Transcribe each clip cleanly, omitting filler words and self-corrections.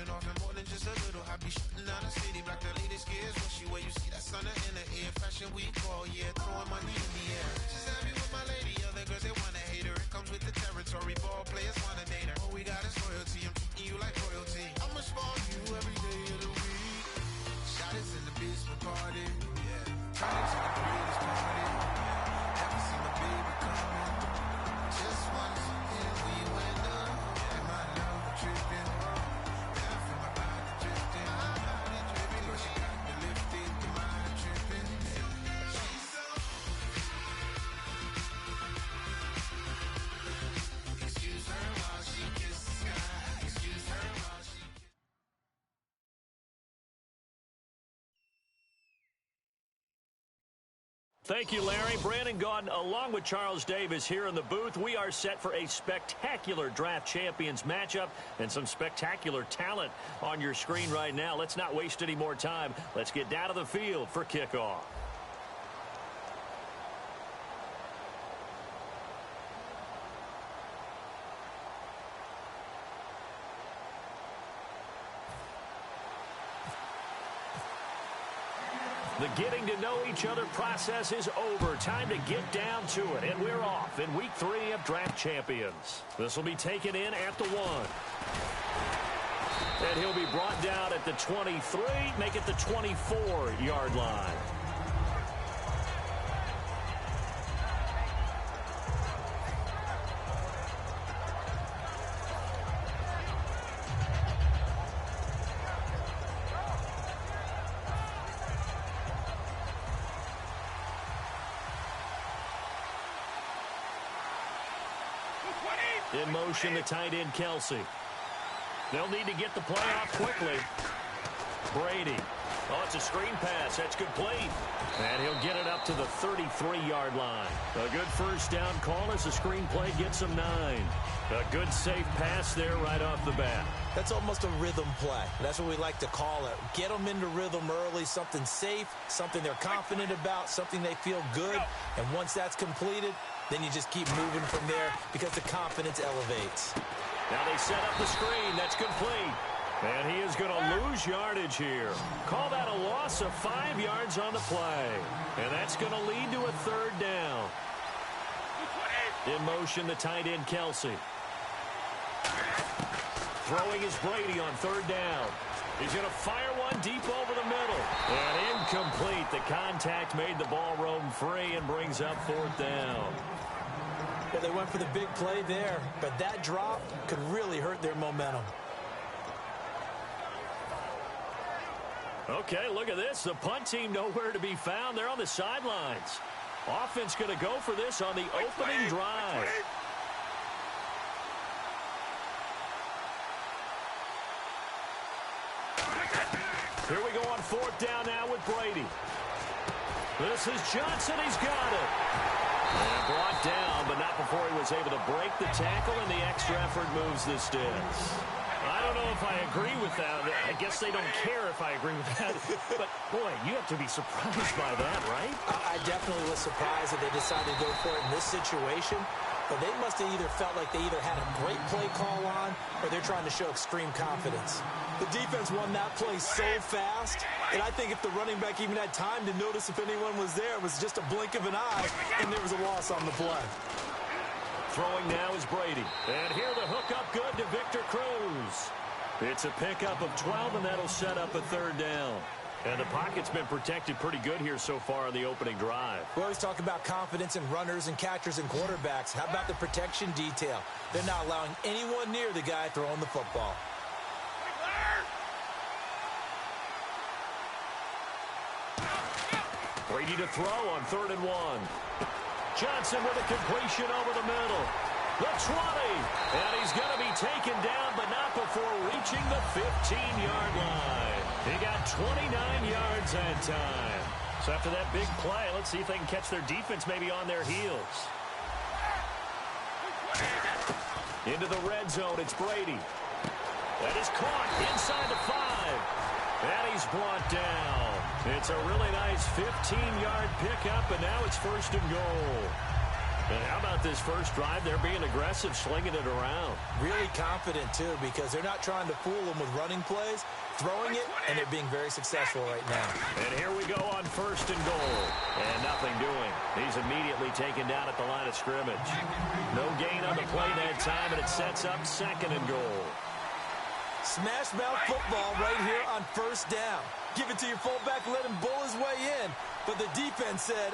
popping off and more than just a little. I be shutting down the city, black the latest gears. When she where you see that sun in the air. Fashion week all year, throwing money in the air. She's happy with my lady, other girls they wanna hate her. It comes with the territory, ball players wanna date her. All we got is loyalty, I'm treating you like royalty. I'ma spoil you every day of the week. Shot is in the basement party, yeah. Turn it to the greatest party, yeah. Haven't seen my baby coming. Just once, and we went up. And my love tripping. Down from my body drifting. Baby girl, she got the lifted, the mind tripping. She's so. Excuse her while she kisses the sky. Excuse her while she. Thank you, Larry. Brandon Gaudin, along with Charles Davis here in the booth. We are set for a spectacular draft champions matchup and some spectacular talent on your screen right now. Let's not waste any more time. Let's get down to the field for kickoff. The getting to know each other process is over. Time to get down to it. And we're off in week 3 of Draft Champions. This will be taken in at the 1. And he'll be brought down at the 23, make it the 24-yard line. In motion, the tight end, Kelsey. They'll need to get the play off quickly. Brady. Oh, it's a screen pass. That's complete. And he'll get it up to the 33-yard line. A good first down call as the screen play gets him 9. A good safe pass there right off the bat. That's almost a rhythm play. That's what we like to call it. Get them into rhythm early, something safe, something they're confident about, something they feel good. And once that's completed, then you just keep moving from there because the confidence elevates. Now they set up the screen. That's complete. And he is going to lose yardage here. Call that a loss of 5 yards on the play. And that's going to lead to a 3rd down. In motion, the tight end, Kelsey. Throwing is Brady on 3rd down. He's going to fire one deep over the middle. And incomplete. The contact made the ball roam free and brings up 4th down. Well, they went for the big play there, but that drop could really hurt their momentum. Okay, look at this. The punt team nowhere to be found. They're on the sidelines. Offense going to go for this on the opening drive. Here we go on 4th down now with Brady. This is Johnson. He's got it. And brought down, but not before he was able to break the tackle, and the extra effort moves the sticks. I don't know if I agree with that. I guess they don't care if I agree with that. But, boy, you have to be surprised by that, right? I definitely was surprised that they decided to go for it in this situation. But they must have either felt like they either had a great play call on or they're trying to show extreme confidence. The defense won that play so fast, and I think if the running back even had time to notice if anyone was there, it was just a blink of an eye, and there was a loss on the play. Throwing now is Brady. And here the hookup good to Victor Cruz. It's a pickup of 12, and that'll set up a 3rd down. And the pocket's been protected pretty good here so far in the opening drive. We always talk about confidence in runners and catchers and quarterbacks. How about the protection detail? They're not allowing anyone near the guy throwing the football. Brady to throw on 3rd and 1. Johnson with a completion over the middle. The 20. And he's going to be taken down, but not before reaching the 15-yard line. He got 29 yards that time. So after that big play, let's see if they can catch their defense maybe on their heels. Into the red zone, it's Brady. That is caught inside the 5. And he's brought down. It's a really nice 15-yard pickup, and now it's 1st and goal. And how about this first drive? They're being aggressive, slinging it around. Really confident, too, because they're not trying to fool them with running plays, throwing it, and they're being very successful right now. And here we go on 1st and goal. And nothing doing. He's immediately taken down at the line of scrimmage. No gain on the play that time, and it sets up 2nd and goal. Smash mouth football right here on 1st down. Give it to your fullback, let him bull his way in. But the defense said,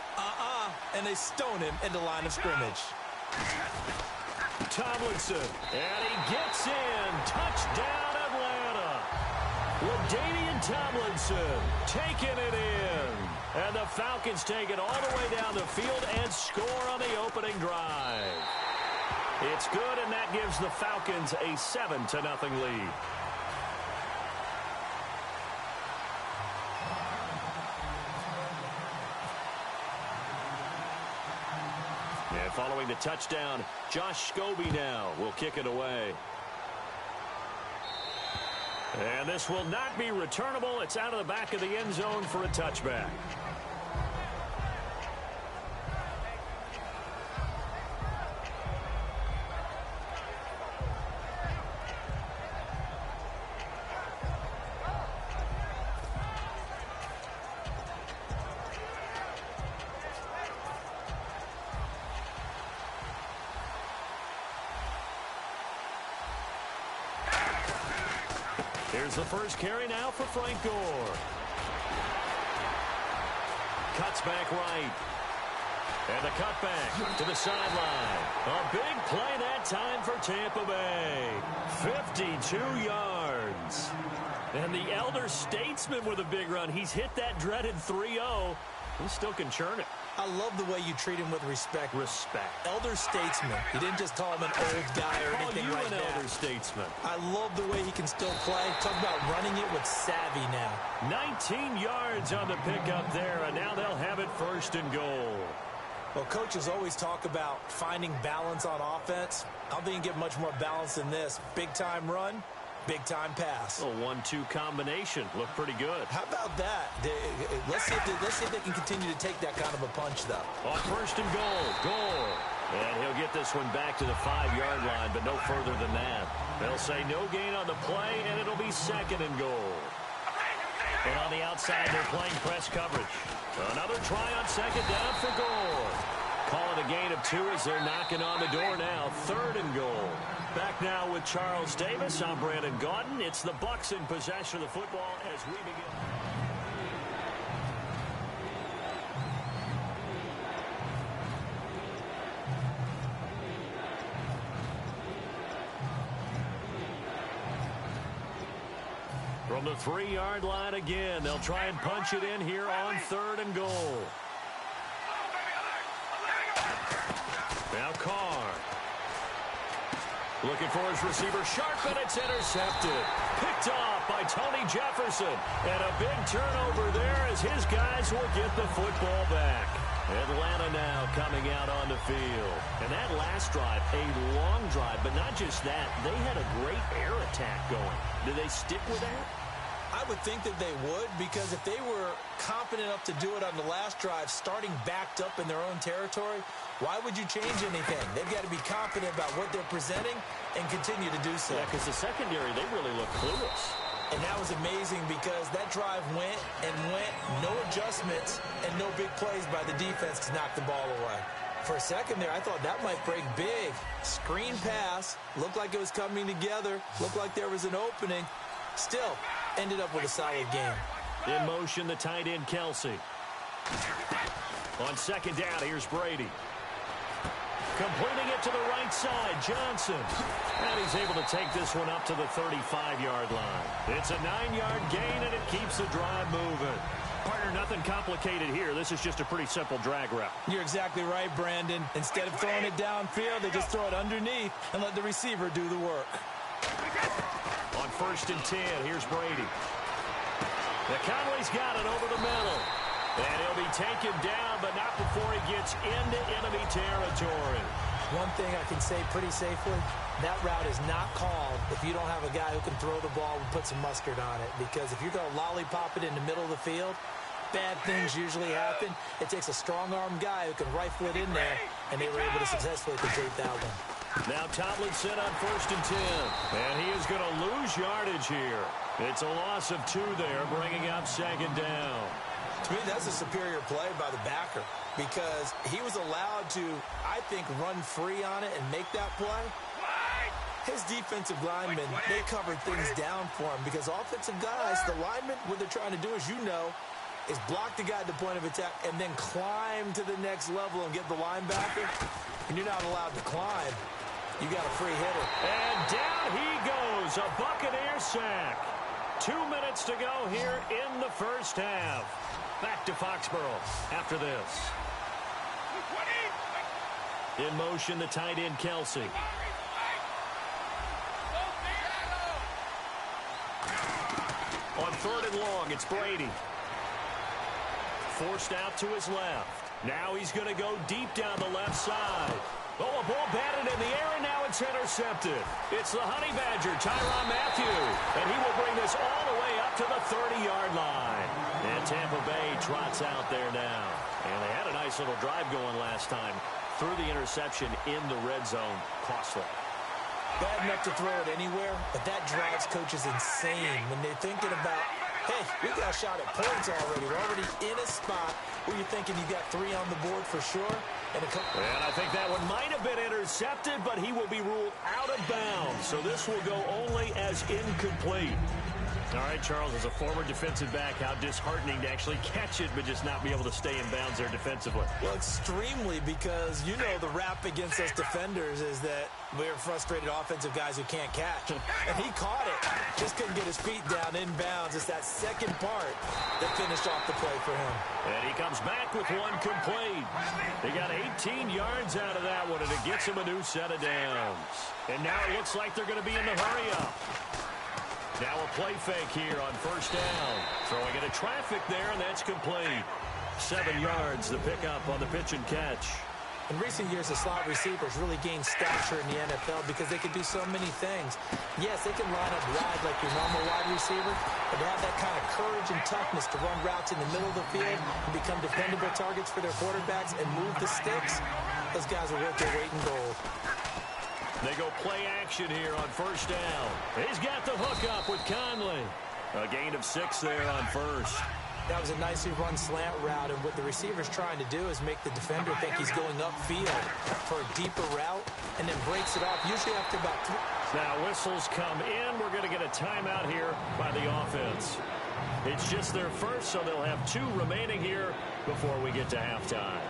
and they stone him in the line of scrimmage. Tomlinson, and he gets in. Touchdown, Atlanta. LaDainian Tomlinson taking it in. And the Falcons take it all the way down the field and score on the opening drive. It's good, and that gives the Falcons a 7-0 lead. And following the touchdown, Josh Scobie now will kick it away. And this will not be returnable. It's out of the back of the end zone for a touchback. Here's the first carry now for Frank Gore. Cuts back right. And the cutback to the sideline. A big play that time for Tampa Bay. 52 yards. And the elder statesman with a big run. He's hit that dreaded 3-0. He still can churn it. I love the way you treat him with respect. Respect. Elder statesman. You didn't just call him an old guy or anything like that. Elder statesman. I love the way he can still play. Talk about running it with savvy now. 19 yards on the pickup there, and now they'll have it 1st and goal. Well, coaches always talk about finding balance on offense. I don't think you get much more balance than this. Big-time run, big-time pass. A 1-2 combination. Looked pretty good. How about that? Let's see if they can continue to take that kind of a punch, though. On 1st and goal. Gore. And he'll get this one back to the 5-yard line, but no further than that. They'll say no gain on the play, and it'll be 2nd and goal. And on the outside, they're playing press coverage. Another try on 2nd down for Gore. Call it a gain of 2 as they're knocking on the door now. 3rd and goal. Back now with Charles Davis. I'm Brandon Gaudin. It's the Bucs in possession of the football as we begin. From the 3-yard line again, they'll try and punch it in here on 3rd and goal. Now Carr. Looking for his receiver, Sharp, and it's intercepted. Picked off by Tony Jefferson. And a big turnover there as his guys will get the football back. Atlanta now coming out on the field. And that last drive, a long drive, but not just that. They had a great air attack going. Do they stick with that? I would think that they would, because if they were confident enough to do it on the last drive, starting backed up in their own territory, why would you change anything? They've got to be confident about what they're presenting and continue to do so. Yeah, because the secondary, they really look clueless. And that was amazing because that drive went and went, no adjustments, and no big plays by the defense to knock the ball away. For a second there, I thought that might break big. Screen pass, looked like it was coming together, looked like there was an opening. Still, ended up with a solid game. In motion, the tight end, Kelsey. On 2nd down, here's Brady. Completing it to the right side, Johnson. And he's able to take this one up to the 35-yard line. It's a 9-yard gain, and it keeps the drive moving. Partner, nothing complicated here. This is just a pretty simple drag route. You're exactly right, Brandon. Instead of throwing it downfield, they just throw it underneath and let the receiver do the work. On 1st and 10, here's Brady. Now Conley's got it over the middle. And he'll be taken down, but not before he gets into enemy territory. One thing I can say pretty safely, that route is not called if you don't have a guy who can throw the ball and put some mustard on it. Because if you're going to lollipop it in the middle of the field, bad things usually happen. It takes a strong-arm guy who can rifle it in there, and they were able to successfully complete that one. Now Tomlinson on 1st and 10. And he is going to lose yardage here. It's a loss of 2 there, bringing up 2nd down. To me, that's a superior play by the backer because he was allowed to, I think, run free on it and make that play. His defensive linemen, they covered things down for him because offensive guys, the linemen, what they're trying to do, as you know, is block the guy at the point of attack and then climb to the next level and get the linebacker. And you're not allowed to climb. You got a free hitter. And down he goes, a Buccaneer sack. 2 minutes to go here in the first half. Back to Foxborough after this. In motion, the tight end, Kelsey. On 3rd and long, it's Brady. Forced out to his left. Now he's going to go deep down the left side. Oh, a ball batted in the air, and now it's intercepted. It's the Honey Badger, Tyrann Mathieu, and he will bring this all the way up to the 30-yard line. And Tampa Bay trots out there now. And they had a nice little drive going last time. Threw the interception in the red zone. Costly. Bad enough to throw it anywhere, but that drives coaches insane when they're thinking about, hey, we got a shot at points already. We're already in a spot where you're thinking you got 3 on the board for sure. And I think that one might have been intercepted, but he will be ruled out of bounds. So this will go only as incomplete. All right, Charles, as a former defensive back, how disheartening to actually catch it but just not be able to stay in bounds there defensively. Well, extremely, because you know the rap against us defenders is that we're frustrated offensive guys who can't catch. And he caught it. Just couldn't get his feet down in bounds. It's that second part that finished off the play for him. And he comes back with one complete. They got 18 yards out of that one, and it gets him a new set of downs. And now it looks like they're going to be in the hurry-up. Now a play fake here on 1st down. Throwing into traffic there, and that's complete. 7 yards, the pickup on the pitch and catch. In recent years, the slot receivers really gained stature in the NFL because they can do so many things. Yes, they can line up wide like your normal wide receiver, but to have that kind of courage and toughness to run routes in the middle of the field and become dependable targets for their quarterbacks and move the sticks, those guys are worth their weight in gold. They go play action here on 1st down. He's got the hook up with Conley. A gain of 6 there on 1st. That was a nicely run slant route, and what the receiver's trying to do is make the defender think he's going upfield for a deeper route and then breaks it off, usually after about 3. Now whistles come in. We're going to get a timeout here by the offense. It's just their first, so they'll have 2 remaining here before we get to halftime.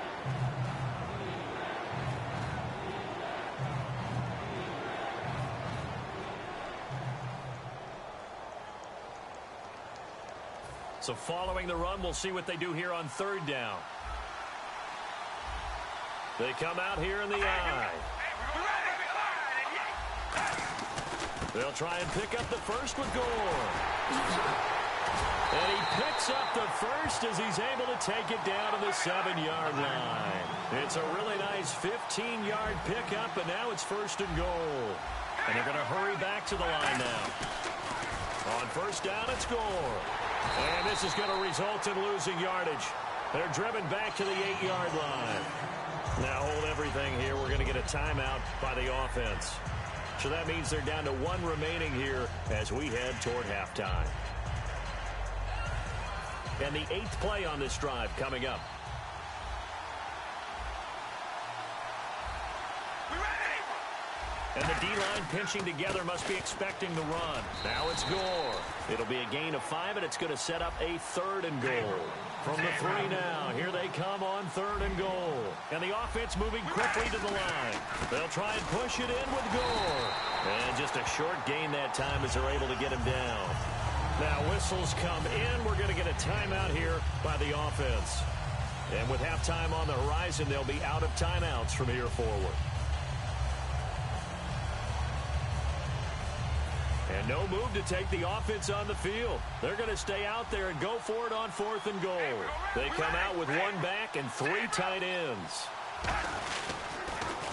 So following the run, we'll see what they do here on 3rd down. They come out here in the I. They'll try and pick up the first with Gore. And he picks up the first as he's able to take it down to the 7-yard line. It's a really nice 15-yard pickup, and now it's 1st and goal. And they're going to hurry back to the line now. On 1st down, it's Gore. And this is going to result in losing yardage. They're driven back to the 8-yard line. Now hold everything here. We're going to get a timeout by the offense. So that means they're down to 1 remaining here as we head toward halftime. And the 8th play on this drive coming up. And the D-line pinching together must be expecting the run. Now it's Gore. It'll be a gain of 5, and it's going to set up a 3rd and goal. From the 3 now, here they come on 3rd and goal. And the offense moving quickly to the line. They'll try and push it in with Gore. And just a short gain that time as they're able to get him down. Now whistles come in. We're going to get a timeout here by the offense. And with halftime on the horizon, they'll be out of timeouts from here forward. And no move to take the offense on the field. They're going to stay out there and go for it on 4th and goal. They come out with 1 back and 3 tight ends.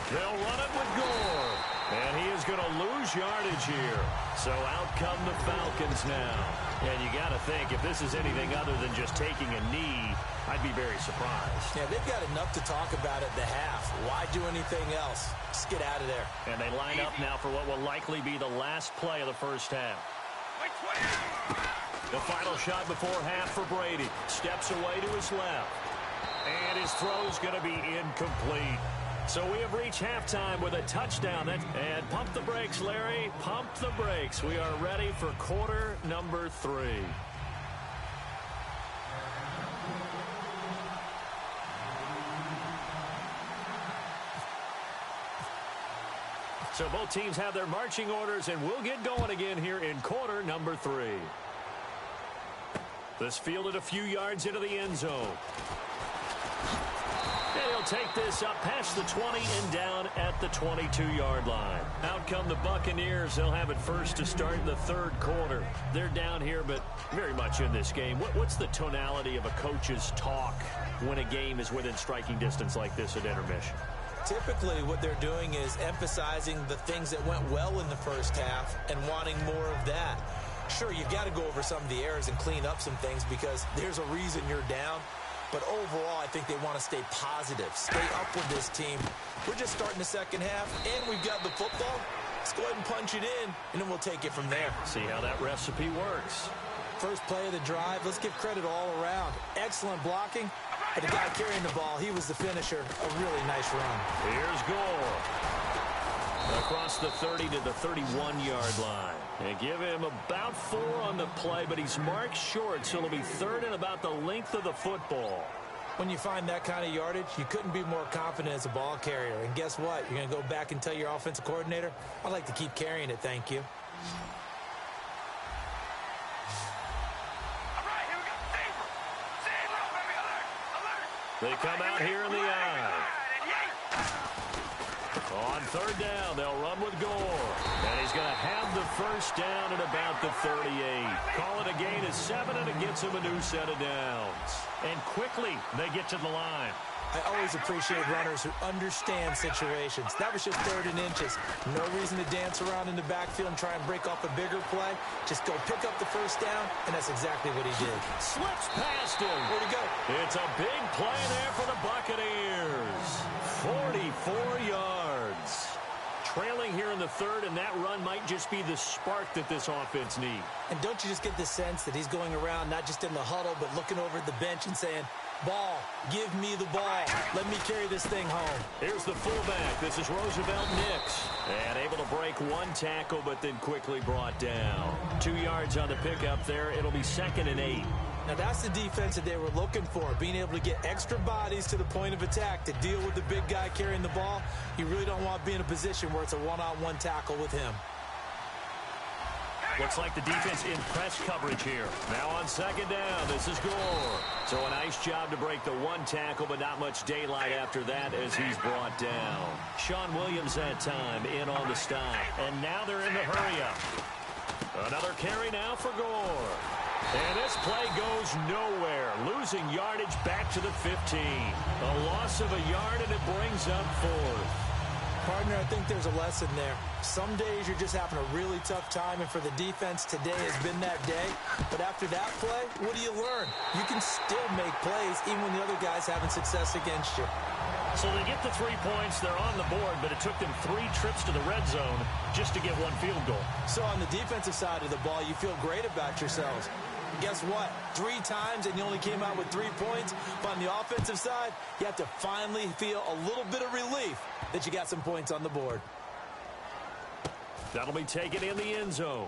They'll run it with Gore. And he is going to lose lose yardage here. So out come the Falcons now. And you got to think, if this is anything other than just taking a knee, I'd be very surprised. Yeah, they've got enough to talk about at the half. Why do anything else? Just get out of there. And they line up now for what will likely be the last play of the first half. The final shot before half for Brady. Steps away to his left. And his throw's going to be incomplete. So we have reached halftime with a touchdown. And pump the brakes, Larry. Pump the brakes. We are ready for quarter number 3. So both teams have their marching orders, and we'll get going again here in quarter number 3. This fielded a few yards into the end zone. And he'll take this up past the 20 and down at the 22-yard line. Out come the Buccaneers. They'll have it first to start in the third quarter. They're down here, but very much in this game. What's the tonality of a coach's talk when a game is within striking distance like this at intermission? Typically, what they're doing is emphasizing the things that went well in the first half and wanting more of that. Sure, you've got to go over some of the errors and clean up some things because there's a reason you're down. But overall, I think they want to stay positive, stay up with this team. We're just starting the second half, and we've got the football. Let's go ahead and punch it in, and then we'll take it from there. See how that recipe works. First play of the drive, let's give credit all around. Excellent blocking. But the guy carrying the ball, he was the finisher. A really nice run. Here's Gore. Across the 30 to the 31-yard line. They give him about 4 on the play, but he's marked short, so it'll be third and about the length of the football. When you find that kind of yardage, you couldn't be more confident as a ball carrier. And guess what? You're going to go back and tell your offensive coordinator, I'd like to keep carrying it, thank you. They come out here in the eye. On third down, they'll run with Gore. And he's going to have the first down at about the 38. Call it a gain of 7, and it gets him a new set of downs. And quickly, they get to the line. I always appreciate runners who understand situations. That was just 3rd and inches. No reason to dance around in the backfield and try and break off a bigger play. Just go pick up the first down, and that's exactly what he did. Slips past him. Where'd he go? It's a big play there for the Buccaneers. 44 yards. Trailing here in the third, and that run might just be the spark that this offense needs. And don't you just get the sense that he's going around not just in the huddle, but looking over at the bench and saying, ball, give me the ball. Let me carry this thing home. Here's the fullback. This is Roosevelt Nix. And able to break 1 tackle, but then quickly brought down. 2 yards on the pickup there. It'll be 2nd and 8. Now, that's the defense that they were looking for, being able to get extra bodies to the point of attack to deal with the big guy carrying the ball. You really don't want to be in a position where it's a one-on-one tackle with him. Looks like the defense in press coverage here. Now on 2nd down, this is Gore. So a nice job to break the 1 tackle, but not much daylight after that as he's brought down. Sean Williams that time in on the stop. And now they're in the hurry-up. Another carry now for Gore. And this play goes nowhere. Losing yardage back to the 15. A loss of a yard, and it brings up 4th. Partner, I think there's a lesson there. Some days you're just having a really tough time, and for the defense, today has been that day. But after that play, what do you learn? You can still make plays even when the other guy's having success against you. So they get the 3 points. They're on the board, but it took them 3 trips to the red zone just to get 1 field goal. So on the defensive side of the ball, you feel great about yourselves. Guess what? 3 times, and you only came out with 3 points. But on the offensive side, you have to finally feel a little bit of relief that you got some points on the board. That'll be taken in the end zone.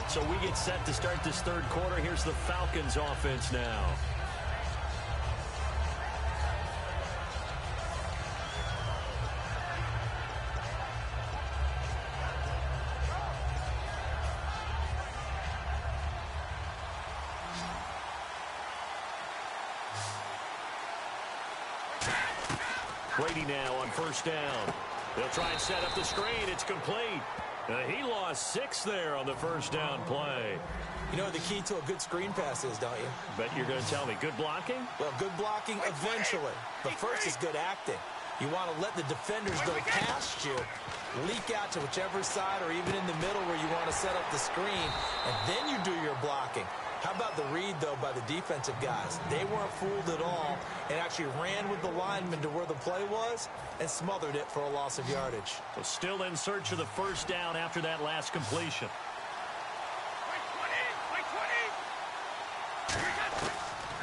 So we get set to start this third quarter. Here's the Falcons offense now. Brady now on 1st down. They'll try and set up the screen. It's complete. He lost 6 there on the first down play. You know what the key to a good screen pass is, don't you? Bet you're going to tell me good blocking? Well, good blocking eventually. But first is good acting. You want to let the defenders go past you, leak out to whichever side or even in the middle where you want to set up the screen, and then you do your blocking. How about the read, though, by the defensive guys? They weren't fooled at all and actually ran with the lineman to where the play was and smothered it for a loss of yardage. So still in search of the first down after that last completion.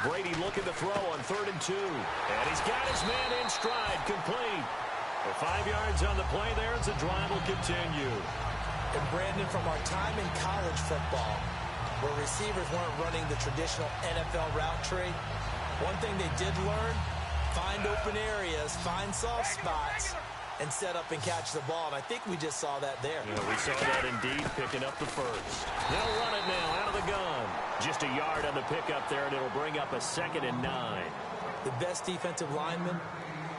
Brady looking to throw on 3rd and 2. And he's got his man in stride, complete. For 5 yards on the play there as the drive will continue. And Brandon, from our time in college football, where receivers weren't running the traditional NFL route tree, one thing they did learn, find open areas, find soft spots, and set up and catch the ball. And I think we just saw that there. Yeah, we saw that indeed, picking up the first. They'll run it now out of the gun. Just a yard on the pickup there, and it'll bring up a 2nd and 9. The best defensive linemen,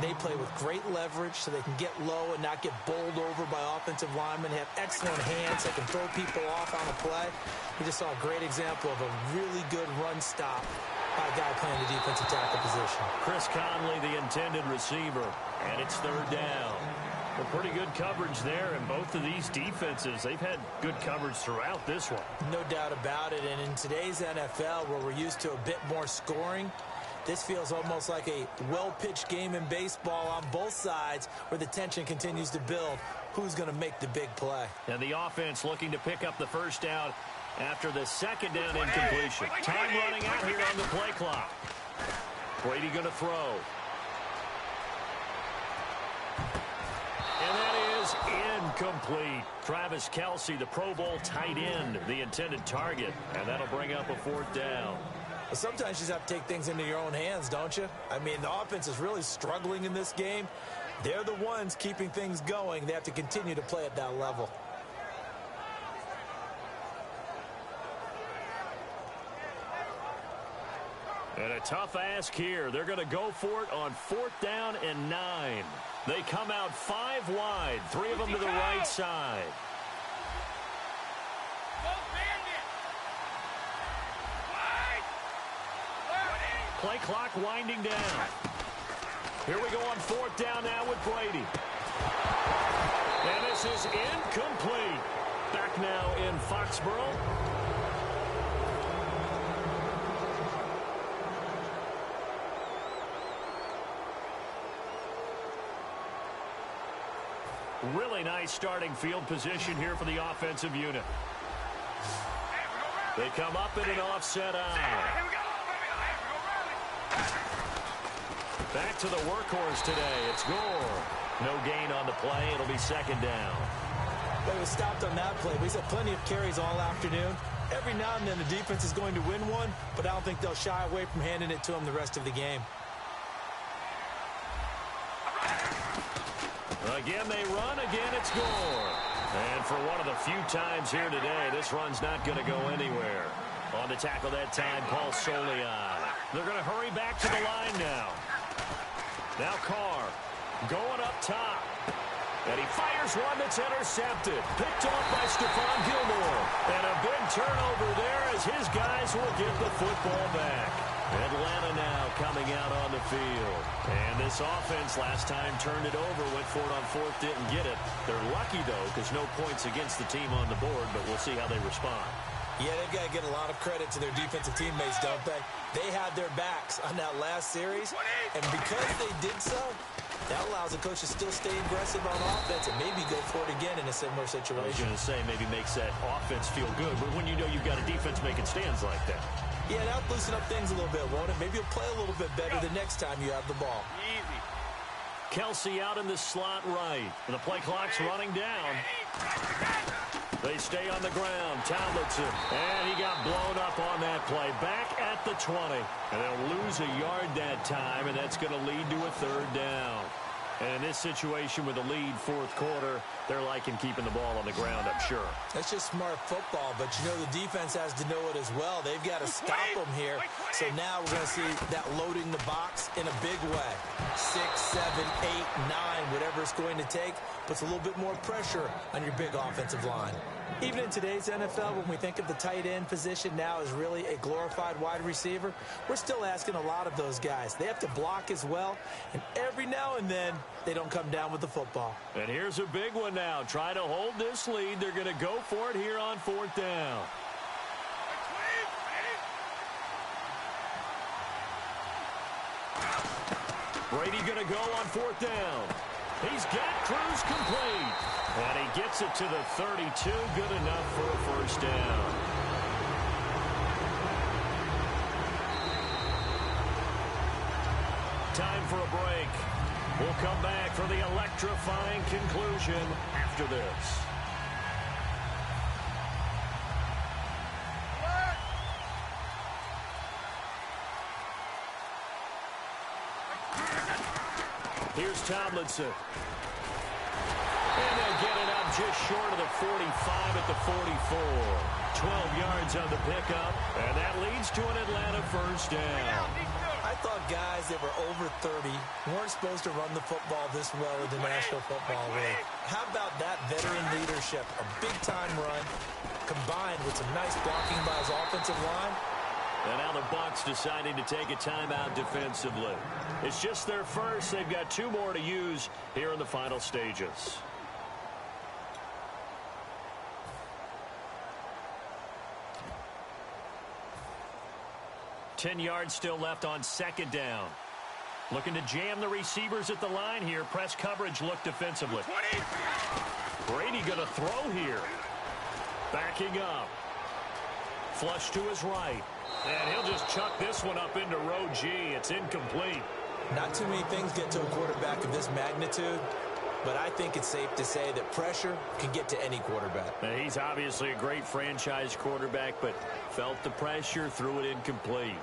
they play with great leverage so they can get low and not get bowled over by offensive linemen. They have excellent hands. They can throw people off on a play. We just saw a great example of a really good run stop by a guy playing the defensive tackle position. Chris Conley, the intended receiver, and it's 3rd down. Well, pretty good coverage there, and both of these defenses, they've had good coverage throughout this one. No doubt about it, and in today's NFL, where we're used to a bit more scoring, this feels almost like a well-pitched game in baseball on both sides where the tension continues to build. Who's going to make the big play? And the offense looking to pick up the first down after the 2nd down incompletion. Time running out here on the play clock. Brady going to throw. And that is incomplete. Travis Kelce, the Pro Bowl tight end, the intended target. And that'll bring up a 4th down. Well, sometimes you just have to take things into your own hands, don't you? I mean, the offense is really struggling in this game. They're the ones keeping things going. They have to continue to play at that level. And a tough ask here. They're going to go for it on 4th down and 9. They come out 5 wide, 3 of them to the right side. Play clock winding down. Here we go on 4th down now with Brady. And this is incomplete. Back now in Foxborough. Really nice starting field position here for the offensive unit. They come up in an offset eye. Back to the workhorse today. It's Gore. No gain on the play. It'll be 2nd down. But he was stopped on that play. He's had plenty of carries all afternoon. Every now and then the defense is going to win one, but I don't think they'll shy away from handing it to him the rest of the game. Again, they run. Again, it's Gore. And for one of the few times here today, this run's not going to go anywhere. On to tackle that time, Paul Soliai. They're going to hurry back to the line now. Now Carr going up top. And he fires one that's intercepted. Picked off by Stephon Gilmore. And a big turnover there as his guys will get the football back. Atlanta now coming out on the field. And this offense last time turned it over, went for it on 4th, didn't get it. They're lucky, though, because no points against the team on the board, but we'll see how they respond. Yeah, they've got to get a lot of credit to their defensive teammates, don't they? They had their backs on that last series, and because they did so, that allows the coach to still stay aggressive on offense and maybe go for it again in a similar situation. I was going to say, maybe makes that offense feel good, but when you know you've got a defense making stands like that. Yeah, that'll loosen up things a little bit, won't it? Maybe you'll play a little bit better the next time you have the ball. Easy. Kelce out in the slot right. And the play clock's running down. They stay on the ground. Tomlinson. And he got blown up on that play. Back at the 20. And they'll lose a yard that time, and that's going to lead to a 3rd down. And in this situation with the lead 4th quarter, they're liking keeping the ball on the ground, I'm sure. That's just smart football, but you know the defense has to know it as well. They've got to stop them here. So now we're going to see that loading the box in a big way. 6, 7, 8, 9, whatever it's going to take, puts a little bit more pressure on your big offensive line. Even in today's NFL, when we think of the tight end position now as really a glorified wide receiver, we're still asking a lot of those guys. They have to block as well, and every now and then, they don't come down with the football. And here's a big one now. Trying to hold this lead. They're going to go for it here on 4th down. Brady going to go on 4th down. He's got Cruz complete. And he gets it to the 32. Good enough for a first down. Time for a break. We'll come back for the electrifying conclusion after this. Here's Tomlinson. And they'll get it up just short of the 45 at the 44. 12 yards on the pickup, and that leads to an Atlanta first down. I thought guys that were over 30 weren't supposed to run the football this well in the National Football League. How about that veteran leadership? A big-time run combined with some nice blocking by his offensive line. And now the Bucs deciding to take a timeout defensively. It's just their first. They've got 2 more to use here in the final stages. Ten yards still left on 2nd down. Looking to jam the receivers at the line here. Press coverage look defensively. Brady going to throw here. Backing up. Flush to his right. And he'll just chuck this one up into row G. It's incomplete. Not too many things get to a quarterback of this magnitude, but I think it's safe to say that pressure can get to any quarterback. Now, he's obviously a great franchise quarterback, but felt the pressure, threw it incomplete.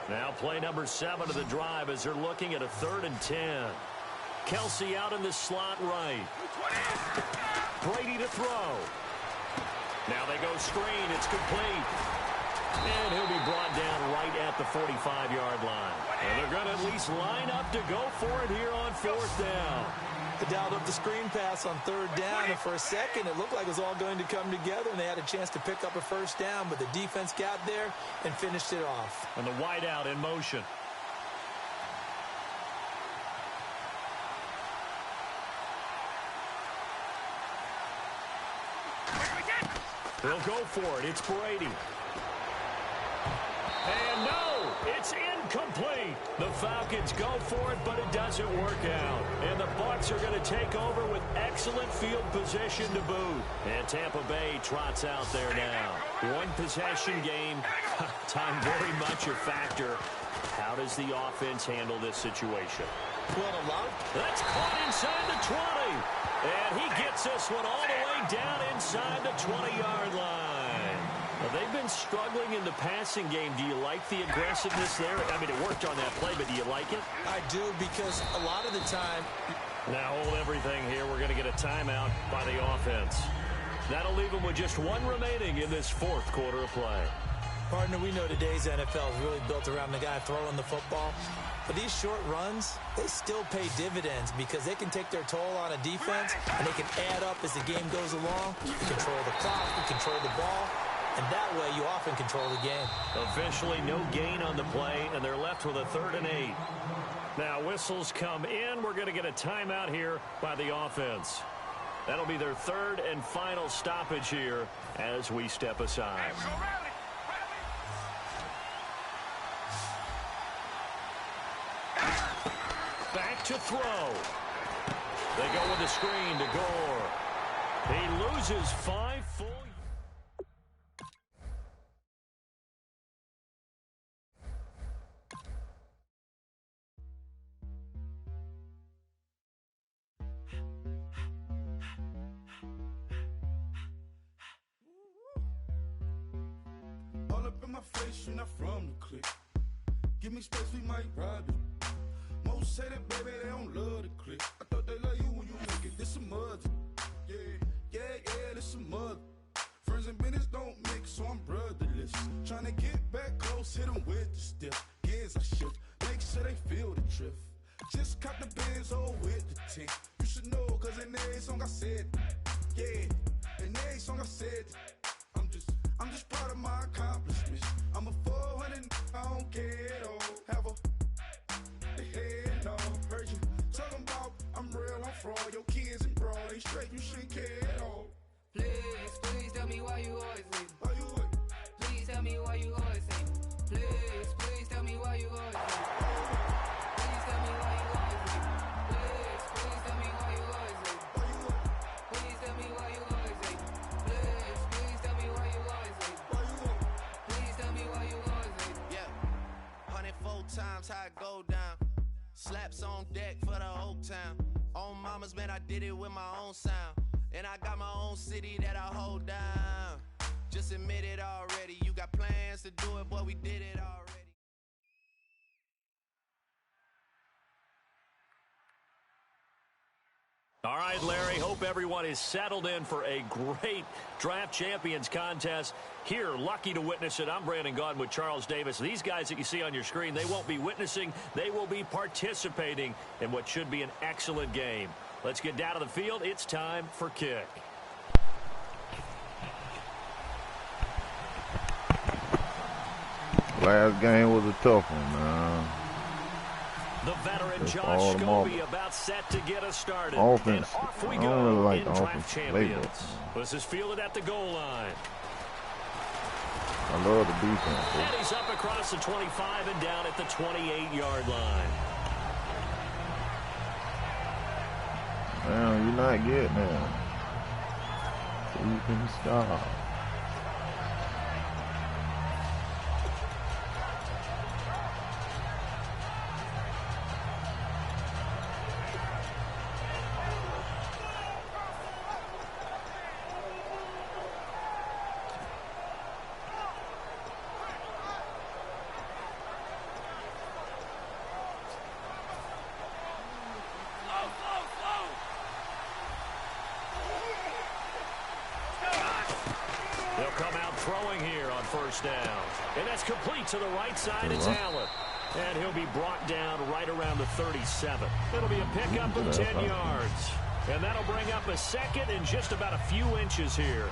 Now play number 7 of the drive as they're looking at a 3rd and 10. Kelsey out in the slot right. Brady to throw. Now they go screen. It's complete. And he'll be brought down right at the 45-yard line. And they're going to at least line up to go for it here on 4th down. They dialed up the screen pass on 3rd down, and for a second it looked like it was all going to come together, and they had a chance to pick up a first down, but the defense got there and finished it off. And the wideout in motion. They'll go for it. It's Brady. And no, it's incomplete. The Falcons go for it, but it doesn't work out. And the Bucs are going to take over with excellent field position to boot. And Tampa Bay trots out there now. 1 possession game. Time very much a factor. How does the offense handle this situation? Well, that's caught inside the 20. And he gets this one all the way down inside the 20-yard line. Well, they've been struggling in the passing game. Do you like the aggressiveness there? I mean, it worked on that play, but do you like it? I do, because a lot of the time... Now hold everything here. We're going to get a timeout by the offense. That'll leave them with just 1 remaining in this 4th quarter of play. Partner, we know today's NFL is really built around the guy throwing the football. But these short runs, they still pay dividends because they can take their toll on a defense, and they can add up as the game goes along. You control the clock, you control the ball, and that way you often control the game. Officially no gain on the play, and they're left with a 3rd and 8. Now whistles come in. We're going to get a timeout here by the offense. That'll be their 3rd and final stoppage here as we step aside. Back to throw. They go with the screen to Gore. He loses 5 full. All up in my face, you're not from the clique. Give me space, we might rob it. Most say that, baby, they don't love the clique. I thought they love you when you make it. This a mud. Yeah, this a mud. Friends and business don't mix, so I'm brotherless. Trying to get back close, hit them with the stiff. Gears I shift, make sure they feel the drift. Just caught the Benz with the 10. You should know, cause in every song I said, yeah, in every song I said, I'm just proud of my accomplishments. I'm a 400, I don't care at all. Have a head, no, heard you talking about I'm real, I'm fraud. Your kids and broad, they straight, you shouldn't care at all. Please tell me why you always leave. Why you what? Please tell me why you always leave. Please tell me why you always leave. Please tell me why you always leave. Please tell me why you always leave. Why you what? Please tell me why you always leave. Please tell me why you always leave. Why you what? Please tell me why you always leave. Yeah, 104 times how it go down. Slaps on deck for the whole town. On mamas, man, I did it with my own sound. And I got my own city that I hold down. Just admit it already. You got plans to do it, boy, we did it already. All right, Larry, hope everyone is settled in for a great Draft Champions contest. Here, lucky to witness it. I'm Brandon Gaudin with Charles Davis. These guys that you see on your screen, they won't be witnessing. They will be participating in what should be an excellent game. Let's get down to the field. It's time for kick. Last game was a tough one, man. The veteran Just Josh all the Scobie about set to get us started. Offense. And off we I don't go really like in the Draft offensive Champions. playbook. This is fielded at the goal line. I love the defense. And he's up across the 25 and down at the 28-yard line. Man, you're not getting there. So you can stop. Down. And that's complete to the right side. It's Allen. And he'll be brought down right around the 37. It'll be a pickup of 10 yards. And that'll bring up a second in just about a few inches here.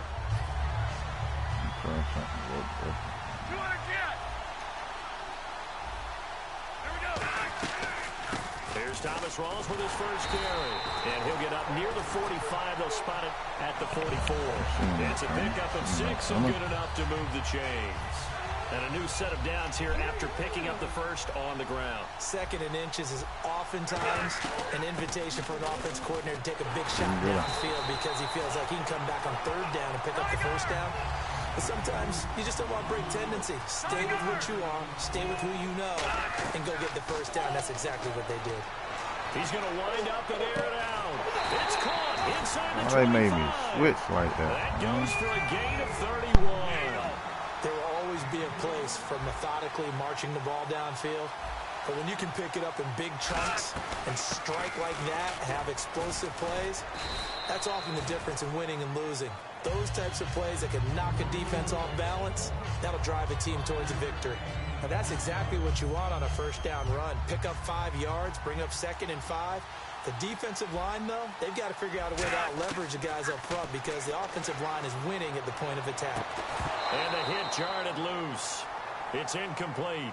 Here's Thomas Rawls with his first carry. And he'll get up near the 45. They'll spot it at the 44. It's a pickup of 6 and good enough to move the chains. And a new set of downs here after picking up the first on the ground. Second and inches is oftentimes an invitation for an offense coordinator to take a big shot downfield because he feels like he can come back on third down and pick up the first down. But sometimes you just don't want to break tendency. Stay with what you are, stay with who you know, and go get the first down. That's exactly what they did. He's going to wind up and air it out. It's caught inside the 25. They made me switch like that. That goes for a gain of 31. There will always be a place for methodically marching the ball downfield. But when you can pick it up in big chunks and strike like that, have explosive plays, that's often the difference in winning and losing. Those types of plays that can knock a defense off balance, that'll drive a team towards a victory. Now that's exactly what you want on a first down run. Pick up 5 yards, bring up 2nd and 5. The defensive line, though, they've got to figure out a way to out-leverage the guys up front because the offensive line is winning at the point of attack. And the hit jarred it loose. It's incomplete.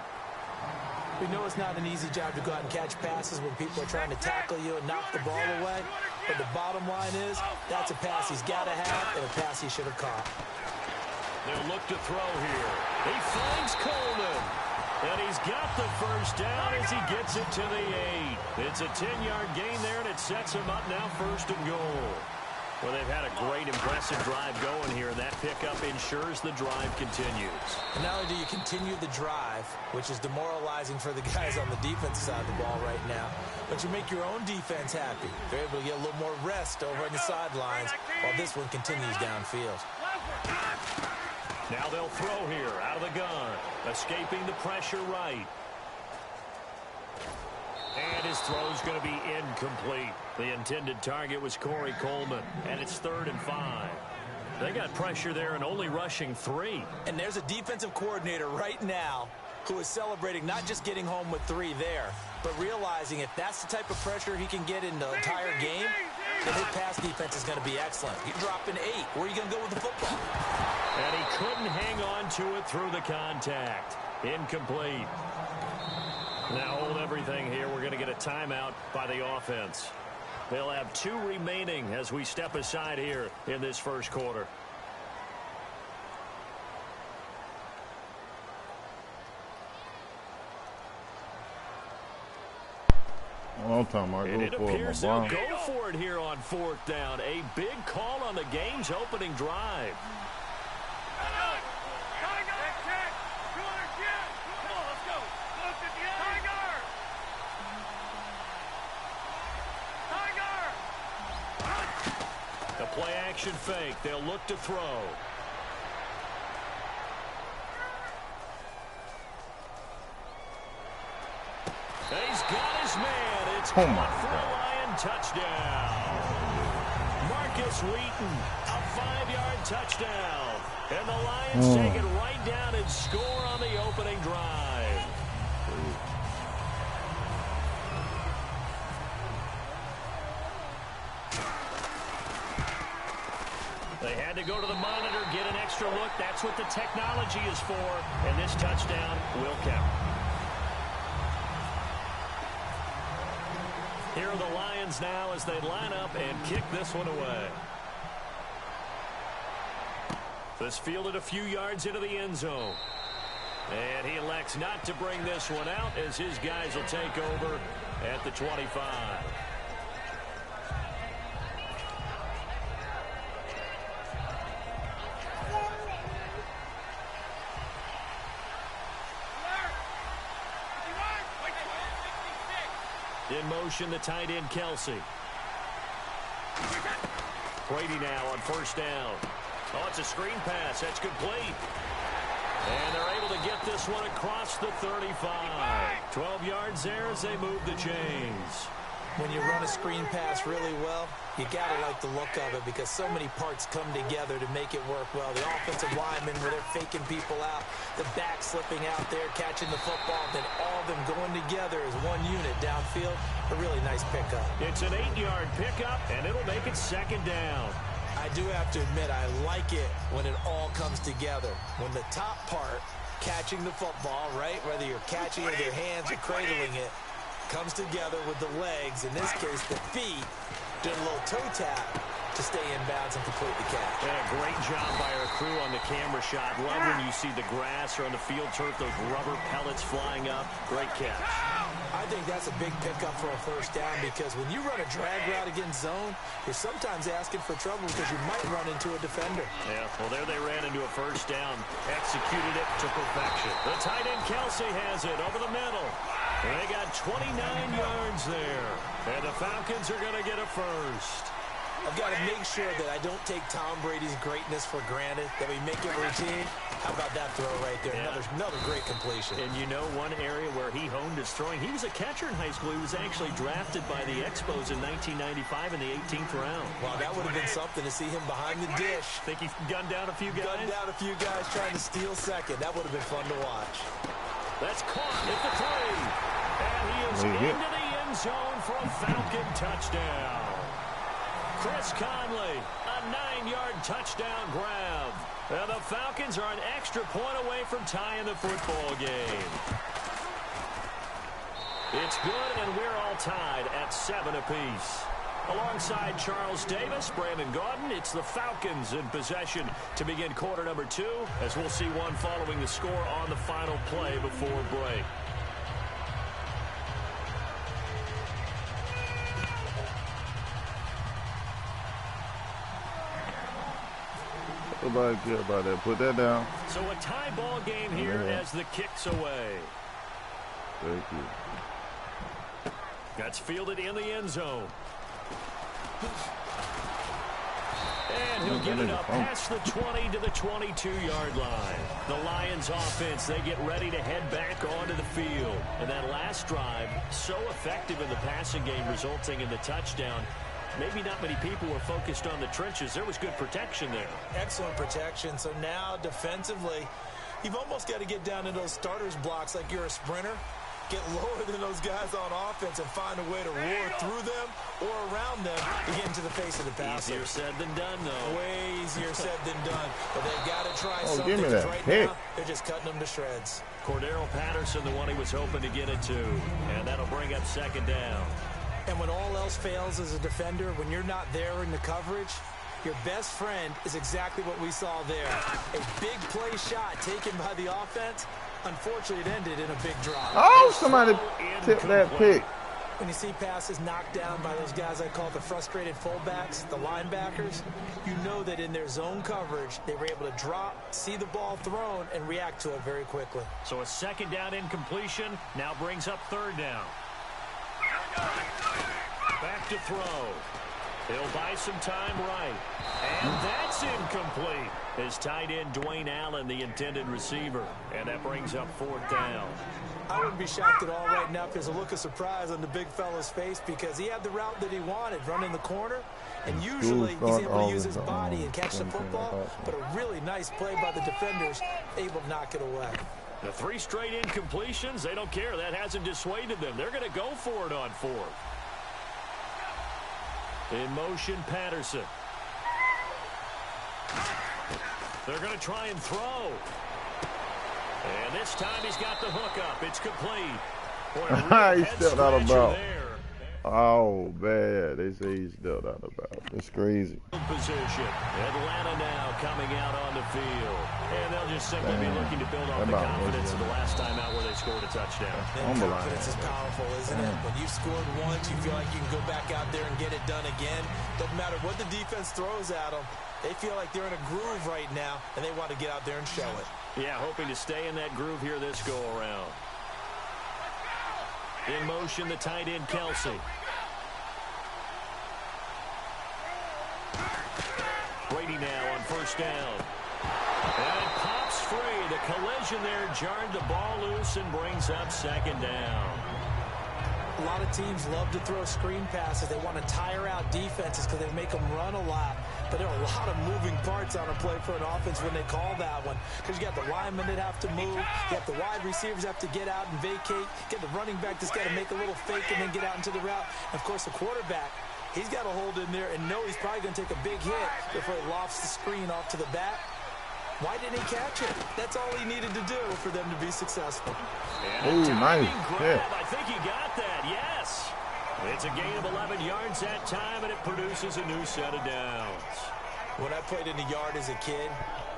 We know it's not an easy job to go out and catch passes when people are trying to tackle you and knock the ball away. But the bottom line is, that's a pass he's got to have and a pass he should have caught. They'll look to throw here. He finds Coleman. And he's got the first down as he gets it to the 8. It's a 10-yard gain there, and it sets him up now 1st and goal. Well, they've had a great, impressive drive going here, and that pickup ensures the drive continues. And not only do you continue the drive, which is demoralizing for the guys on the defensive side of the ball right now, but you make your own defense happy. They're able to get a little more rest over on the sidelines while this one continues downfield. Now they'll throw here out of the gun, escaping the pressure right. And his throw's going to be incomplete. The intended target was Corey Coleman, and it's 3rd and 5. They got pressure there and only rushing 3. And there's a defensive coordinator right now who is celebrating not just getting home with 3 there, but realizing if that's the type of pressure he can get in the entire game, then his pass defense is going to be excellent. You're dropping 8. Where are you going to go with the football? And he couldn't hang on to it through the contact. Incomplete. Now hold everything here. We're going to get a timeout by the offense. They'll have 2 remaining as we step aside here in this first quarter. I'm talking about And it go for appears it, they'll my boy. go for it here on 4th down. A big call on the game's opening drive. The play action fake. They'll look to throw. He's got his man. It's Oh, my caught for a God. Lion touchdown. Marcus Wheaton, a 5-yard touchdown. And the Lions take it right down and score on the opening drive. They had to go to the monitor, get an extra look. That's what the technology is for. And this touchdown will count. Here are the Lions now as they line up and kick this one away. This fielded a few yards into the end zone. And he elects not to bring this one out as his guys will take over at the 25. In motion, the tight end, Kelsey. Brady now on 1st down. Oh, it's a screen pass. That's complete. And they're able to get this one across the 35. 12 yards there as they move the chains. When you run a screen pass really well, you got to like the look of it because so many parts come together to make it work well. The offensive linemen, where they're faking people out, the back slipping out there, catching the football, then all of them going together as one unit downfield. A really nice pickup. It's an 8-yard pickup, and it'll make it 2nd down. I do have to admit, I like it when it all comes together. When the top part, catching the football, right, whether you're catching it with your hands or cradling it, comes together with the legs, in this case the feet, did a little toe tap to stay in bounds and complete the catch. Yeah, great job by our crew on the camera shot. Love when you see the grass or on the field turf, those rubber pellets flying up. Great catch. I think that's a big pickup for a 1st down because when you run a drag route against zone, you're sometimes asking for trouble because you might run into a defender. Yeah, well, there they ran into a 1st down. Executed it to perfection. The tight end, Kelsey, has it over the middle. They got 29 yards there. And the Falcons are going to get a 1st. I've got to make sure that I don't take Tom Brady's greatness for granted, that we make it routine. How about that throw right there? Yeah. Another great completion. And you know one area where he honed his throwing? He was a catcher in high school. He was actually drafted by the Expos in 1995 in the 18th round. Wow, that would have been something to see him behind the dish. Think he gunned down a few guys? Gunned down a few guys trying to steal second. That would have been fun to watch. That's caught at the 3. And he is into the end zone for a Falcon touchdown. Chris Conley, a 9-yard touchdown grab. And the Falcons are an extra point away from tying the football game. It's good, and we're all tied at 7 apiece. Alongside Charles Davis, Brandon Gaudin, it's the Falcons in possession to begin quarter number 2, as we'll see one following the score on the final play before break. Nobody care about that. Put that down. So a tie ball game here as the kick's away. Thank you. That's fielded in the end zone. And he'll get it up past the 20 to the 22-yard line. The Lions offense, they get ready to head back onto the field. And that last drive, so effective in the passing game, resulting in the touchdown. Maybe not many people were focused on the trenches. There was good protection there. Excellent protection. So now defensively, You've almost got to get down in those starters blocks like you're a sprinter. Get lower than those guys on offense and find a way to roar through them or around them to get into the face of the passer. Easier said than done, though. Way easier said than done. But they've got to try something. Give me that. Right Hey. now, they're just cutting them to shreds. Cordero Patterson, the one he was hoping to get it to. And that'll bring up second down. And when all else fails as a defender, when you're not there in the coverage, your best friend is exactly what we saw there. A big play shot taken by the offense. Unfortunately, it ended in a big drop. Oh, somebody tipped that pick. When you see passes knocked down by those guys I call the frustrated fullbacks, the linebackers, you know that in their zone coverage, they were able to drop, see the ball thrown, and react to it very quickly. So a second down incompletion now brings up third down. Back to throw. He'll buy some time right. And that's incomplete. His tight end, Dwayne Allen, the intended receiver. And that brings up fourth down. I wouldn't be shocked at all right now if there's a look of surprise on the big fella's face because he had the route that he wanted, running the corner. And usually he's able to use his body and catch the football. But a really nice play by the defenders, able to knock it away. The 3 straight incompletions, they don't care. That hasn't dissuaded them. They're going to go for it on fourth. In motion, Patterson. They're going to try and throw. And this time he's got the hook up. It's complete. Boy, He stepped out of bounds. Oh, man. They say he stepped out of bounds. It's crazy. Position. Atlanta now coming out on the field. And they'll just simply be looking to build off the confidence of the last time out where they scored a touchdown. And confidence is powerful, isn't it? When you've scored once, you feel like you can go back out there and get it done again. Doesn't matter what the defense throws at them. They feel like they're in a groove right now, and they want to get out there and show it. Yeah, hoping to stay in that groove here this go-around. In motion, the tight end, Kelsey. Brady now on first down. And it pops free. The collision there jarred the ball loose and brings up second down. A lot of teams love to throw screen passes. They want to tire out defenses because they make them run a lot. But there are a lot of moving parts on a play for an offense when they call that one. Because you got the linemen that have to move. You have the wide receivers have to get out and vacate. You get the running back that's got to make a little fake and then get out into the route. And, of course, the quarterback, he's got to hold in there and know he's probably going to take a big hit before he lofts the screen off to the back. Why didn't he catch it? That's all he needed to do for them to be successful. Oh, nice. Yeah. I think he got that, yes. It's a gain of 11 yards that time, and it produces a new set of downs. When I played in the yard as a kid,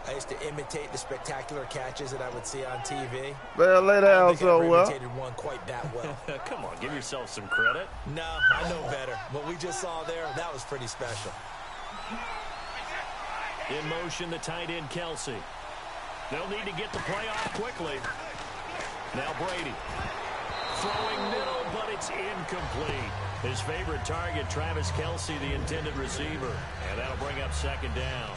I used to imitate the spectacular catches that I would see on TV. Well, lay down so well. I imitated one quite that well. Come on, give yourself some credit. No, I know better. What we just saw there, that was pretty special. In motion, the tight end, Kelsey. They'll need to get the play off quickly. Now Brady. Throwing middle, but it's incomplete. His favorite target, Travis Kelsey, the intended receiver. And that'll bring up second down.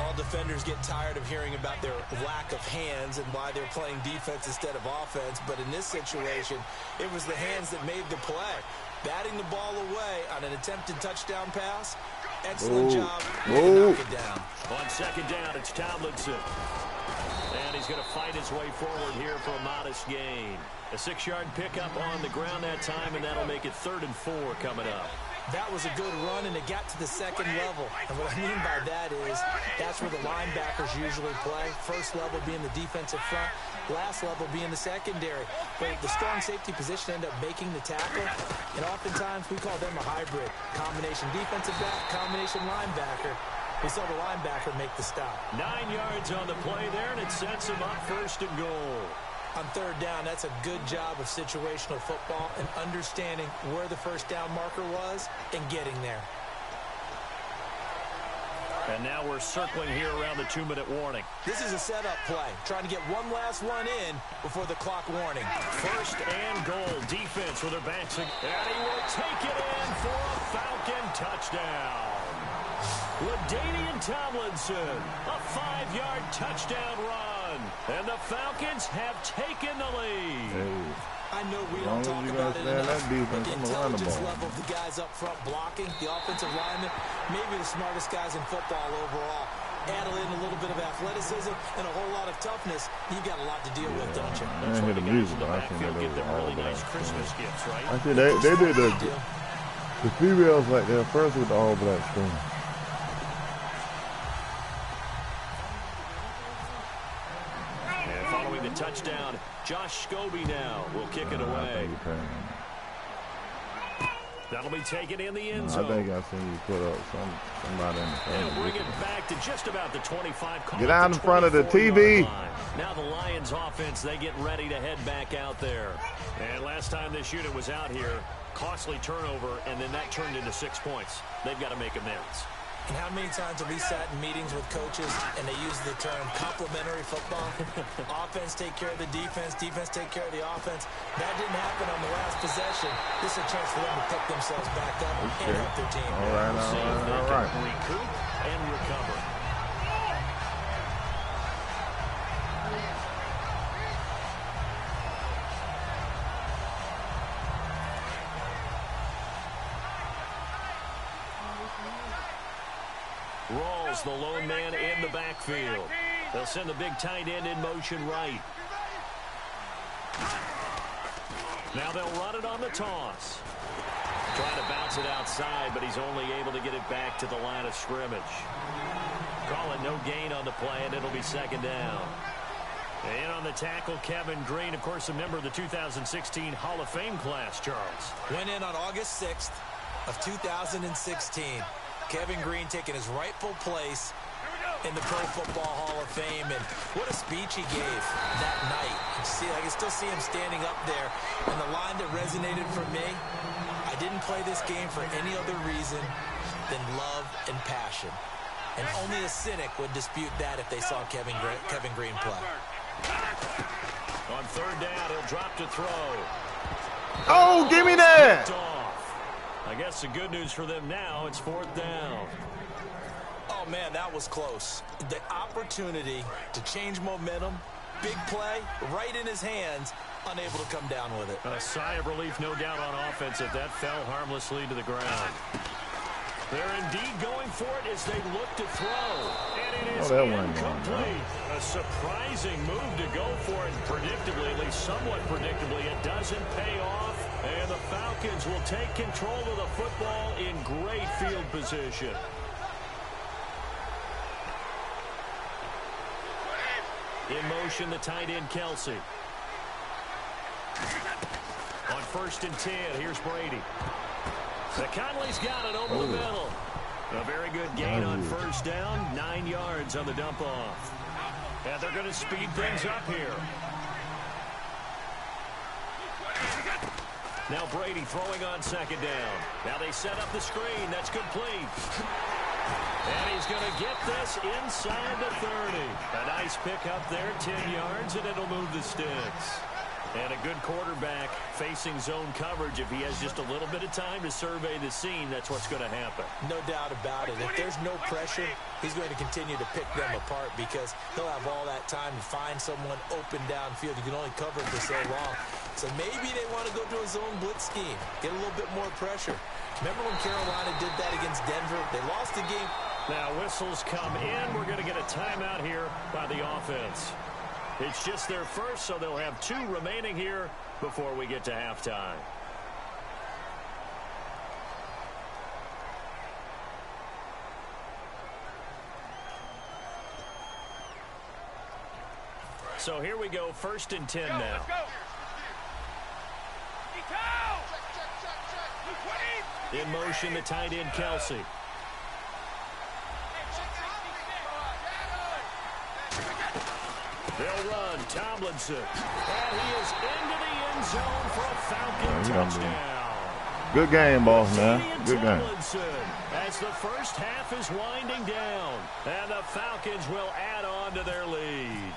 All defenders get tired of hearing about their lack of hands and why they're playing defense instead of offense. But in this situation, it was the hands that made the play. Batting the ball away on an attempted touchdown pass. Excellent job. Knock it down. On second down, it's Tomlinson. And he's going to fight his way forward here for a modest gain. A 6-yard pickup on the ground that time, and that'll make it 3rd and 4 coming up. That was a good run, and it got to the second level. And what I mean by that is that's where the linebackers usually play. First level being the defensive front, last level being the secondary. But the strong safety position ended up making the tackle, and oftentimes we call them a hybrid. Combination defensive back, combination linebacker. We saw the linebacker make the stop. 9 yards on the play there, and it sets him up 1st and goal. On 3rd down, that's a good job of situational football and understanding where the first down marker was and getting there. And now we're circling here around the 2-minute warning. This is a setup play, trying to get one last one in before the clock warning. 1st and goal, defense with their backs, and he will take it in for a Falcon touchdown. LaDainian Tomlinson, a 5-yard touchdown run. And the Falcons have taken the lead. Hey. I know we don't talk about it enough, but the intelligence ball. level of the guys up front blocking, the offensive linemen, maybe the smartest guys in football overall. add in a little bit of athleticism and a whole lot of toughness, you've got a lot to deal with, don't you? I didn't hear the music, but I think they Get did them all really black. nice Christmas gifts, right? I think they did the females like that first with the all black screen. And following the touchdown, Josh Scobie now will kick it away. That'll be taken in the end zone. I think I seen you put up somebody in the front. They'll bring it back to just about the 25. Get out in front of the TV. Now the Lions offense, they get ready to head back out there. And last time this unit was out here, costly turnover, and then that turned into 6 points. They've got to make amends. And how many times have we sat in meetings with coaches and they use the term complementary football? Offense take care of the defense, defense take care of the offense. That didn't happen on the last possession. This is a chance for them to pick themselves back up and help their team. All right. Recoup and recover. Rawls, the lone man in the backfield. They'll send the big tight end in motion right. Now they'll run it on the toss. Trying to bounce it outside, but he's only able to get it back to the line of scrimmage. Call it no gain on the play, and it'll be second down. In on the tackle, Kevin Green, of course, a member of the 2016 Hall of Fame class, Charles. Went in on August 6th of 2016. Kevin Green taking his rightful place in the Pro Football Hall of Fame, and what a speech he gave that night. I can still see him standing up there, and the line that resonated for me, I didn't play this game for any other reason than love and passion. And only a cynic would dispute that if they saw Kevin Green play. On third down, he'll drop to throw. Oh, give me that! I guess the good news for them now, it's fourth down. Oh, man, that was close. The opportunity to change momentum, big play, right in his hands, unable to come down with it. A sigh of relief, no doubt, on offense if that fell harmlessly to the ground. They're indeed going for it as they look to throw. And it is incomplete. A surprising move to go for it. Predictably, at least somewhat predictably, it doesn't pay off. And the Falcons will take control of the football in great field position. In motion, the tight end, Kelsey. On 1st and 10, here's Brady. The Conley's got it over the middle. A very good gain on first down. 9 yards on the dump off. And they're going to speed things up here. Now Brady throwing on second down. Now they set up the screen. That's complete. And he's going to get this inside the 30. A nice pick up there, 10 yards, and it'll move the sticks. And a good quarterback facing zone coverage. If he has just a little bit of time to survey the scene, that's what's going to happen. No doubt about it. If there's no pressure, he's going to continue to pick them apart because he'll have all that time to find someone open downfield. You can only cover it for so long. So maybe they want to go to a zone blitz scheme, get a little bit more pressure. Remember when Carolina did that against Denver? They lost the game. Now whistles come in. We're going to get a timeout here by the offense. It's just their first, so they'll have 2 remaining here before we get to halftime. So here we go, 1st and 10 now. In motion, the tight end, Kelsey. They'll run, Tomlinson. And he is into the end zone for a Falcon touchdown. Good game, boss, man. Good game. As the first half is winding down, and the Falcons will add on to their lead.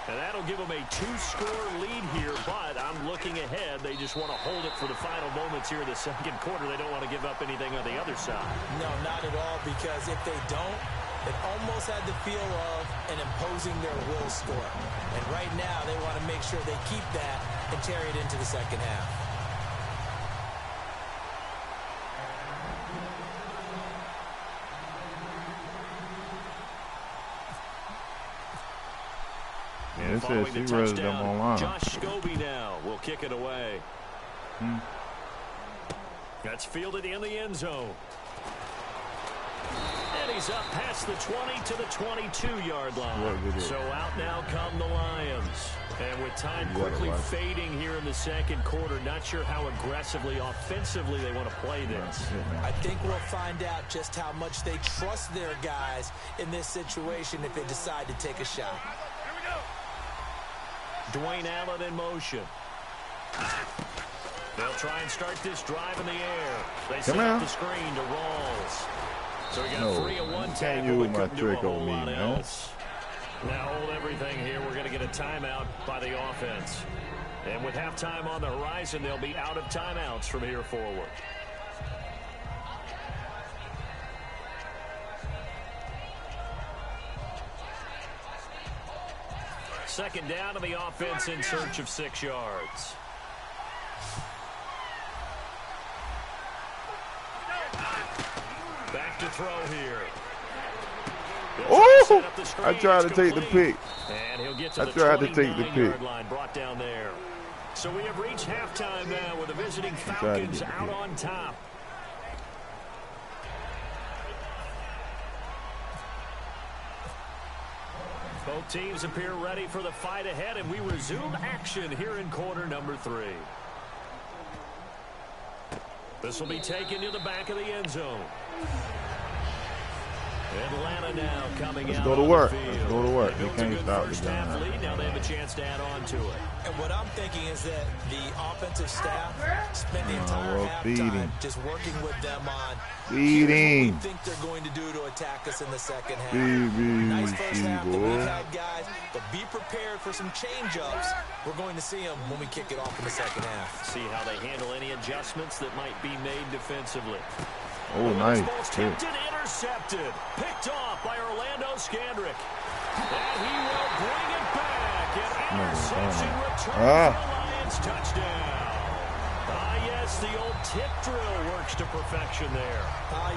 And that'll give them a 2-score lead here, but I'm looking ahead. They just want to hold it for the final moments here in the second quarter. They don't want to give up anything on the other side. No, not at all, because if they don't, it almost had the feel of an imposing their will score. And right now, they want to make sure they keep that and carry it into the second half. And it following says the she read them touchdown, online. Josh Scobie now will kick it away. That's fielded in the end zone. And he's up past the 20 to the 22-yard line. So out now come the Lions. And with time quickly fading here in the second quarter, not sure how aggressively, offensively they want to play this. I think we'll find out just how much they trust their guys in this situation if they decide to take a shot. Dwayne Allen in motion. They'll try and start this drive in the air. They set up the screen to Rawls. So we got 3 of 1 tackle, but couldn't do a whole lot else. Now hold everything here. We're going to get a timeout by the offense. And with halftime on the horizon, they'll be out of timeouts from here forward. Second down to the offense in search of 6 yards. Back to throw here. Oh! I tried to take the pick. And he'll get to I tried to take the pick. Line brought down there. So we have reached halftime now with the visiting Falcons out on top. Both teams appear ready for the fight ahead, and we resume action here in quarter number 3. This will be taken to the back of the end zone. Atlanta now coming out. Let's go to work. Let's go to work. They can't stop the half lead. Now they have a chance to add on to it. And what I'm thinking is that the offensive staff spent the entire halftime just working with them on what we think they're going to do to attack us in the second half. Nice first half that we've had, guys, but be prepared for some change-ups. We're going to see them when we kick it off in the second half. See how they handle any adjustments that might be made defensively. Oh, nice. Tipped and intercepted. Picked off by Orlando Scandrick. And he will bring it back. An interception return for the Lions touchdown. Yes, the old tip drill works to perfection there.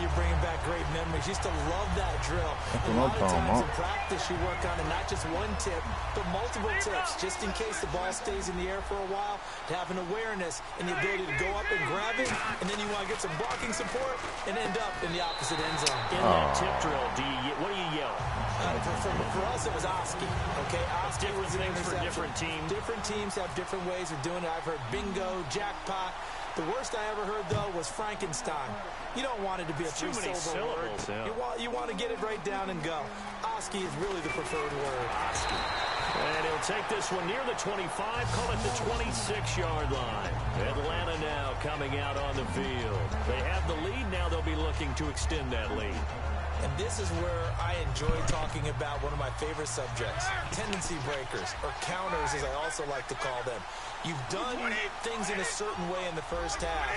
You're bringing back great memories. Used to love that drill. A lot of times in practice you work on it, not just one tip, but multiple tips, just in case the ball stays in the air for a while, to have an awareness and the ability to go up and grab it, and then you want to get some blocking support and end up in the opposite end zone. In that tip drill, what do you yell? For us, it was Oski. Okay, Oski was an things for different teams. Different teams have different ways of doing it. I've heard bingo, jackpot. The worst I ever heard, though, was Frankenstein. You don't want it to be a three-syllable word. Yeah. You want to get it right down and go. Oski is really the preferred word. Oski. And he'll take this one near the 25, call it the 26-yard line. Atlanta now coming out on the field. They have the lead. Now they'll be looking to extend that lead. And this is where I enjoy talking about one of my favorite subjects, tendency breakers, or counters as I also like to call them. You've done things in a certain way in the first half,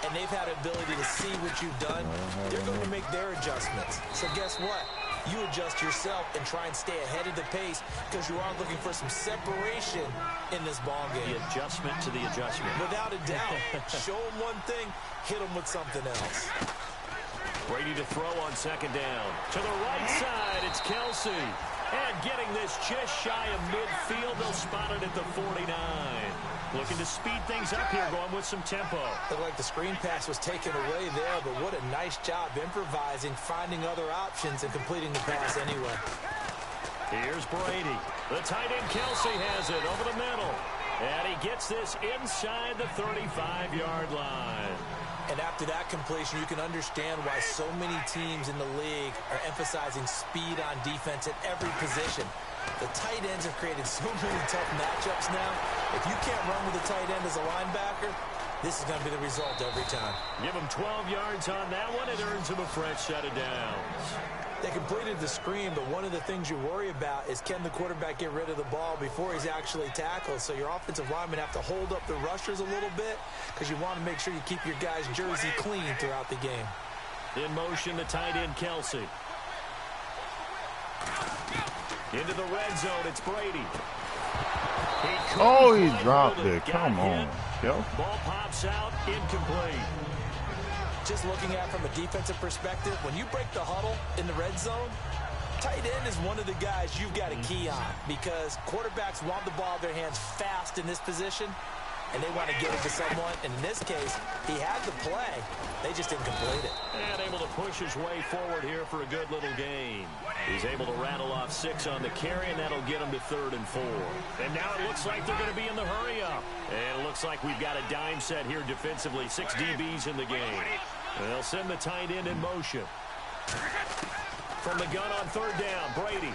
and they've had ability to see what you've done. They're going to make their adjustments. So guess what? You adjust yourself and try and stay ahead of the pace because you are looking for some separation in this ball game. The adjustment to the adjustment. Without a doubt. Show them one thing, hit them with something else. Brady to throw on second down. To the right side, it's Kelsey. And getting this just shy of midfield, they'll spot it at the 49. Looking to speed things up here, going with some tempo. Looked like the screen pass was taken away there, but what a nice job improvising, finding other options, and completing the pass anyway. Here's Brady. The tight end Kelsey has it over the middle. And he gets this inside the 35-yard line. And after that completion, you can understand why so many teams in the league are emphasizing speed on defense at every position. The tight ends have created so many tough matchups now. If you can't run with a tight end as a linebacker, this is going to be the result every time. Give him 12 yards on that one. It earns him a fresh set of downs. They completed the screen, but one of the things you worry about is can the quarterback get rid of the ball before he's actually tackled? So your offensive linemen have to hold up the rushers a little bit because you want to make sure you keep your guys' jersey clean throughout the game. In motion, the tight end Kelsey. Into the red zone, it's Brady. He dropped it. Come on. Ball pops out, incomplete. Just looking at it from a defensive perspective, when you break the huddle in the red zone, Tight end is one of the guys you've got to key on because quarterbacks want the ball in their hands fast in this position, and they want to get it to someone. And in this case, he had the play. They just didn't complete it. And able to push his way forward here for a good little gain. He's able to rattle off 6 on the carry, and that'll get him to 3rd and 4. And now it looks like they're going to be in the hurry-up. And it looks like we've got a dime set here defensively. 6 DBs in the game. And they'll send the tight end in motion. From the gun on 3rd down, Brady.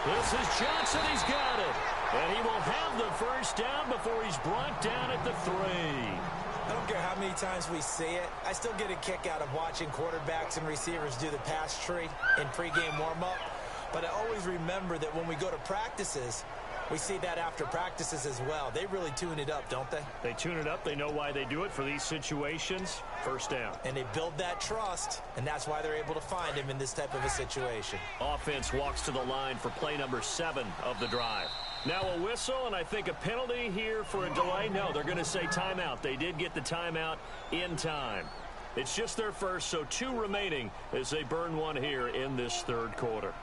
This is Johnson. He's got it. And he will have the first down before he's brought down at the 3. I don't care how many times we see it. I still get a kick out of watching quarterbacks and receivers do the pass tree in pregame warm-up. But I always remember that when we go to practices, we see that after practices as well. They really tune it up, don't they? They tune it up. They know why they do it for these situations. First down. And they build that trust, and that's why they're able to find him in this type of a situation. Offense walks to the line for play number 7 of the drive. Now a whistle, and I think a penalty here for a delay. No, they're going to say timeout. They did get the timeout in time. It's just their first, so 2 remaining as they burn one here in this 3rd quarter.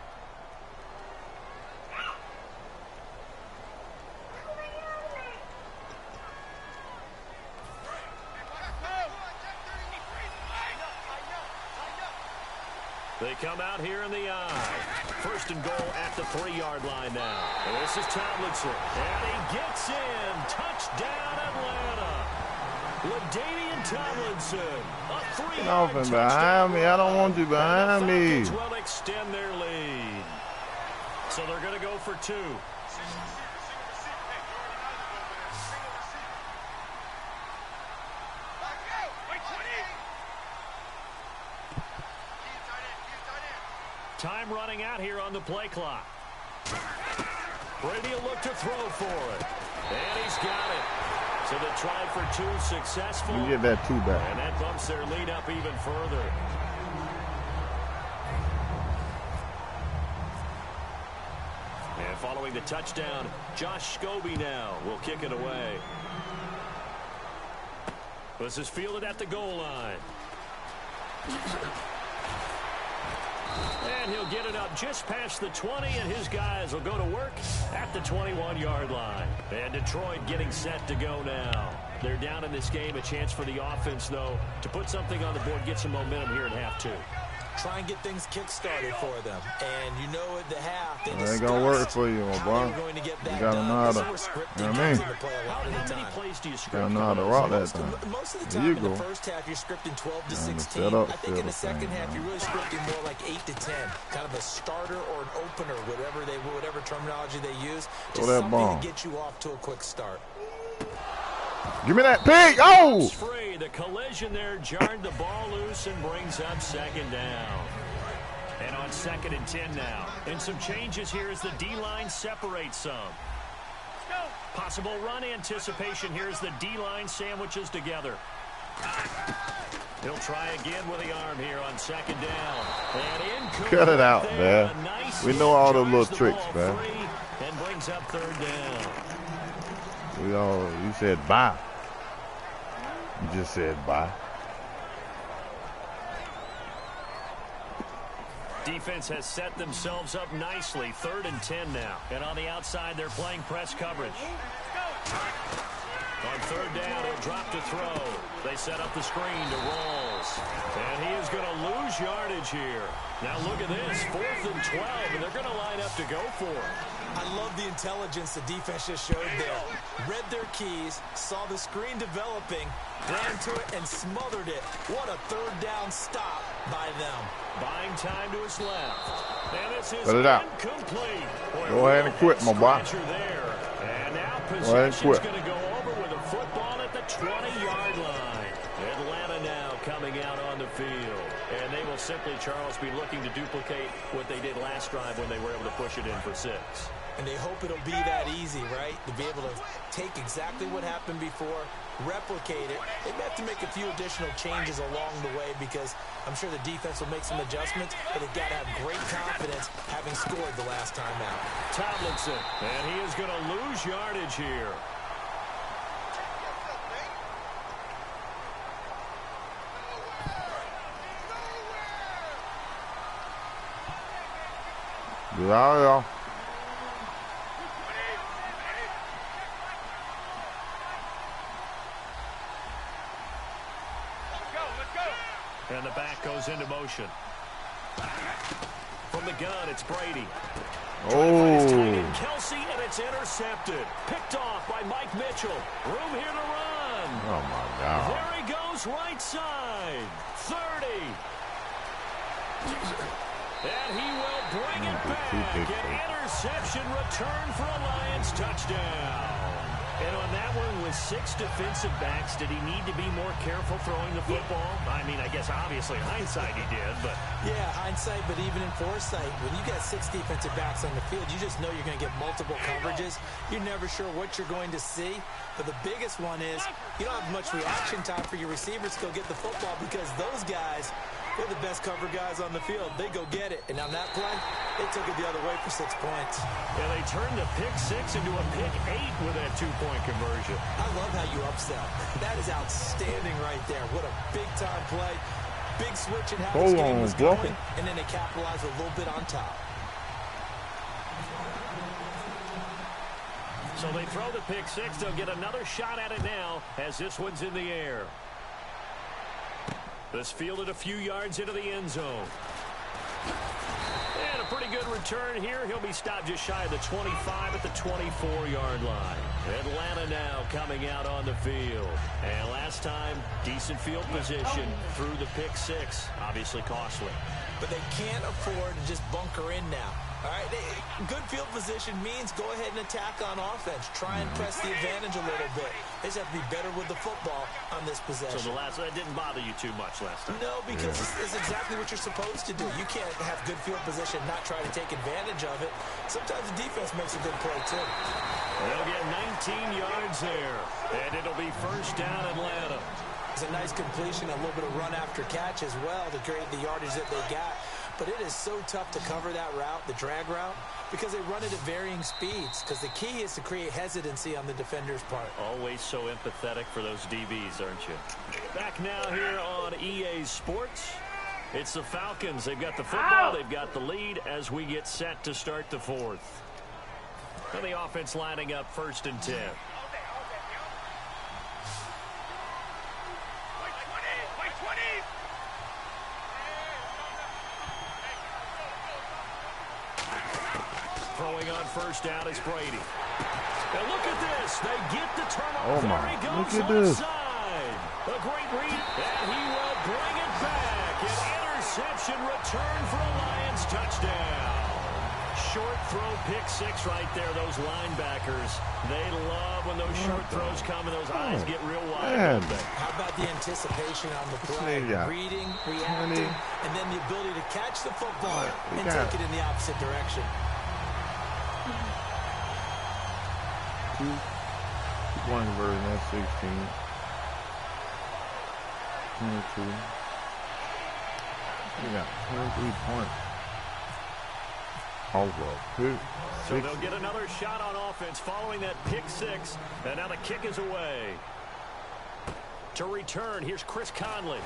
They come out here in the eye. 1st and goal at the 3-yard line now. And this is Tomlinson. And he gets in. Touchdown, Atlanta. LaDainian Tomlinson. A 3-yard touchdown. Behind me. I don't want you behind me. The will extend their lead. So they're going to go for 2. Time running out here on the play clock. Brady will look to throw for it. And he's got it. So they tried for 2 successful. You get that 2 back. And that bumps their lead up even further. And following the touchdown, Josh Scobie now will kick it away. This is fielded at the goal line. And he'll get it up just past the 20, and his guys will go to work at the 21-yard line. And Detroit getting set to go now. They're down in this game. A chance for the offense, though, to put something on the board, get some momentum here at half 2. Try and get things kick-started for them. And you know at the half, they ain't going to work for you, my boy. You got to know how to, you know what I mean? How many plays do you script? You got to know how to rock that time. Most of the time in the first half, you're scripting 12 to 16. I think in the second half, you're really scripting more like 8 to 10. Kind of a starter or an opener, whatever terminology they use. Just something to get you off to a quick start. Give me that pig. Oh! Free. The collision there jarred the ball loose and brings up 2nd down. And on 2nd and 10 now. And some changes here as the D-line separates some. Possible run anticipation here as the D-line sandwiches together. He'll try again with the arm here on 2nd down. And cut it out, man. Nice, we know all those little tricks, man. And brings up 3rd down. You said bye. You just said bye. Defense has set themselves up nicely. 3rd and 10 now. And on the outside, they're playing press coverage. On 3rd down, he'll drop to throw. They set up the screen to Rolls. And he is going to lose yardage here. Now look at this. 4th and 12, and they're going to line up to go for it. I love the intelligence the defense just showed there. Read their keys, saw the screen developing, ran to it, and smothered it. What a 3rd down stop by them. Buying time to his left. And this is incomplete. Go ahead and quit, my boy. And now possession's going to go over with a football at the 20-yard line. Atlanta now coming out on the field. And they will simply, Charles, be looking to duplicate what they did last drive when they were able to push it in for 6. And they hope it'll be that easy, right? To be able to take exactly what happened before, replicate it. They may have to make a few additional changes along the way because I'm sure the defense will make some adjustments, but they've got to have great confidence having scored the last time out. Tomlinson, and he is going to lose yardage here. Yeah. And the back goes into motion. From the gun, it's Brady. Oh. Kelsey, and it's intercepted. Picked off by Mike Mitchell. Room here to run. Oh, my God. There he goes, right side. 30. And he will bring it back. An interception return for a Lions touchdown. And on that one, with 6 defensive backs, did he need to be more careful throwing the football? I mean, I guess obviously hindsight he did, but... Yeah, hindsight, but even in foresight, when you got 6 defensive backs on the field, you just know you're going to get multiple coverages. You're never sure what you're going to see. But the biggest one is you don't have much reaction time for your receivers to go get the football because those guys... they're the best cover guys on the field. They go get it. And on that play, they took it the other way for 6 points. Yeah, they turned the pick 6 into a pick 8 with that 2-point conversion. I love how you upsell. That is outstanding right there. What a big-time play. Big switch in how this game was going, and then they capitalized a little bit on top. So they throw the pick 6. They'll get another shot at it now as this one's in the air. This fielded a few yards into the end zone. And a pretty good return here. He'll be stopped just shy of the 25 at the 24-yard line. Atlanta now coming out on the field. And last time, decent field position through the pick 6. Obviously costly. But they can't afford to just bunker in now. All right, good field position means go ahead and attack on offense. Try and press the advantage a little bit. They just have to be better with the football on this possession. So that didn't bother you too much last time? No, because it's exactly what you're supposed to do. You can't have good field position and not try to take advantage of it. Sometimes the defense makes a good play, too. They'll get 19 yards there, and it'll be first down Atlanta. It's a nice completion, a little bit of run after catch as well to create the yardage that they got. But it is so tough to cover that route, the drag route, because they run it at varying speeds. Because the key is to create hesitancy on the defender's part. Always so empathetic for those DBs, aren't you? Back now here on EA Sports. It's the Falcons. They've got the football. They've got the lead as we get set to start the 4th. And the offense lining up 1st and 10. Throwing on first down is Brady. And look at this. They get the turnover. Oh, my. There he goes Look at this. onside. A great read. And he will bring it back. An interception return for a Lions touchdown. Short throw pick 6 right there. Those linebackers, they love when those short throws come and those eyes get real wide. How about the anticipation on the play? Reading, reacting, and then the ability to catch the football and take it in the opposite direction. 2-point conversion, that's 16. 22. We got 23 points. So they'll get another shot on offense following that pick 6. And now the kick is away. To return, here's Chris Conley.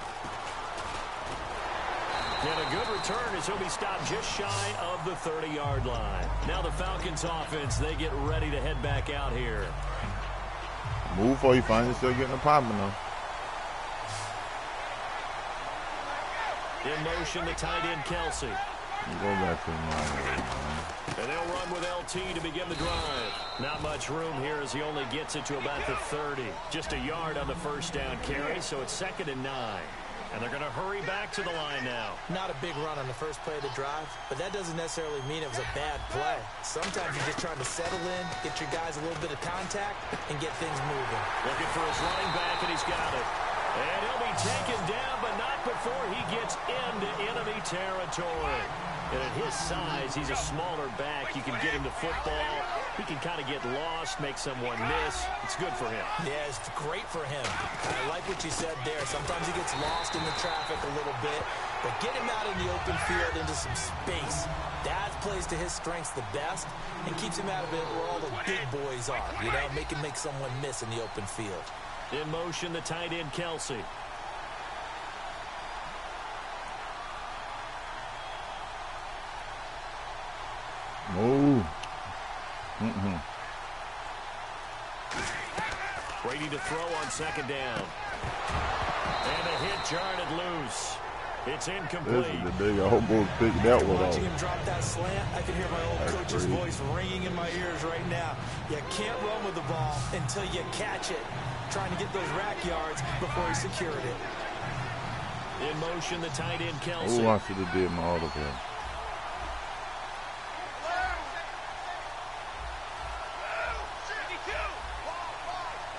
And a good return as he'll be stopped just shy of the 30-yard line. Now the Falcons offense, they get ready to head back out here. Move or you find yourself getting a popping though. In motion, the tight end Kelsey. Go back to the line. And they'll run with LT to begin the drive. Not much room here as he only gets it to about the 30. Just a yard on the first down carry, so it's 2nd and 9. And they're going to hurry back to the line now. Not a big run on the first play of the drive, but that doesn't necessarily mean it was a bad play. Sometimes you're just trying to settle in, get your guys a little bit of contact, and get things moving. Looking for his running back, and he's got it. And he'll be taken down, but not before he gets into enemy territory. And at his size, he's a smaller back. You can get him the football. He can kind of get lost, make someone miss. It's good for him. Yeah, it's great for him. I like what you said there. Sometimes he gets lost in the traffic a little bit, but get him out in the open field into some space. That plays to his strengths the best and keeps him out of it where all the big boys are. You know, make him make someone miss in the open field. In motion, the tight end Kelsey. Brady to throw on second down. And a hit jarred it loose. It's incomplete. This is the big almost picked that one off. Watching him drop that slant, I can hear my old coach's voice ringing in my ears right now. You can't run with the ball until you catch it. Trying to get those rack yards before he secured it. In motion, the tight end, Kelsey. Oh, I should have did my autograph.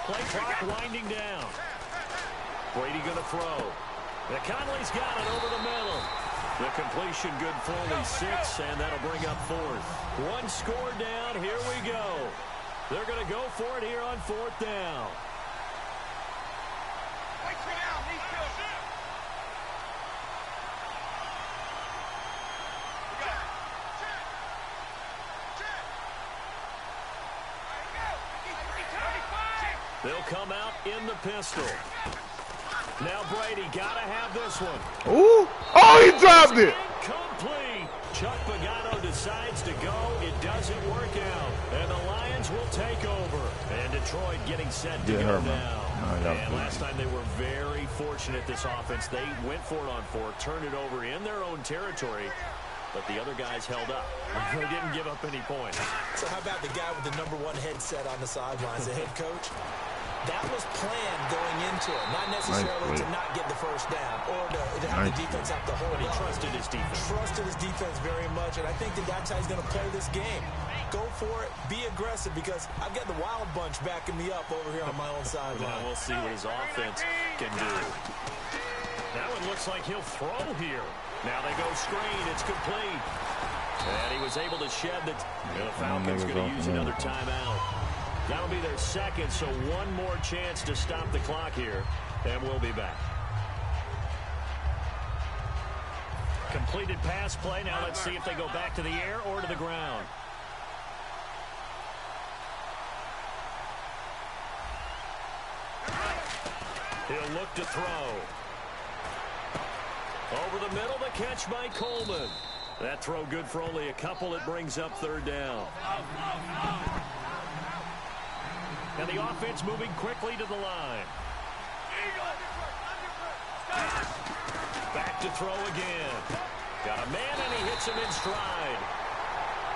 Play clock winding down. Brady going to throw. Conley's got it over the middle. The completion good for only 6, and that'll bring up 4th. One score down. Here we go. They're going to go for it here on 4th down. They'll come out in the pistol. Now Brady got to have this one. Ooh. Oh, he dropped it. Incomplete. Chuck Pagano decides to go. It doesn't work out. And the Lions will take over. And Detroit getting set to go now. And last time they were very fortunate, this offense. They went for it on 4, turned it over in their own territory. But the other guys held up. They didn't give up any points. So how about the guy with the #1 headset on the sidelines, the head coach? That was planned going into it, not necessarily to not get the first down or to have the defense have to hold it. He trusted his defense. Trusted his defense very much, and I think that that's how he's going to play this game. Go for it, be aggressive, because I've got the Wild Bunch backing me up over here on my own sideline. Now we'll see what his offense can do. Now it looks like he'll throw here. Now they go screen. It's complete. And he was able to shed the Falcons going to use another timeout. That'll be their second, so one more chance to stop the clock here, and we'll be back. Completed pass play. Now let's see if they go back to the air or to the ground. He'll look to throw. Over the middle, the catch by Coleman. That throw good for only a couple. It brings up 3rd down. And the offense moving quickly to the line. Back to throw again. Got a man, and he hits him in stride.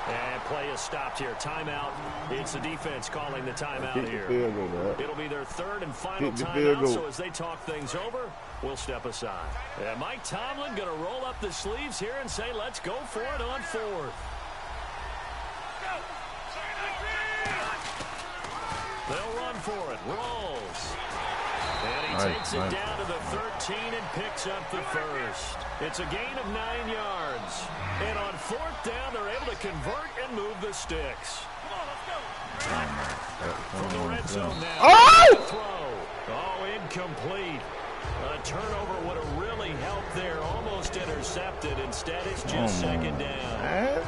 And play is stopped here. Timeout. It's the defense calling the timeout here. It'll be their 3rd and final timeout, so as they talk things over, we'll step aside. And Mike Tomlin going to roll up the sleeves here and say, let's go for it on 4th. They'll run for it. Rolls. And he takes it down to the 13 and picks up the first. It's a gain of 9 yards. And on 4th down, they're able to convert and move the sticks. From the red zone now. Oh! Throw. Oh, incomplete. A turnover would have really helped there. Almost intercepted. Instead, it's just second down.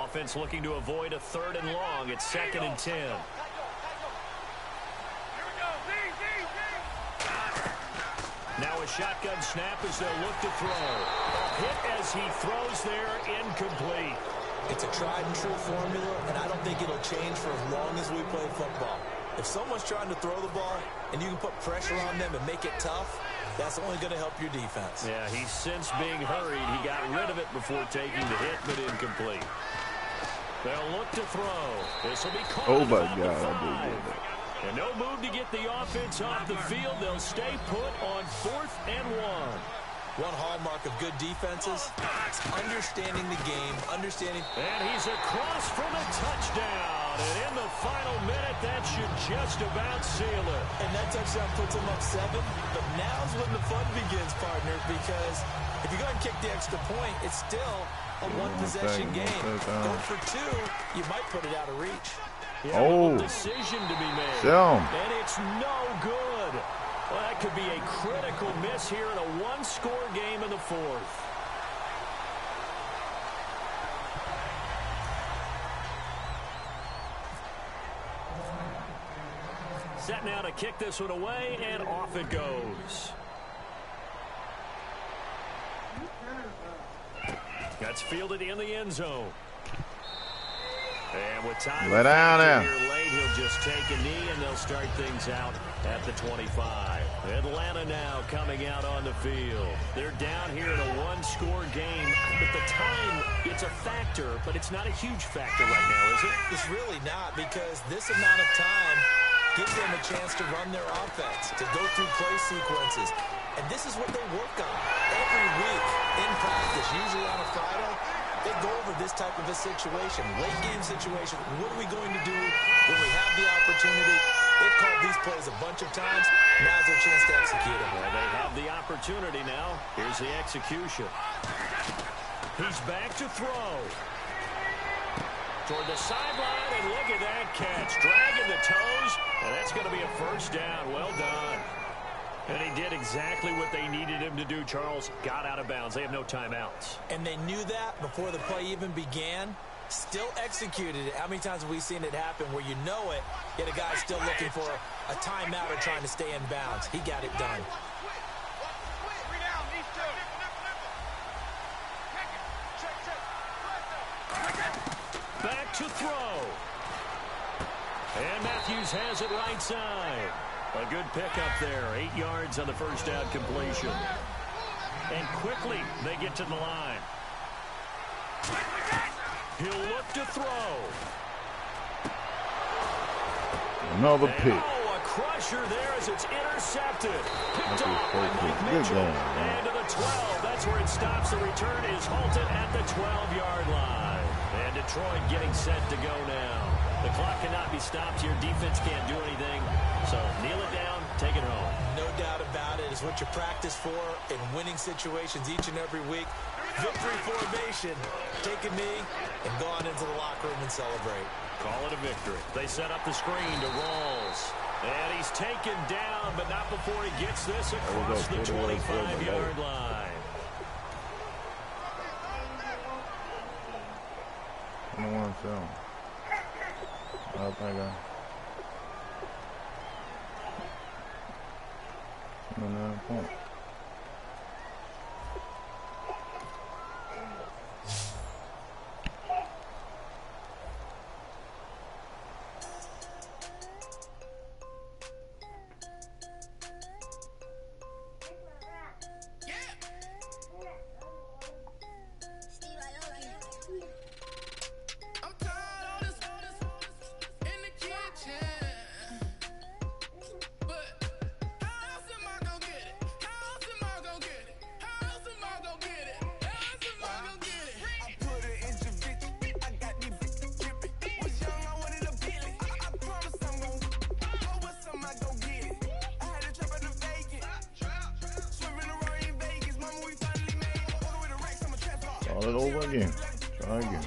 Offense looking to avoid a 3rd and long. It's 2nd and 10. Now a shotgun snap as they'll look to throw. A hit as he throws there, incomplete. It's a tried and true formula, and I don't think it'll change for as long as we play football. If someone's trying to throw the ball and you can put pressure on them and make it tough, that's only going to help your defense. Yeah, he's since being hurried. He got rid of it before taking the hit, but incomplete. They'll look to throw. This will be caught. Oh, my God. I did that. And no move to get the offense off the field. They'll stay put on 4th and 1. One hallmark of good defenses is understanding the game, understanding. And he's across for the touchdown. And in the final minute, that should just about seal it. And that touchdown puts him up 7. But now's when the fun begins, partner, because if you go and kick the extra point, it's still a one-possession game. Go for 2, you might put it out of reach. Yeah, decision to be made. And it's no good. Well, that could be a critical miss here in a one-score game in the 4th. Set now to kick this one away, and off it goes. That's fielded in the end zone. And with time lay down there late, he'll just take a knee, and they'll start things out at the 25. Atlanta now coming out on the field. They're down here in a one-score game. At the time, it's a factor, but it's not a huge factor right now, is it? It's really not, because this amount of time gives them a chance to run their offense, to go through play sequences. And this is what they work on every week in practice, usually on a Friday. They go over this type of a situation, late game situation. What are we going to do when we have the opportunity? They've called these plays a bunch of times. Now's their chance to execute them. Well, they have the opportunity now. Here's the execution. He's back to throw. Toward the sideline, and look at that catch. Dragging the toes, and that's going to be a first down. Well done. And he did exactly what they needed him to do, Charles. Got out of bounds. They have no timeouts. And they knew that before the play even began. Still executed it. How many times have we seen it happen where you know it, yet a guy's still looking for a timeout or trying to stay in bounds? He got it done. Back to throw. And Matthews has it right side. A good pickup there. 8 yards on the first down completion. And quickly they get to the line. He'll look to throw. Another pick. Oh, a crusher there as it's intercepted. Picked off by Mike Mitchell. And to the 12. That's where it stops. The return is halted at the 12-yard line. And Detroit getting set to go now. The clock cannot be stopped here. Defense can't do anything. So kneel it down, take it home. No doubt about it. It's what you practice for in winning situations each and every week. Victory formation. Take a knee and go on into the locker room and celebrate. Call it a victory. They set up the screen to Rawls. And he's taken down, but not before he gets this across the 25-yard line. I don't want to tell. I think I... 9 points. Start it over again. Try again.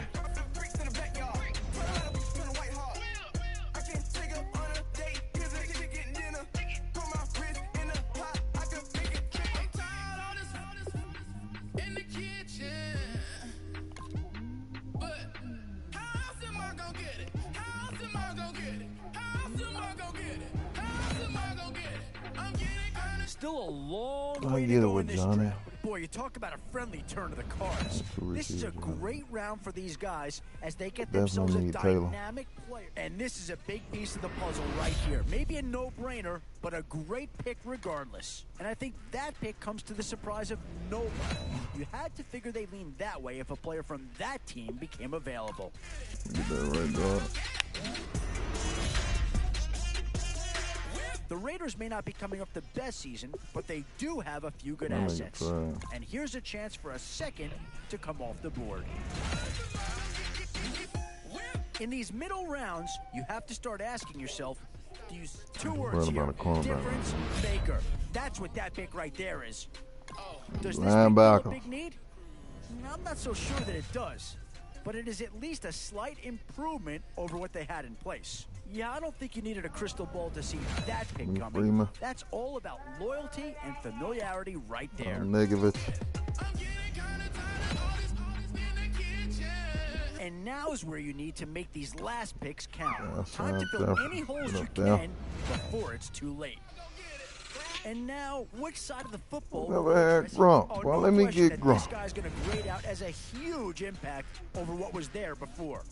Still a long way to go in this draft. Boy, you talk about a friendly turn of the cards. This is a great round for these guys as they get themselves a dynamic player. And this is a big piece of the puzzle right here. Maybe a no-brainer, but a great pick regardless. And I think that pick comes to the surprise of nobody. You had to figure they leaned that way if a player from that team became available. Get that right, dog. The Raiders may not be coming off the best season, but they do have a few good assets. And here's a chance for a second to come off the board. In these middle rounds, you have to start asking yourself, to use two words here, difference maker. That's what that pick right there is. Does this make a big need? I'm not so sure that it does, but it is at least a slight improvement over what they had in place. Yeah, I don't think you needed a crystal ball to see that pick coming. That's all about loyalty and familiarity right there. Negative. And now is where you need to make these last picks count. Yeah, Time to fill any holes you can before it's too late. And now, which side of the football? Never had Gronk. Oh, well, no let me question get that this Gronk. guy's going to grade out as a huge impact over what was there before.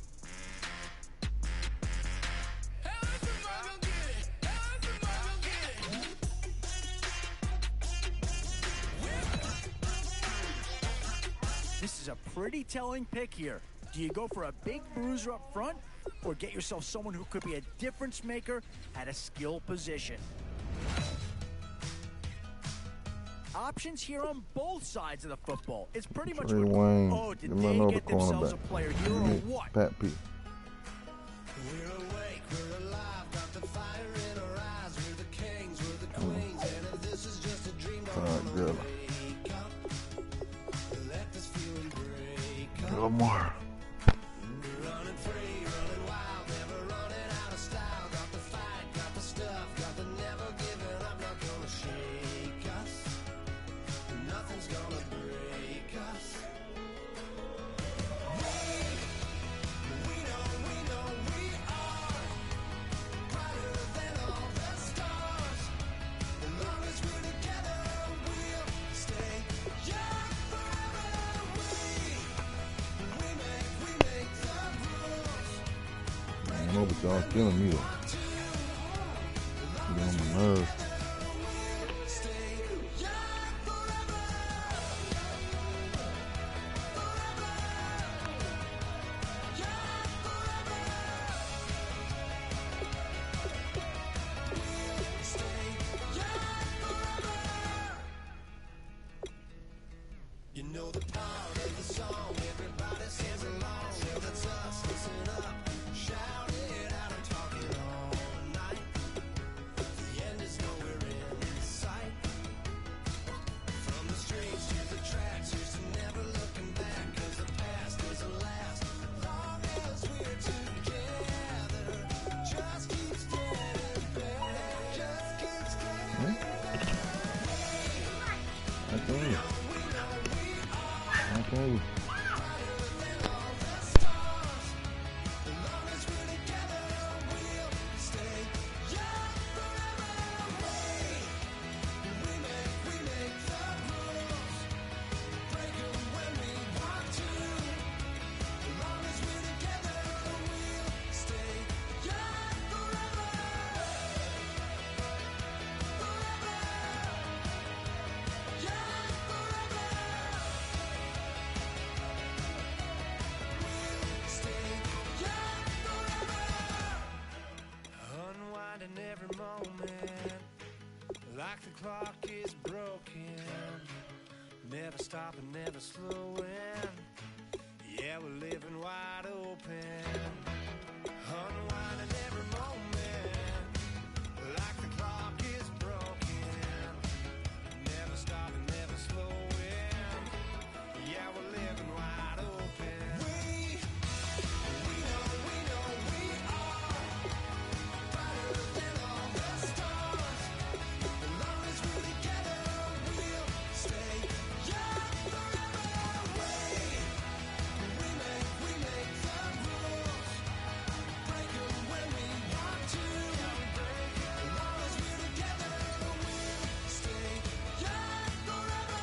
This is a pretty telling pick here. Do you go for a big bruiser up front or get yourself someone who could be a difference maker at a skill position? Options here on both sides of the football. It's pretty much what, oh, did they get themselves a player here or what? Pat P. We're awake, we're alive, got the fire in our eyes, we're the kings, we're the queens, and if this is just a dream, don't wanna wake up, let this feeling break up. A little more. Running free, running wild, never running out of style, got the fight, got the stuff, got the never giving up, not gonna shake us, nothing's gonna break us. We know we are brighter than all the stars. As long as we're together, we'll stay young forever. We make the rules. I don't know, but y'all killing me though. Get on my nerves. You know the part of the song, everybody sings along. Well, that's us, listen up, shout it out, I'm talking all night. The end is nowhere in sight. From the streets to the tracks, here's to never looking back, cause the past doesn't last. Long as we're together, just keeps getting better, just keeps getting better. I tell you. Okay. Unwinding every moment, like the clock is broken. Never stopping, never slowing. Yeah, we're living wide open. Unwinding every moment, like the clock is broken. Never stopping, never slowing. Yeah, we're living wide open. We know we are brighter than all the stars. As long as we're together, we'll stay young forever. We make the rules, break 'em when we want to. As long as we're together, we'll stay young forever.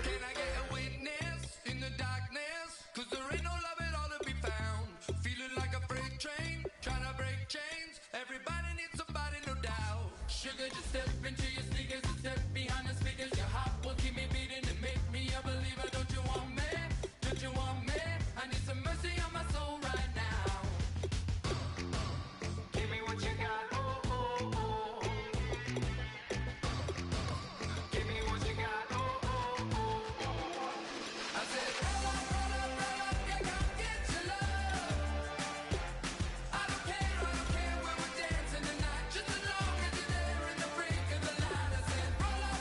Can I get a witness in the darkness? 'Cause there ain't no love at all to be found. Feeling like a freight train, trying to break chains. Everybody needs somebody, no doubt. Sugar, just step into your sneakers and step behind the speakers. Your heart will keep me beating and make me a believer. Don't you want me? Don't you want me? I need some mercy on my soul right now. Give me what you got, oh, oh, oh. Give me what you got, oh, oh, oh. I said, roll up, yeah, come get your love. I don't care where we're dancing tonight, just as long as you're there in the freak of the light. I said, roll up,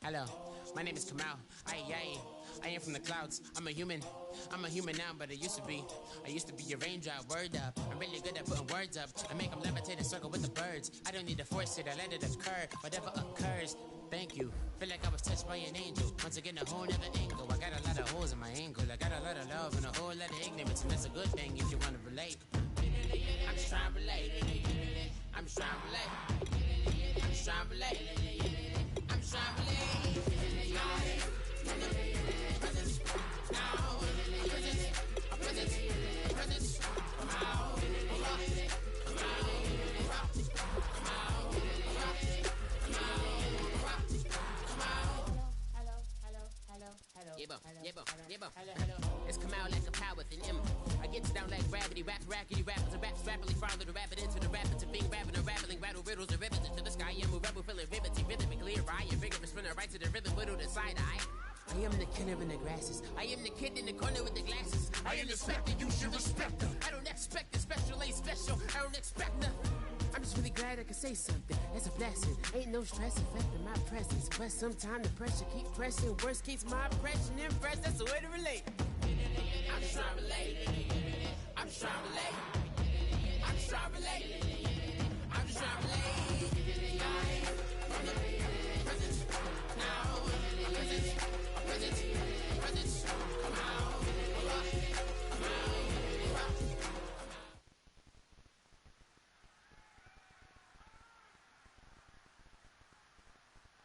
Hello, my name is Kamal. I am from the clouds. I'm a human now, but I used to be a raindrop. Word up, I'm really good at putting words up. I make them levitate and circle with the birds. I don't need to force it, I let it occur. Whatever occurs, thank you. Feel like I was touched by an angel. Once again, a whole nother angle. I got a lot of holes in my angle. I got a lot of love and a whole lot of ignorance, and that's a good thing if you want to relate. I'm just trying to relate. I'm just trying to relate. I'm just trying to relate. I'm just trying to relate. It's come out like a power with an M. I get down like gravity, rackety rappers and raps rapidly follow the rapid into the rapid to being rapping and rattling, rattle riddles and rivets into the sky. I'm a rebel, feeling riveting, rhythmically right. Your vigorous spinner right to the rhythm, widow to side eye. I am the killer in the grasses. I am the kid in the corner with the glasses. I am the specter, you should respect her. I don't expect the special, ain't special. I don't expect nothing. I'm just really glad I could say something. That's a blessing. Ain't no stress affecting my presence. But sometimes the pressure keep pressing. Worst keeps my impression impressed. That's the way to relate. I'm just trying to relate. I'm just trying to relate. I'm just trying to relate. I'm just trying to relate. From the present, now, present, come out, come out.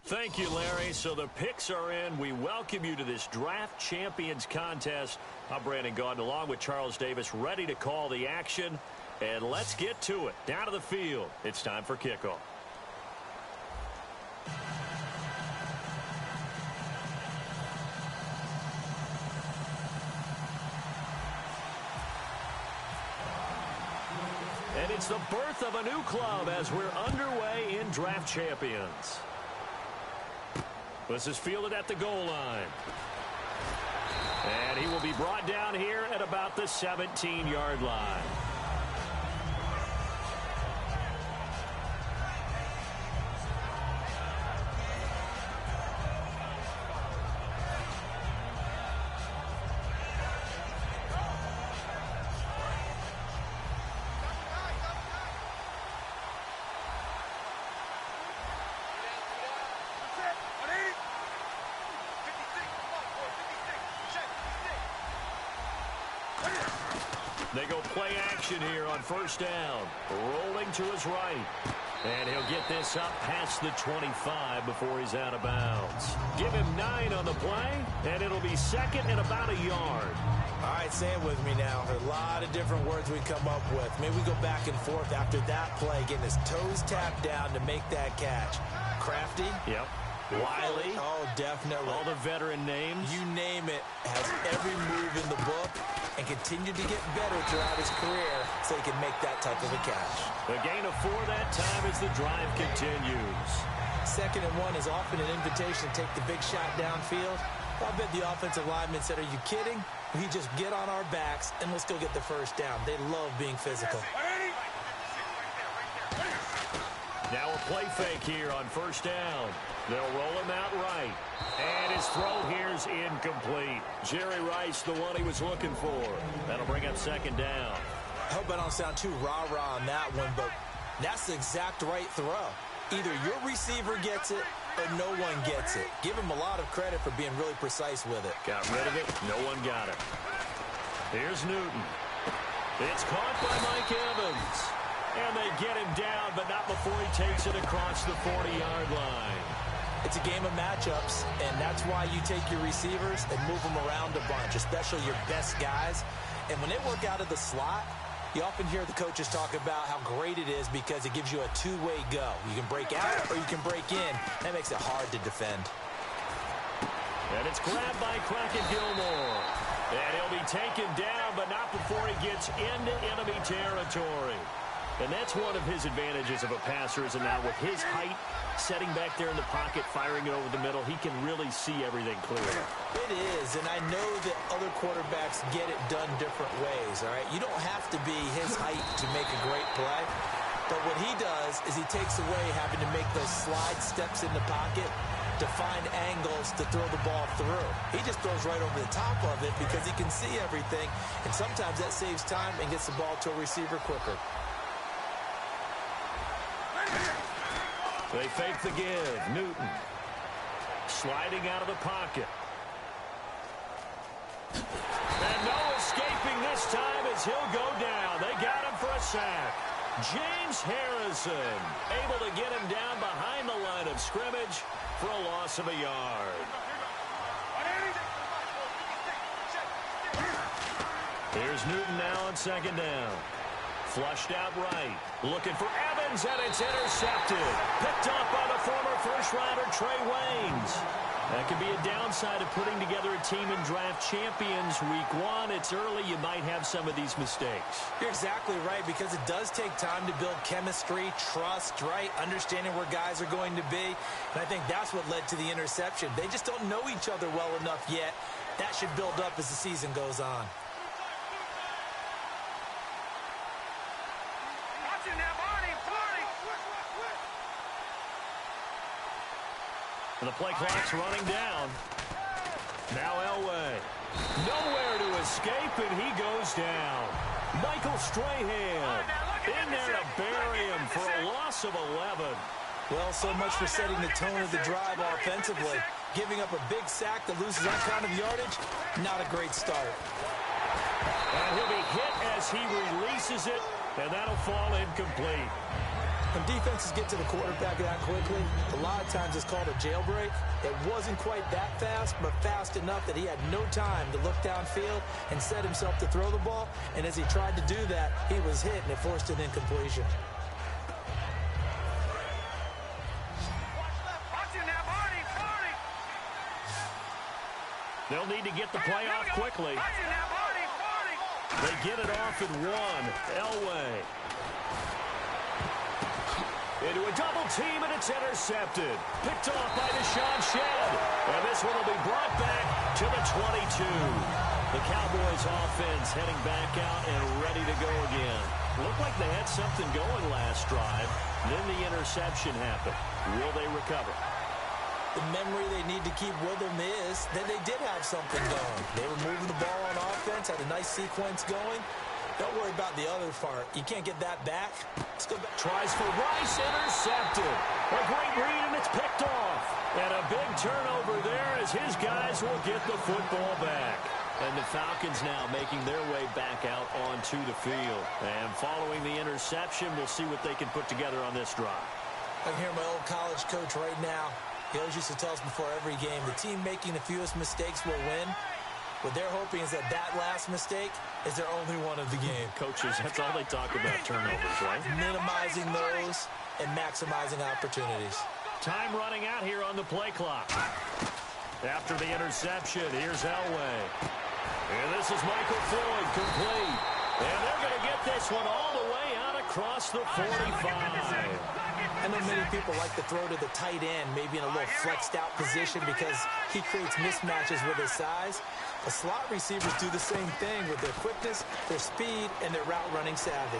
Thank you, Larry. So the picks are in. We welcome you to this Draft Champions contest. I'm Brandon Gaudin along with Charles Davis, ready to call the action. And let's get to it. Down to the field. It's time for kickoff. And it's the birth of a new club as we're underway in Draft Champions. This is fielded at the goal line. And he will be brought down here at about the 17-yard line. They go play action here on first down. Rolling to his right. And he'll get this up past the 25 before he's out of bounds. Give him 9 on the play, and it'll be second and about a yard. All right, say it with me now. There are a lot of different words we come up with. Maybe we go back and forth after that play, getting his toes tapped down to make that catch. Crafty? Yep. Wiley? Oh, definitely. All the veteran names. You name it. Has every move in the book and continued to get better throughout his career so he can make that type of a catch. A gain of 4 that time as the drive continues. 2nd and 1 is often an invitation to take the big shot downfield. I bet the offensive lineman said, are you kidding? We just get on our backs and we'll still get the first down. They love being physical. Now a play fake here on first down. They'll roll him out right. And his throw here's incomplete. Jerry Rice, the one he was looking for. That'll bring up 2nd down. I hope I don't sound too rah-rah on that one, but that's the exact right throw. Either your receiver gets it or no one gets it. Give him a lot of credit for being really precise with it. Got rid of it. No one got it. Here's Newton. It's caught by Mike Evans. And they get him down, but not before he takes it across the 40-yard line. It's a game of matchups, and that's why you take your receivers and move them around a bunch, especially your best guys. And when they work out of the slot, you often hear the coaches talk about how great it is because it gives you a two-way go. You can break out or you can break in. That makes it hard to defend. And it's grabbed by Crockett Gilmore. And he'll be taken down, but not before he gets into enemy territory. And that's one of his advantages of a passer, is now with his height, setting back there in the pocket, firing it over the middle, he can really see everything clearly. It is, and I know that other quarterbacks get it done different ways, all right? You don't have to be his height to make a great play, but what he does is he takes away having to make those slide steps in the pocket, to find angles to throw the ball through. He just throws right over the top of it because he can see everything, and sometimes that saves time and gets the ball to a receiver quicker. They fake the give. Newton sliding out of the pocket. And no escaping this time as he'll go down. They got him for a sack. James Harrison able to get him down behind the line of scrimmage for a loss of a yard. Here's Newton now on second down. Flushed out right. Looking for Evans, and it's intercepted. Picked off by the former first-rounder Trey Waynes. That could be a downside of putting together a team in draft champions week 1. It's early. You might have some of these mistakes. You're exactly right, because it does take time to build chemistry, trust, right? Understanding where guys are going to be. And I think that's what led to the interception. They just don't know each other well enough yet. That should build up as the season goes on. And the play clock's running down. Now Elway. Nowhere to escape, and he goes down. Michael Strahan in there to bury him for a loss of 11. Well, so much for setting the tone of the drive offensively. Giving up a big sack that loses that kind of yardage, not a great start. And he'll be hit as he releases it, and that'll fall incomplete. When defenses get to the quarterback that quickly, a lot of times it's called a jailbreak. It wasn't quite that fast, but fast enough that he had no time to look downfield and set himself to throw the ball. And as he tried to do that, he was hit, and it forced an incompletion. They'll need to get the play off quickly. They get it off at 1. Elway. Into a double team, and it's intercepted. Picked off by Deshaun Shedd. And this one will be brought back to the 22. The Cowboys offense heading back out and ready to go again. Looked like they had something going last drive. Then the interception happened. Will they recover? The memory they need to keep with them is that they did have something going. They were moving the ball on offense, had a nice sequence going. Don't worry about the other part. You can't get that back. Let's go back. Tries for Rice, intercepted. A great read, and it's picked off. And a big turnover there as his guys will get the football back. And the Falcons now making their way back out onto the field. And following the interception, we'll see what they can put together on this drive. I can hear my old college coach right now. He always used to tell us before every game, the team making the fewest mistakes will win. What they're hoping is that last mistake is their only one of the game. Coaches, that's all they talk about, turnovers, right? Minimizing those and maximizing opportunities. Time running out here on the play clock. After the interception, here's Elway. And this is Michael Floyd, complete. And they're going to get this one all the way out across the 45. I know many people like to throw to the tight end, maybe in a little flexed out position because he creates mismatches with his size. The slot receivers do the same thing with their quickness, their speed, and their route running savvy.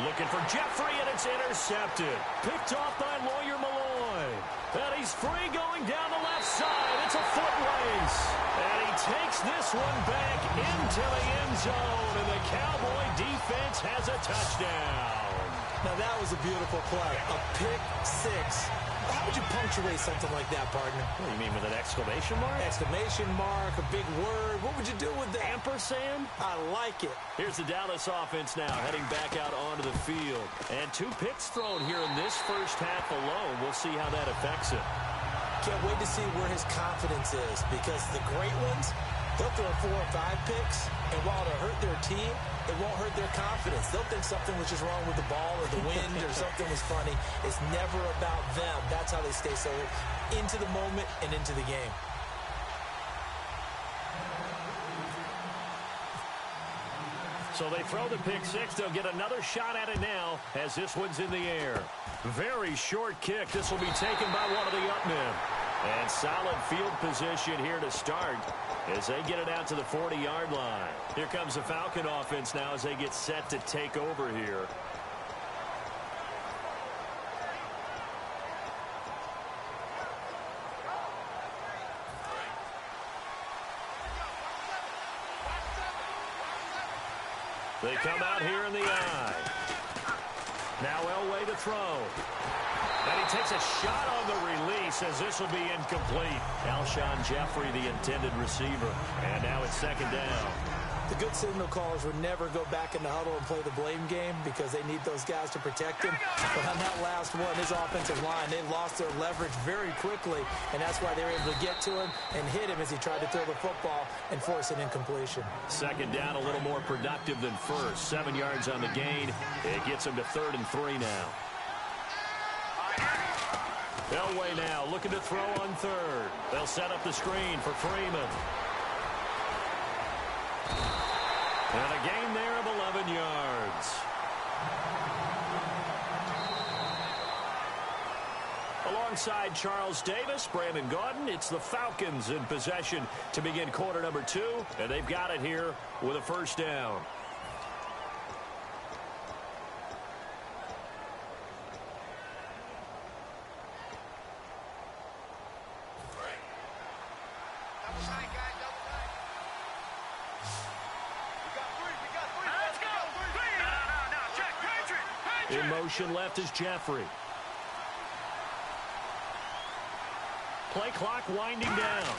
Looking for Jeffrey, and it's intercepted. Picked off by Lawyer Malloy. And he's free going down the left side. It's a foot race. And he takes this one back into the end zone. And the Cowboy defense has a touchdown. Now that was a beautiful play. A pick six. How would you punctuate something like that, partner? What do you mean, with an exclamation mark? Exclamation mark, a big word. What would you do with that? Ampersand? I like it. Here's the Dallas offense now, heading back out onto the field. And 2 picks thrown here in this first half alone. We'll see how that affects it. Can't wait to see where his confidence is, because the great ones, they'll throw 4 or 5 picks, and while it'll hurt their team, it won't hurt their confidence. They'll think something was just wrong with the ball or the wind or something was funny. It's never about them. That's how they stay so into the moment and into the game. So they throw the pick six. They'll get another shot at it now as this one's in the air. Very short kick. This will be taken by one of the up men. And solid field position here to start as they get it out to the 40-yard line. Here comes the Falcon offense now as they get set to take over here. They come out here in the eye. Now Elway to throw. And he takes a shot on the release as this will be incomplete. Alshon Jeffrey, the intended receiver. And now it's second down. The good signal callers would never go back in the huddle and play the blame game because they need those guys to protect him. But on that last one, his offensive line, they lost their leverage very quickly, and that's why they were able to get to him and hit him as he tried to throw the football and force an incompletion. Second down, a little more productive than first. 7 yards on the gain. It gets him to 3rd and 3 now. Elway now looking to throw on 3rd. They'll set up the screen for Freeman. And a gain there of 11 yards. Alongside Charles Davis, Brandon Gaudin, it's the Falcons in possession to begin quarter number 2, and they've got it here with a first down. In motion left is Jeffrey. Play clock winding down.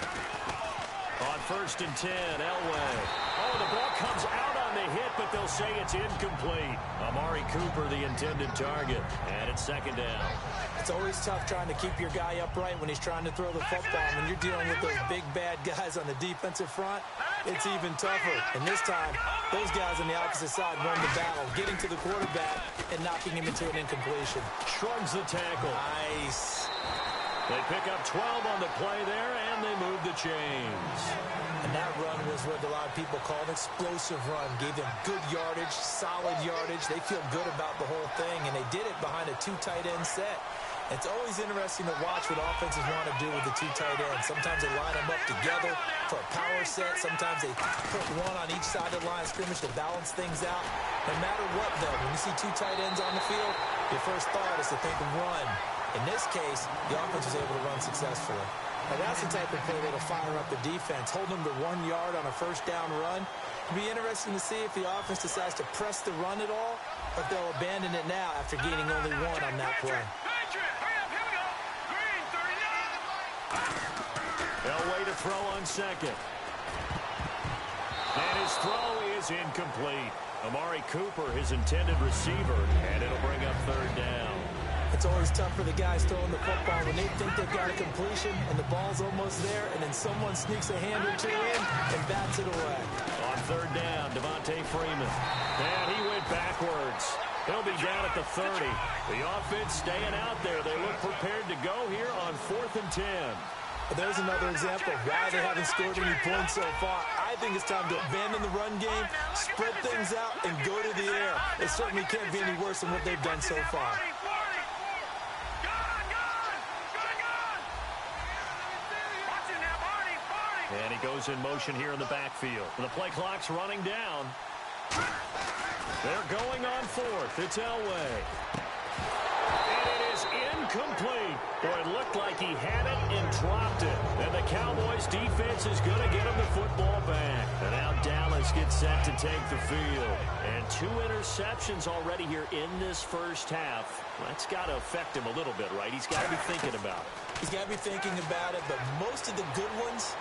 On 1st and 10, Elway. Oh, the ball comes out on the hit, but they'll say it's incomplete. Amari Cooper, the intended target, and it's second down. It's always tough trying to keep your guy upright when he's trying to throw the football. When you're dealing with those big, bad guys on the defensive front, it's even tougher. And this time, those guys on the opposite side won the battle, getting to the quarterback and knocking him into an incompletion. Shrugs the tackle. Nice. They pick up 12 on the play there, and they move the chains. And that run was what a lot of people call an explosive run. Gave them good yardage, solid yardage. They feel good about the whole thing, and they did it behind a 2 tight end set. It's always interesting to watch what offenses want to do with the 2 tight ends. Sometimes they line them up together for a power set. Sometimes they put one on each side of the line of scrimmage to balance things out. No matter what, though, when you see 2 tight ends on the field, your first thought is to think of run. In this case, the offense was able to run successfully. Now, that's the type of play that'll fire up the defense, hold them to 1 yard on a first down run. It'll be interesting to see if the offense decides to press the run at all, or if they'll abandon it now after gaining only 1 on that play. Elway to throw on 2nd. And his throw is incomplete. Amari Cooper, his intended receiver, and it'll bring up 3rd down. It's always tough for the guys throwing the football when they think they've got a completion and the ball's almost there, and then someone sneaks a hand or 2 in and bats it away. On 3rd down, Devontae Freeman. And he went backwards. He'll be down at the 30. The offense staying out there. They look prepared to go here on 4th and 10. But there's another example of why they haven't scored any points so far. I think it's time to abandon the run game, spread things out, and go to the air. It certainly can't be any worse than what they've done so far. And he goes in motion here in the backfield. The play clock's running down. They're going on 4th. It's Elway. And it is incomplete. Boy, it looked like he had it and dropped it. And the Cowboys defense is going to get him the football back. And now Dallas gets set to take the field. And 2 interceptions already here in this first half. That's got to affect him a little bit, right? He's got to be thinking about it. He's got to be thinking about it, but most of the good ones,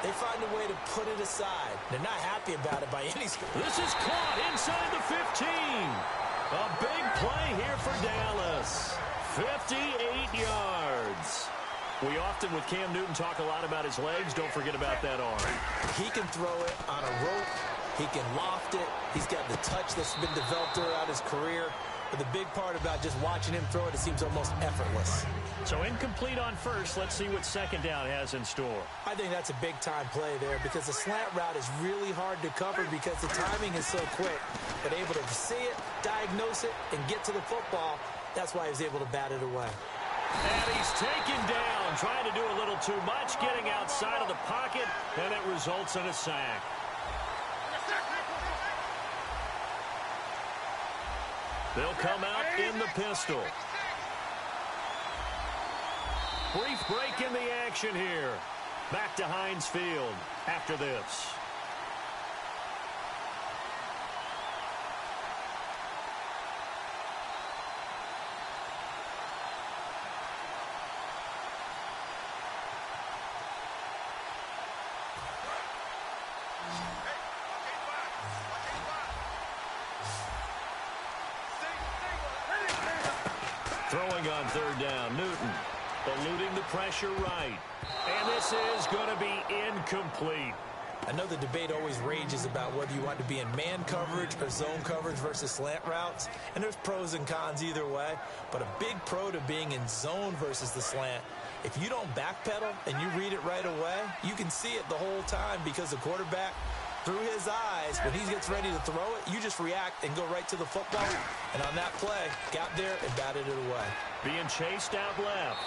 they find a way to put it aside. They're not happy about it by any stretch. This is caught inside the 15. A big play here for Dallas. 58 yards. We often, with Cam Newton, talk a lot about his legs. Don't forget about that arm. He can throw it on a rope. He can loft it. He's got the touch that's been developed throughout his career. But the big part about just watching him throw it, it seems almost effortless. So incomplete on 1st. Let's see what 2nd down has in store. I think that's a big-time play there because the slant route is really hard to cover because the timing is so quick. But able to see it, diagnose it, and get to the football, that's why he was able to bat it away. And he's taken down, trying to do a little too much, getting outside of the pocket, and it results in a sack. They'll come out in the pistol. Brief break in the action here. Back to Heinz Field after this. throwing on third down. Newton eluding the pressure right. And this is going to be incomplete. I know the debate always rages about whether you want to be in man coverage or zone coverage versus slant routes, and there's pros and cons either way, but a big pro to being in zone versus the slant. If you don't backpedal and you read it right away, you can see it the whole time because the quarterback, through his eyes, when he gets ready to throw it, you just react and go right to the football. And on that play, got there and batted it away. Being chased out left.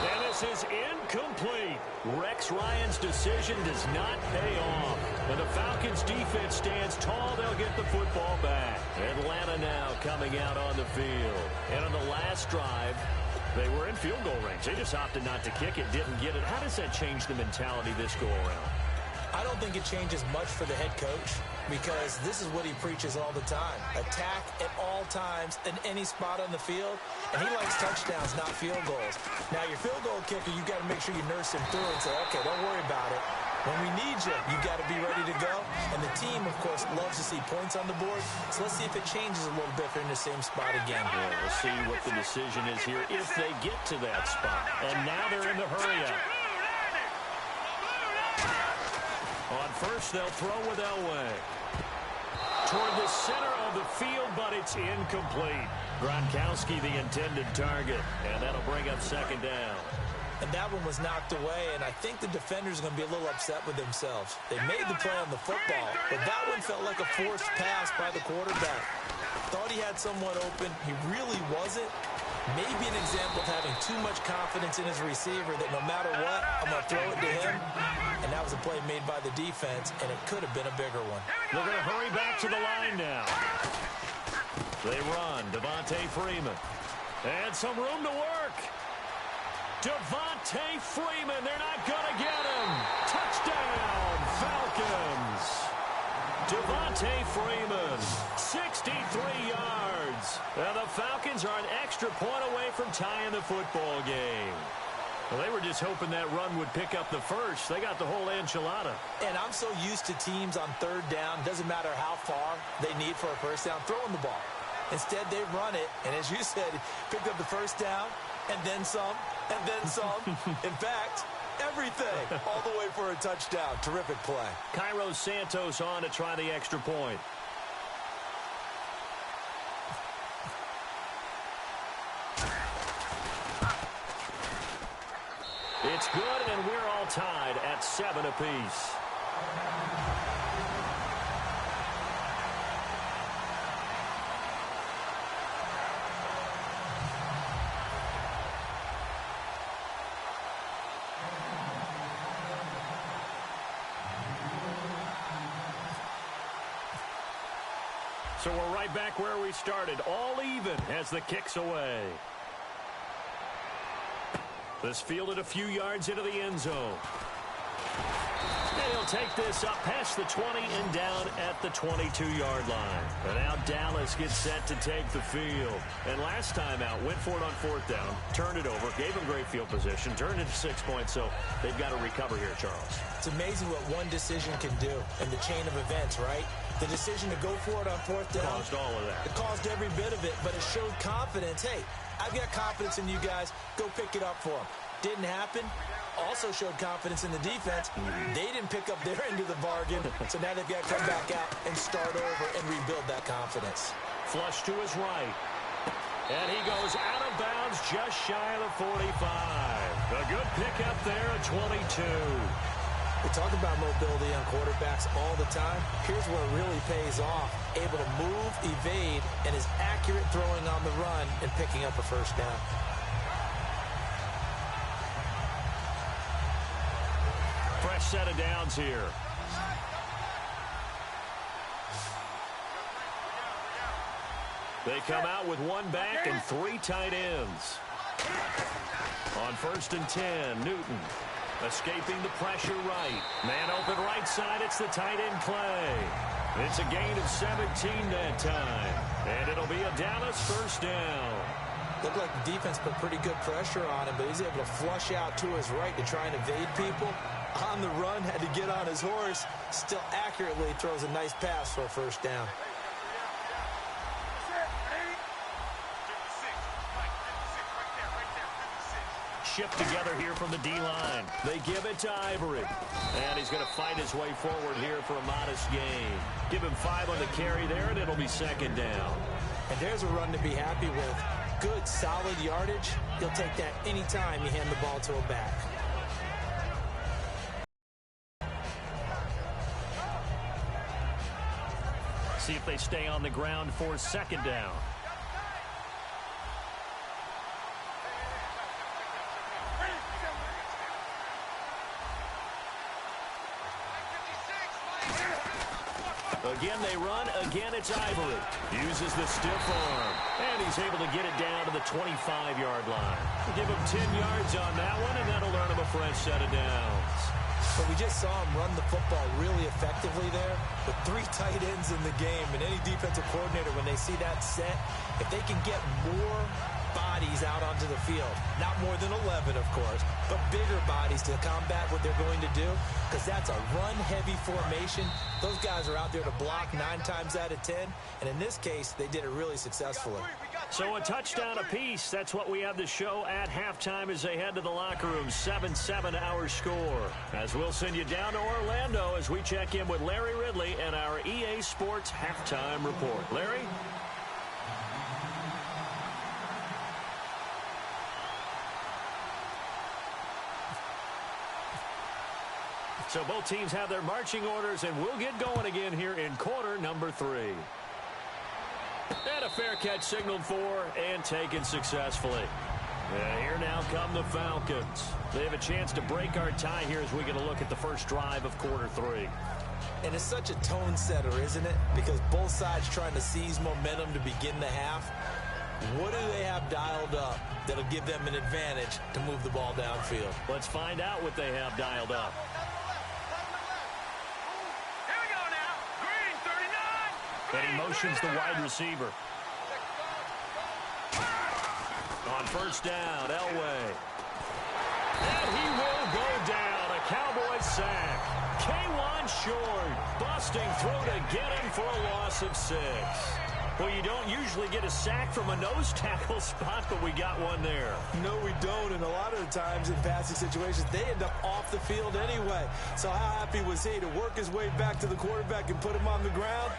And this is incomplete. Rex Ryan's decision does not pay off. And the Falcons defense stands tall. They'll get the football back. Atlanta now coming out on the field. And on the last drive, they were in field goal range. They just opted not to kick it, didn't get it. How does that change the mentality this go around? I don't think it changes much for the head coach because this is what he preaches all the time. Attack at all times in any spot on the field, and he likes touchdowns, not field goals. Now, your field goal kicker, you got to make sure you nurse him through and say, okay, don't worry about it. When we need you, you got to be ready to go. And the team, of course, loves to see points on the board. So let's see if it changes a little bit if they're in the same spot again. Yeah, we'll see what the decision is here if they get to that spot. And now they're in the hurry-up. On first, they'll throw with Elway. Toward the center of the field, but it's incomplete. Gronkowski, the intended target. And that'll bring up second down. And that one was knocked away, and I think the defenders are going to be a little upset with themselves. They made the play on the football, but that one felt like a forced pass by the quarterback. Thought he had someone open. He really wasn't. Maybe an example of having too much confidence in his receiver that no matter what, I'm going to throw it to him. And that was a play made by the defense, and it could have been a bigger one. They're going to hurry back to the line now. They run. Devontae Freeman. And some room to work. Devontae Freeman. They're not going to get him. Touchdown, Falcons. Devontae Freeman, 63 yards. Now the Falcons are an extra point away from tying the football game. Well, they were just hoping that run would pick up the first. They got the whole enchilada. And I'm so used to teams on third down, doesn't matter how far they need for a first down, throwing the ball. Instead, they run it, and as you said, picked up the first down, and then some, and then some. In fact, everything, all the way for a touchdown. Terrific play. Cairo Santos on to try the extra point. It's good, and we're all tied at 7 apiece. So we're right back where we started, all even as the kick's away. This fielded a few yards into the end zone. And he'll take this up past the 20 and down at the 22-yard line. And now Dallas gets set to take the field. And last time out, went for it on fourth down, turned it over, gave him great field position, turned it to 6 points, so they've got to recover here, Charles. It's amazing what one decision can do in the chain of events, right? The decision to go for it on fourth down. Caused all of that. It caused every bit of it, but it showed confidence. Hey, I've got confidence in you guys. Go pick it up for them. Didn't happen. Also showed confidence in the defense. They didn't pick up their end of the bargain, so now they've got to come back out and start over and rebuild that confidence. Flush to his right. And he goes out of bounds just shy of the 45. A good pickup there at 22. We talk about mobility on quarterbacks all the time. Here's where it really pays off. Able to move, evade, and is accurate throwing on the run and picking up a first down. Fresh set of downs here. They come out with one back and 3 tight ends. On first and 10, Newton. Escaping the pressure right. Man open right side. It's the tight end play. It's a gain of 17 that time. And it'll be a Dallas first down. Looked like the defense put pretty good pressure on him, but he's able to flush out to his right to try and evade people. On the run, had to get on his horse. Still accurately throws a nice pass for a first down. shift together here from the D-line. They give it to Ivory. And he's going to fight his way forward here for a modest gain. Give him 5 on the carry there, and it'll be second down. And there's a run to be happy with. Good, solid yardage. He'll take that anytime you hand the ball to a back. See if they stay on the ground for second down. Again, they run. Again, it's Ivory. Uses the stiff arm. And he's able to get it down to the 25-yard line. We'll give him 10 yards on that one, and that'll earn him a fresh set of downs. But we just saw him run the football really effectively there with 3 tight ends in the game. And any defensive coordinator, when they see that set, if they can get more bodies out onto the field, not more than 11, of course, but bigger bodies to combat what they're going to do, because that's a run-heavy formation. Those guys are out there to block 9 times out of 10, and in this case, they did it really successfully. So a touchdown apiece. That's what we have to show at halftime as they head to the locker room. 7-7 our score. As we'll send you down to Orlando as we check in with Larry Ridley and our EA Sports halftime report. Larry? So both teams have their marching orders, and we'll get going again here in quarter number 3. And a fair catch signaled for and taken successfully. And here now come the Falcons. They have a chance to break our tie here as we get a look at the first drive of quarter 3. And it's such a tone setter, isn't it? Because both sides trying to seize momentum to begin the half. What do they have dialed up that'll give them an advantage to move the ball downfield? Let's find out what they have dialed up. And he motions the wide receiver. On first down, Elway. And he will go down. A Cowboy sack. K1 short. Busting through to get him for a loss of 6. Well, you don't usually get a sack from a nose tackle spot, but we got one there. No, we don't, and a lot of the times in passing situations, they end up off the field anyway. So how happy was he to work his way back to the quarterback and put him on the ground?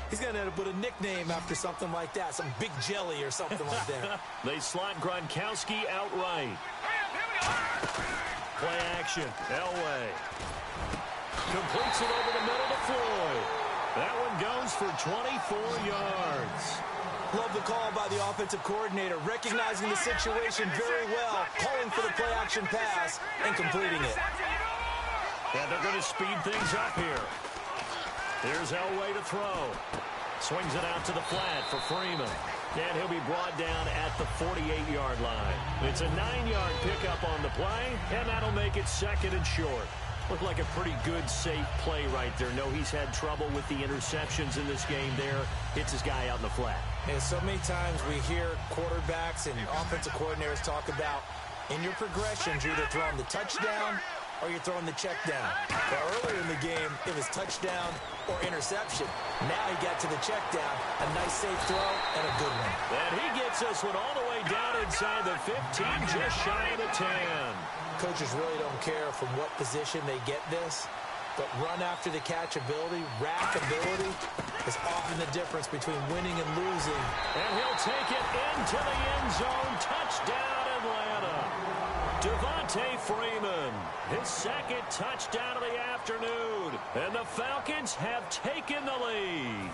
He's going to end up with a nickname after something like that, some Big Jelly or something like that. They slot Gronkowski outright. Play action, Elway. Completes it over the middle to Floyd. That one goes for 24 yards. Love the call by the offensive coordinator, recognizing the situation very well, calling for the play-action pass, and completing it. And they're going to speed things up here. Here's Elway to throw. Swings it out to the flat for Freeman. And he'll be brought down at the 48-yard line. It's a 9-yard pickup on the play, and that'll make it second and short. Looked like a pretty good, safe play right there. No, he's had trouble with the interceptions in this game there. Hits his guy out in the flat. And so many times we hear quarterbacks and offensive coordinators talk about, in your progressions, you're either throwing the touchdown or you're throwing the check down. Well, earlier in the game, it was touchdown or interception. Now he got to the check down. A nice safe throw and a good one. And he gets us one all the way down inside the 15, just shy of the 10. Coaches really don't care from what position they get this, but run after the catch ability, rack ability, is often the difference between winning and losing. And he'll take it into the end zone. Touchdown, Atlanta. Devontae Freeman, his second touchdown of the afternoon. And the Falcons have taken the lead.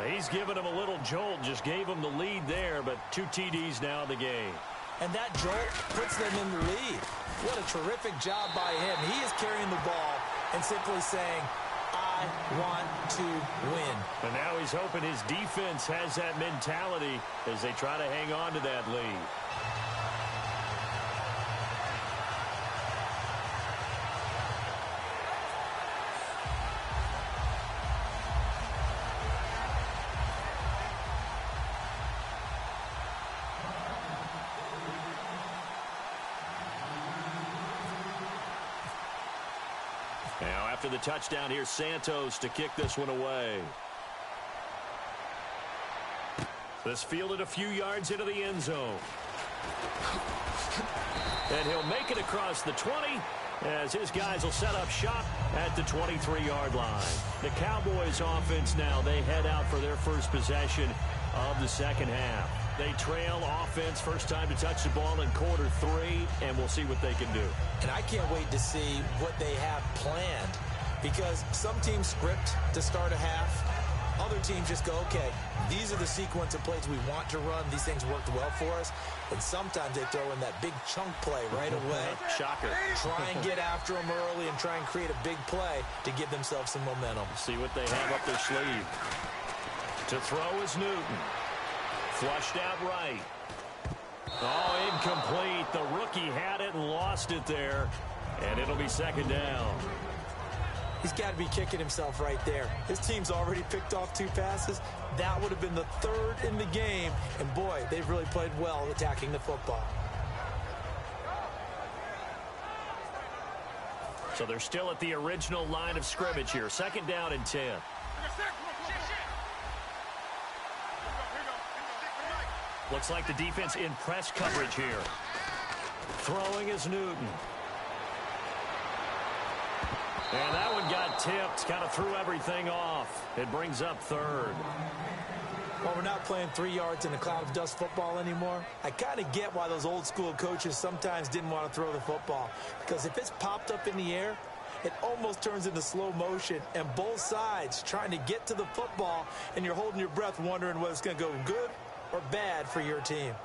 He's given him a little jolt, just gave him the lead there, but 2 TDs now in the game. And that jolt puts them in the lead. What a terrific job by him. He is carrying the ball and simply saying, I want to win. And now he's hoping his defense has that mentality as they try to hang on to that lead. Now, after the touchdown, here's Santos to kick this one away. This fielded a few yards into the end zone. And he'll make it across the 20 as his guys will set up shop at the 23-yard line. The Cowboys offense now, they head out for their first possession of the second half. They trail offense, first time to touch the ball in quarter 3, and we'll see what they can do. And I can't wait to see what they have planned, because some teams script to start a half. Other teams just go, okay, these are the sequence of plays we want to run. These things worked well for us. And sometimes they throw in that big chunk play right away. Shocker. Try and get after them early and try and create a big play to give themselves some momentum. See what they have up their sleeve. To throw is Newton. Flushed out right. Oh, incomplete. The rookie had it and lost it there. And it'll be second down. He's got to be kicking himself right there. His team's already picked off 2 passes. That would have been the 3rd in the game. And, boy, they've really played well attacking the football. So they're still at the original line of scrimmage here. Second down and 10. Looks like the defense in press coverage here. Throwing is Newton. And that one got tipped, kind of threw everything off. It brings up 3rd. Well, we're not playing 3 yards in a cloud of dust football anymore. I kind of get why those old school coaches sometimes didn't want to throw the football. Because if it's popped up in the air, it almost turns into slow motion. And both sides trying to get to the football, and you're holding your breath wondering whether it's going to go good or bad for your team.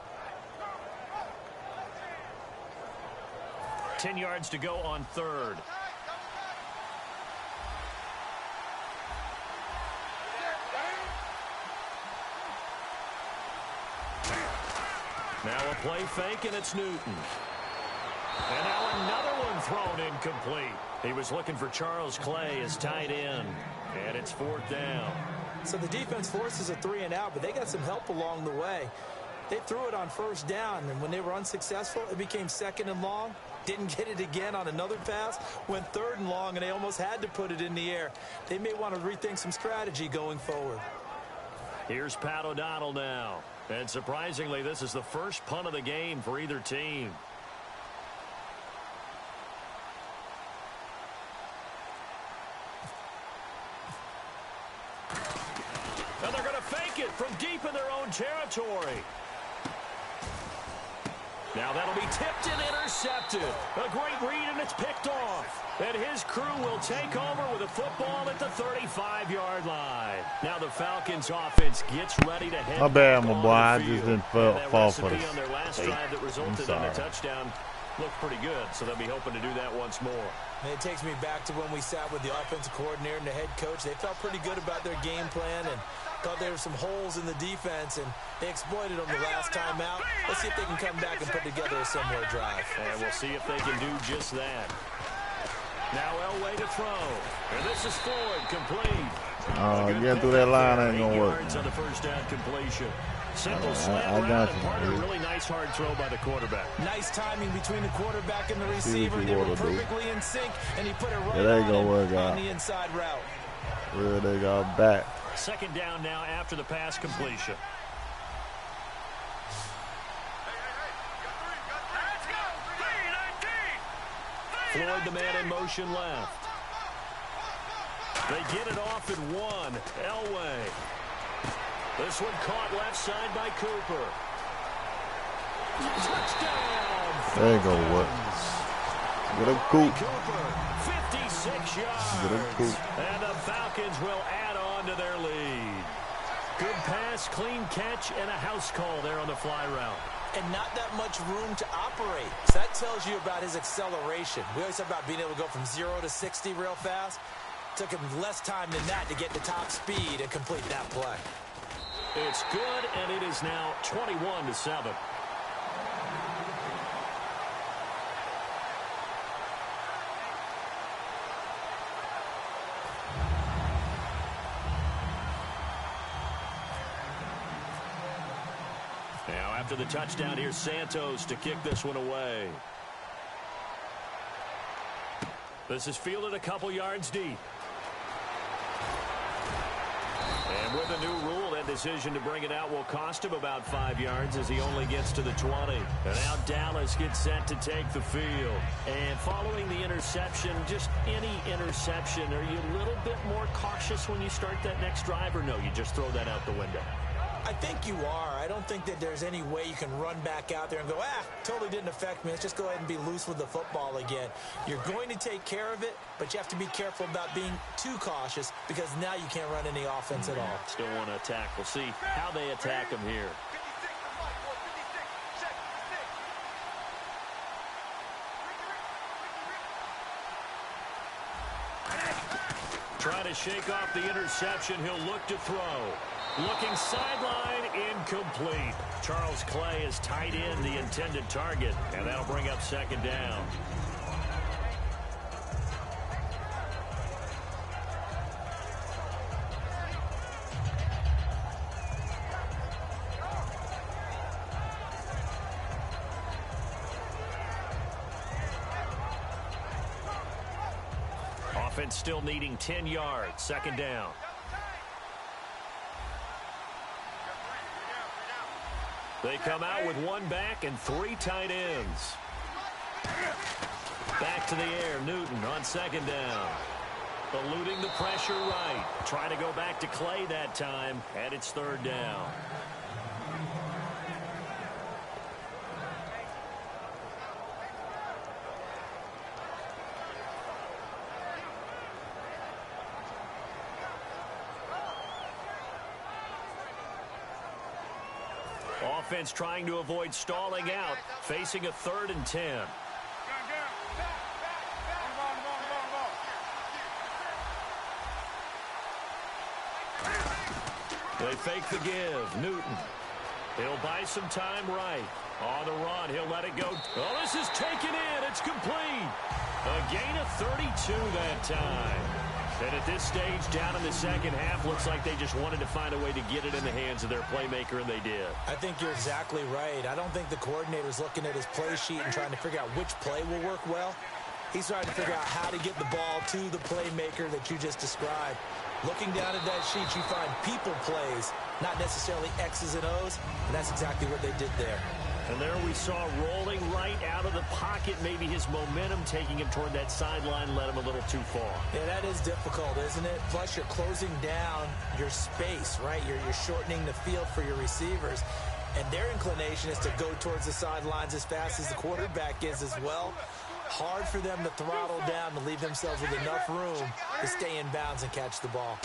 10 yards to go on 3rd. Now a play fake, and it's Newton. And now another one thrown incomplete. He was looking for Charles Clay as tight end. And it's 4th down. So the defense forces a 3 and out, but they got some help along the way. They threw it on 1st down, and when they were unsuccessful, it became 2nd and long. Didn't get it again on another pass. Went 3rd and long, and they almost had to put it in the air. They may want to rethink some strategy going forward. Here's Pat O'Donnell now. And surprisingly, this is the first punt of the game for either team. And they're going to fake it from deep in their own territory. Now that'll be tipped and intercepted. A great read, and it's picked off. And his crew will take over with a football at the 35-yard line. Now the Falcons offense gets ready to head. My bad, my boy. I just didn't fall for this. On their last drive that resulted in a touchdown looked pretty good, so they'll be hoping to do that once more. And it takes me back to when we sat with the offensive coordinator and the head coach. They felt pretty good about their game plan and thought there were some holes in the defense, and they exploited them the last time out. Let's see if they can come back and put together a similar drive. And we'll see if they can do just that. Now Elway to throw. And this is Floyd, complete. Getting through that line ain't going to work. On the first down completion. Simple slant route and part of a really nice hard throw by the quarterback. Nice timing between the quarterback and the receiver. They were perfectly in sync, and he put it right on the inside route. Where they got back. Second down now after the pass completion. Floyd, the man in motion left. They get it off at 1. Elway. This one caught left side by Cooper. Touchdown. There you go, what? Get a Coop. Cooper, 56 yards. Get a Coop. And the Falcons will add on to their lead. Good pass, clean catch, and a house call there on the fly route. And not that much room to operate. So that tells you about his acceleration. We always talk about being able to go from 0 to 60 real fast. Took him less time than that to get to top speed and complete that play. It's good, and it is now 21-7. Now, after the touchdown, here's Santos to kick this one away. This is fielded a couple yards deep. And with a new rule, that decision to bring it out will cost him about 5 yards as he only gets to the 20. And now Dallas gets set to take the field. And following the interception, just any interception, are you a little bit more cautious when you start that next drive, or no, you just throw that out the window? I think you are. I don't think that there's any way you can run back out there and go, totally didn't affect me. Let's just go ahead and be loose with the football again. You're going to take care of it, but you have to be careful about being too cautious because now you can't run any offense at all. Still want to attack. We'll see how they attack him here. Trying to shake off the interception. He'll look to throw. Looking sideline, incomplete. Charles Clay is tight in the intended target, and that'll bring up second down. Offense still needing 10 yards. Second down. They come out with one back and 3 tight ends. Back to the air. Newton on second down. Eluding the pressure right. Trying to go back to Clay that time, and it's third down. Offense trying to avoid stalling out, facing a 3rd and 10. They fake the give. Newton. He'll buy some time right. On the run, he'll let it go. Oh, this is taken in. It's complete. A gain of 32 that time. And at this stage, down in the second half, looks like they just wanted to find a way to get it in the hands of their playmaker, and they did. I think you're exactly right. I don't think the coordinator's looking at his play sheet and trying to figure out which play will work well. He's trying to figure out how to get the ball to the playmaker that you just described. Looking down at that sheet, you find people plays, not necessarily X's and O's, and that's exactly what they did there. And there we saw rolling right out of the pocket. Maybe his momentum taking him toward that sideline led him a little too far. Yeah, that is difficult, isn't it? Plus, you're closing down your space, right? You're shortening the field for your receivers. And their inclination is to go towards the sidelines as fast as the quarterback is as well. Hard for them to throttle down to leave themselves with enough room to stay in bounds and catch the ball.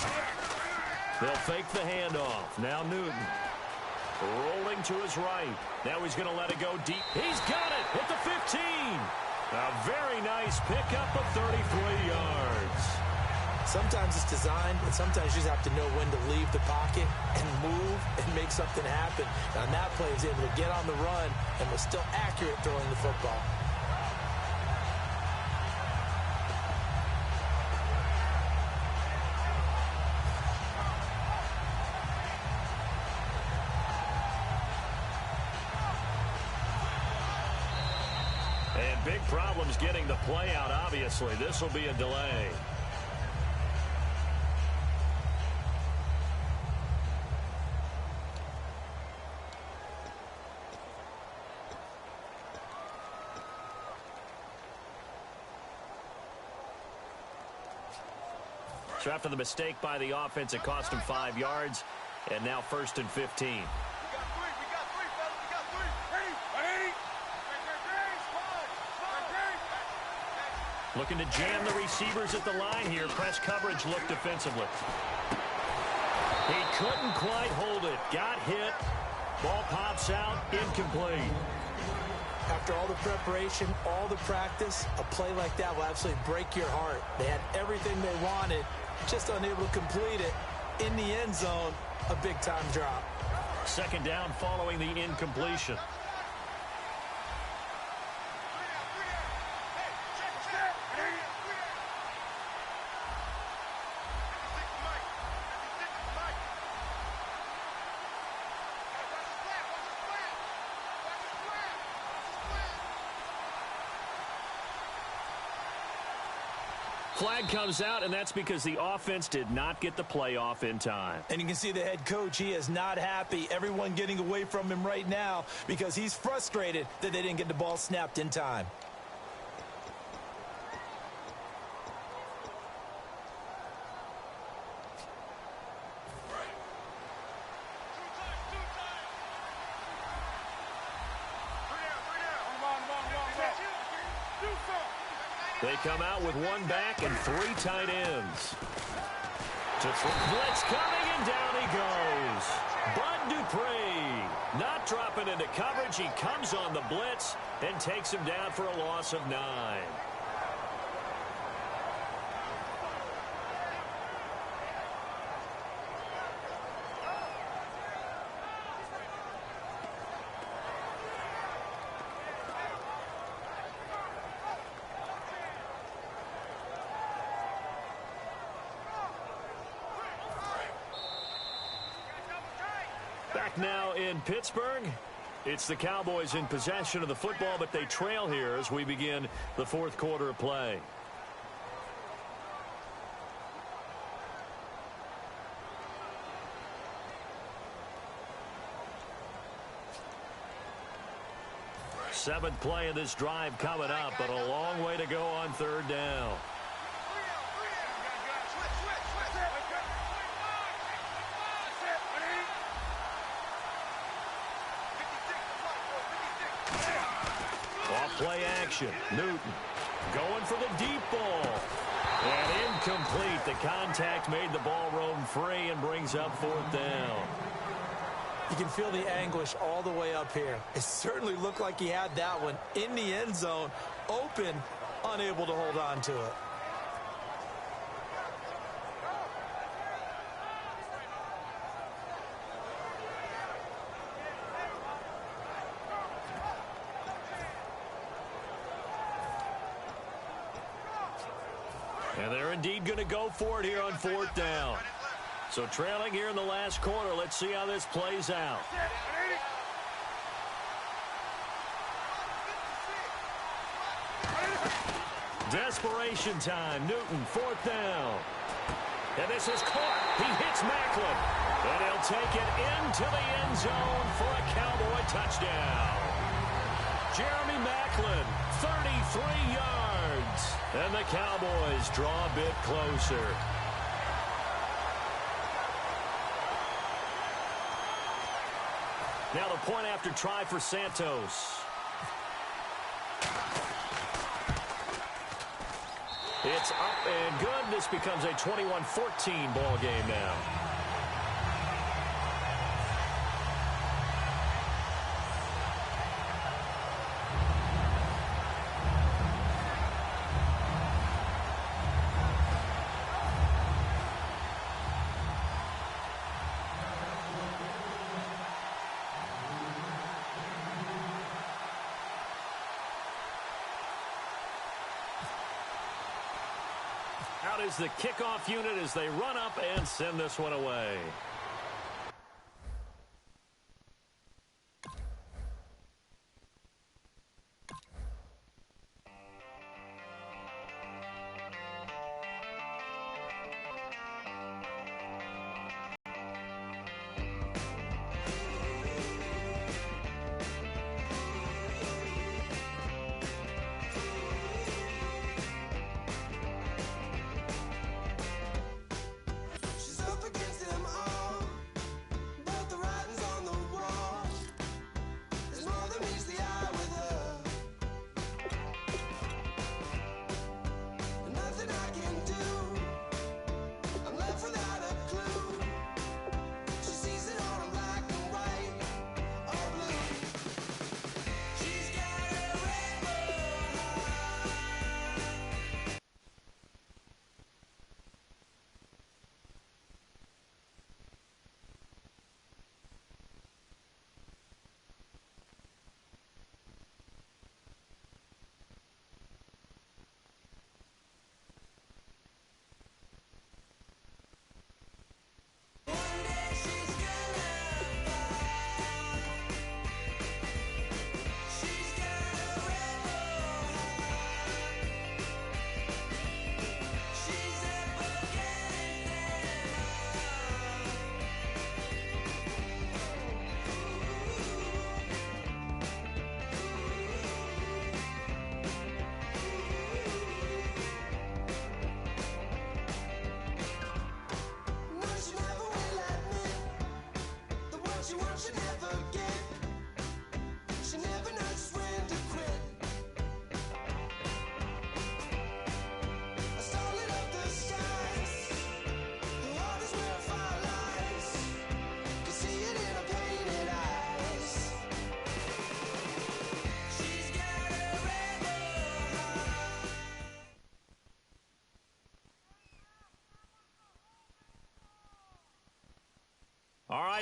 They'll fake the handoff. Now Newton. Rolling to his right. Now he's going to let it go deep. He's got it at the 15. A very nice pickup of 33 yards. Sometimes it's designed, but sometimes you just have to know when to leave the pocket and move and make something happen. On that play, he was able to get on the run and was still accurate throwing the football. And big problems getting the play out, obviously. This will be a delay. So after the mistake by the offense, it cost him 5 yards, and now 1st and 15. Looking to jam the receivers at the line here. Press coverage look defensively. He couldn't quite hold it. Got hit. Ball pops out. Incomplete. After all the preparation, all the practice, a play like that will absolutely break your heart. They had everything they wanted, just unable to complete it. In the end zone, a big-time drop. Second down following the incompletion. Flag comes out, and that's because the offense did not get the play off in time. And you can see the head coach, he is not happy. Everyone getting away from him right now because he's frustrated that they didn't get the ball snapped in time. They come out with one back and 3 tight ends. Blitz coming, and down he goes. Bud Dupree not dropping into coverage. He comes on the blitz and takes him down for a loss of 9. Back now in Pittsburgh. It's the Cowboys in possession of the football, but they trail here as we begin the 4th quarter of play. Seventh play of this drive coming up, but a long way to go on 3rd down. Play action. Newton going for the deep ball. And incomplete. The contact made the ball roam free and brings up 4th down. You can feel the anguish all the way up here. It certainly looked like he had that one in the end zone, open, unable to hold on to it. And they're indeed going to go for it here on 4th down. So trailing here in the last quarter. Let's see how this plays out. Desperation time. Newton, 4th down. And this is caught. He hits Macklin. And he'll take it into the end zone for a Cowboy touchdown. Jeremy Macklin, 33 yards. And the Cowboys draw a bit closer. Now the point after try for Santos. It's up and good. This becomes a 21-14 ball game now. Out is the kickoff unit as they run up and send this one away.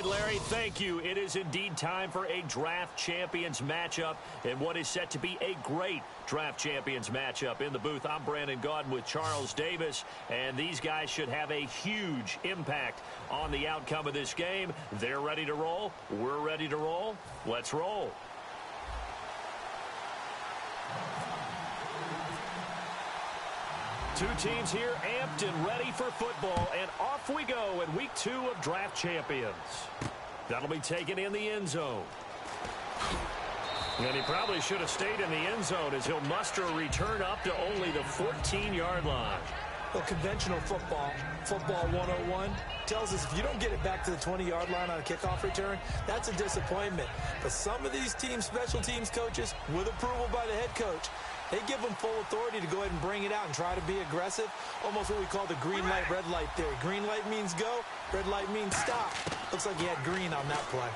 right, Larry, thank you. It is indeed time for a draft champions matchup and what is set to be a great draft champions matchup. In the booth, I'm Brandon Gaudin with Charles Davis, and these guys should have a huge impact on the outcome of this game. They're ready to roll. We're ready to roll. Let's roll. Two teams here amped and ready for football, and off we go in week 2 of draft champions. That'll be taken in the end zone. And he probably should have stayed in the end zone as he'll muster a return up to only the 14-yard line. Well, conventional football 101, tells us if you don't get it back to the 20-yard line on a kickoff return, that's a disappointment. But some of these teams, special teams coaches, with approval by the head coach, they give them full authority to go ahead and bring it out and try to be aggressive. Almost what we call the green light, red light theory. Green light means go, red light means stop. Looks like he had green on that play.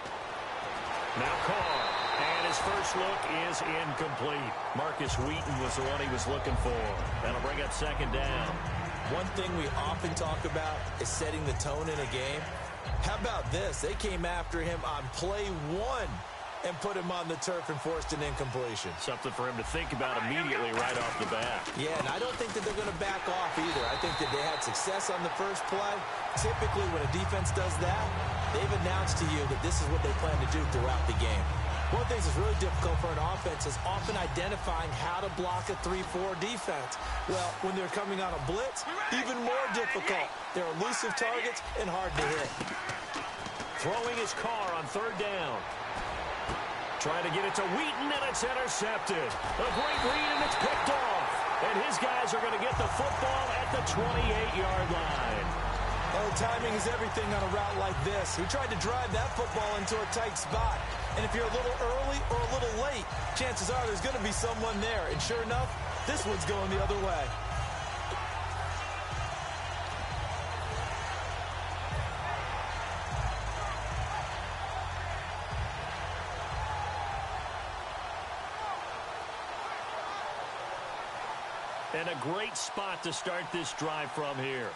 Now Carr, and his first look is incomplete. Marcus Wheaton was the one he was looking for. That'll bring up second down. One thing we often talk about is setting the tone in a game. How about this? They came after him on play 1 and put him on the turf and forced an incompletion. Something for him to think about immediately right off the bat. Yeah, and I don't think that they're going to back off either. I think that they had success on the first play. Typically, when a defense does that, they've announced to you that this is what they plan to do throughout the game. One of the things that's really difficult for an offense is often identifying how to block a 3-4 defense. Well, when they're coming on a blitz, even more difficult. They're elusive targets and hard to hit. Throwing his Carr on third down. Trying to get it to Wheaton, and it's intercepted. A great read, and it's picked off. And his guys are going to get the football at the 28-yard line. Oh, timing is everything on a route like this. He tried to drive that football into a tight spot. And if you're a little early or a little late, chances are there's going to be someone there. And sure enough, this one's going the other way. And a great spot to start this drive from here.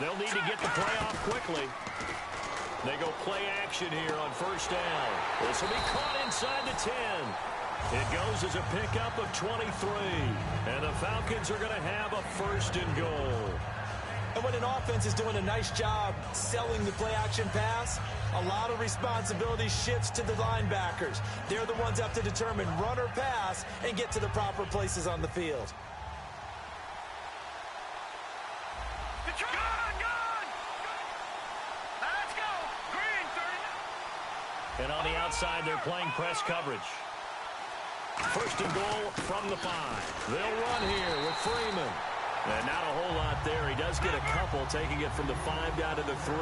They'll need to get the play off quickly. They go play action here on first down. This will be caught inside the 10. It goes as a pickup of 23. And the Falcons are going to have a first and goal. And when an offense is doing a nice job selling the play action pass, a lot of responsibility shifts to the linebackers. They're the ones that have to determine run or pass and get to the proper places on the field. And on the outside, they're playing press coverage. First and goal from the 5. They'll run here with Freeman. And not a whole lot there. He does get a couple, taking it from the 5 down to the 3.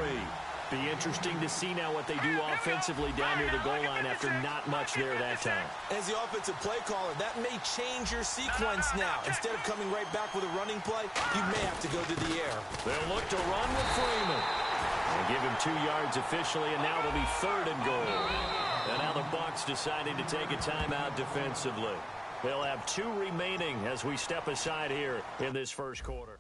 Be interesting to see now what they do offensively down near the goal line after not much there that time. As the offensive play caller, that may change your sequence now. Instead of coming right back with a running play, you may have to go to the air. They'll look to run with Freeman. They give him 2 yards officially, and now it'll be third and goal. And now the Bucs deciding to take a timeout defensively. They'll have 2 remaining as we step aside here in this first quarter.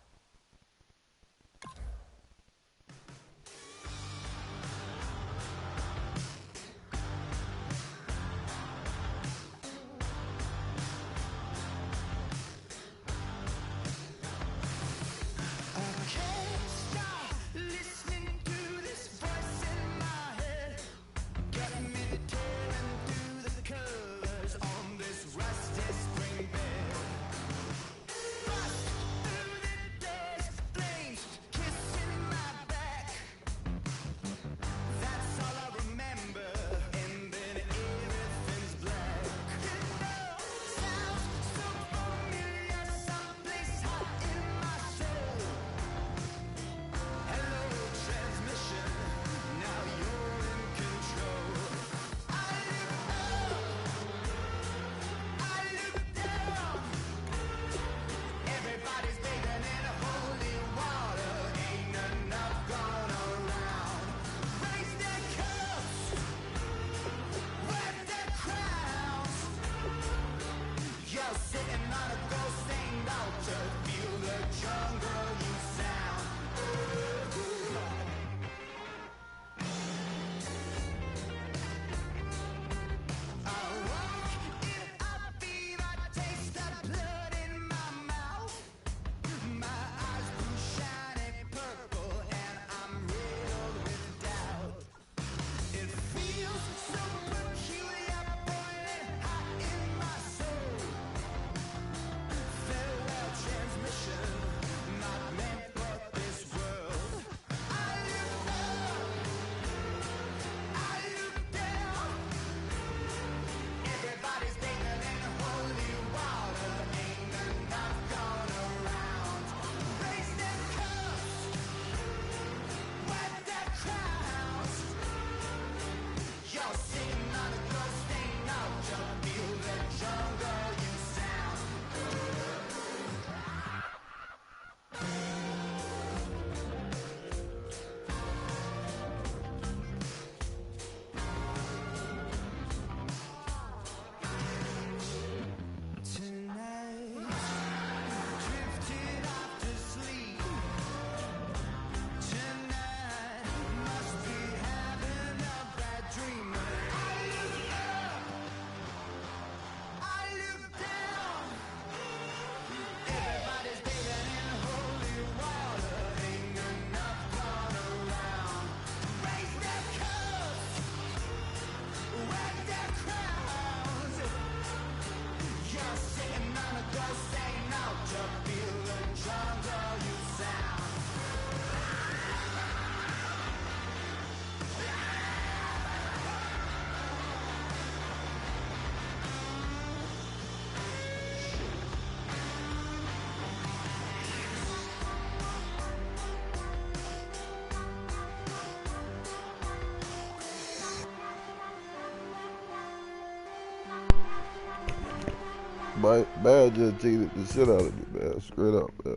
But Bear just cheated the shit out of me, Bear. Straight up, Bear.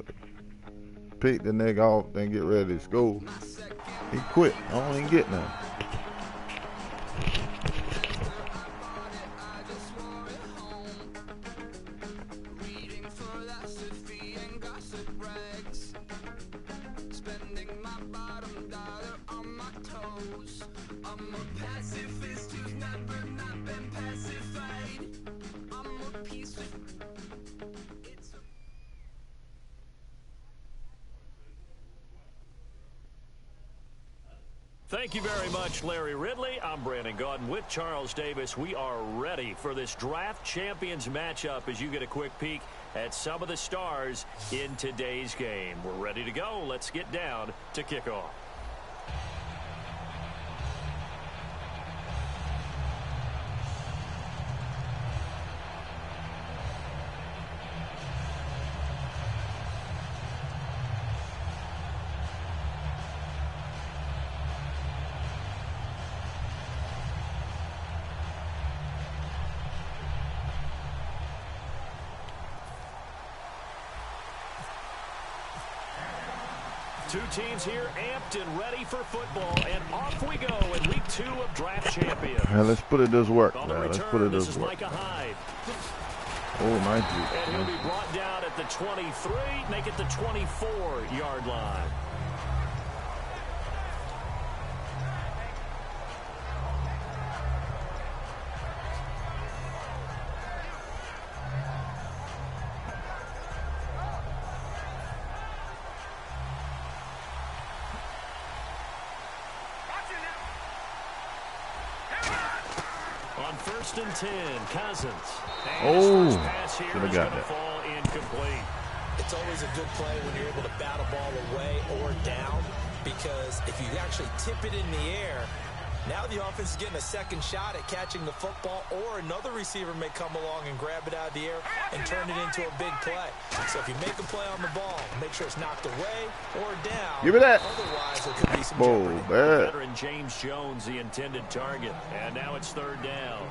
Picked the nigga off, then get ready to school. He quit. I don't even get none. Thank you very much, Larry Ridley. I'm Brandon Gaudin with Charles Davis. We are ready for this draft champions matchup as you get a quick peek at some of the stars in today's game. We're ready to go. Let's get down to kickoff. Two teams here amped and ready for football, and off we go in week 2 of draft champions. Now let's put it this work, man. Let's put it this this is work. Micah Hyde. Oh, nice. And he'll be brought down at the 23, make it the 24-yard line. First and 10, Cousins. Oh, should have got that. Fall incomplete. It's always a good play when you're able to bat a ball away or down, because if you actually tip it in the air, now the offense is getting a second shot at catching the football, or another receiver may come along and grab it out of the air and turn it into a big play. So if you make a play on the ball, make sure it's knocked away or down. Give me that. Otherwise, there could be some jeopardy. Veteran James Jones, the intended target. And now it's third down.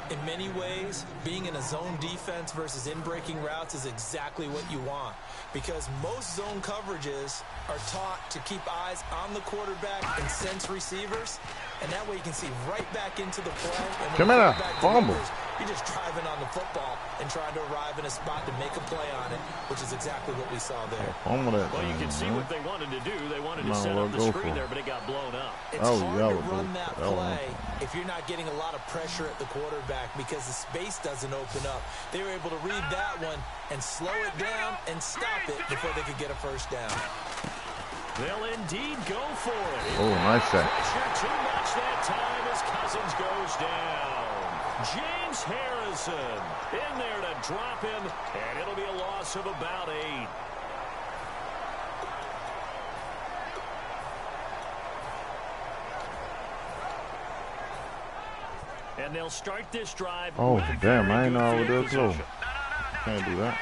In many ways, being in a zone defense versus in-breaking routes is exactly what you want, because most zone coverages are taught to keep eyes on the quarterback and sense receivers, and that way you can see right back into the play. And come on, fumble. You're just driving on the football and trying to arrive in a spot to make a play on it, which is exactly what we saw there. Well, you can see what they wanted to do. They wanted to set up the screen there, but it got blown up. It's hard to run that play if you're not getting a lot of pressure at the quarterback, because the space doesn't open up. They were able to read that one and slow it down and stop it before they could get a first down. They'll indeed go for it. Oh, nice shot. Pressure too much that time as Cousins goes down. James Harrison in there to drop him, and it'll be a loss of about 8. And they'll start this drive. Oh, damn, I ain't know I was that close. Can't do that.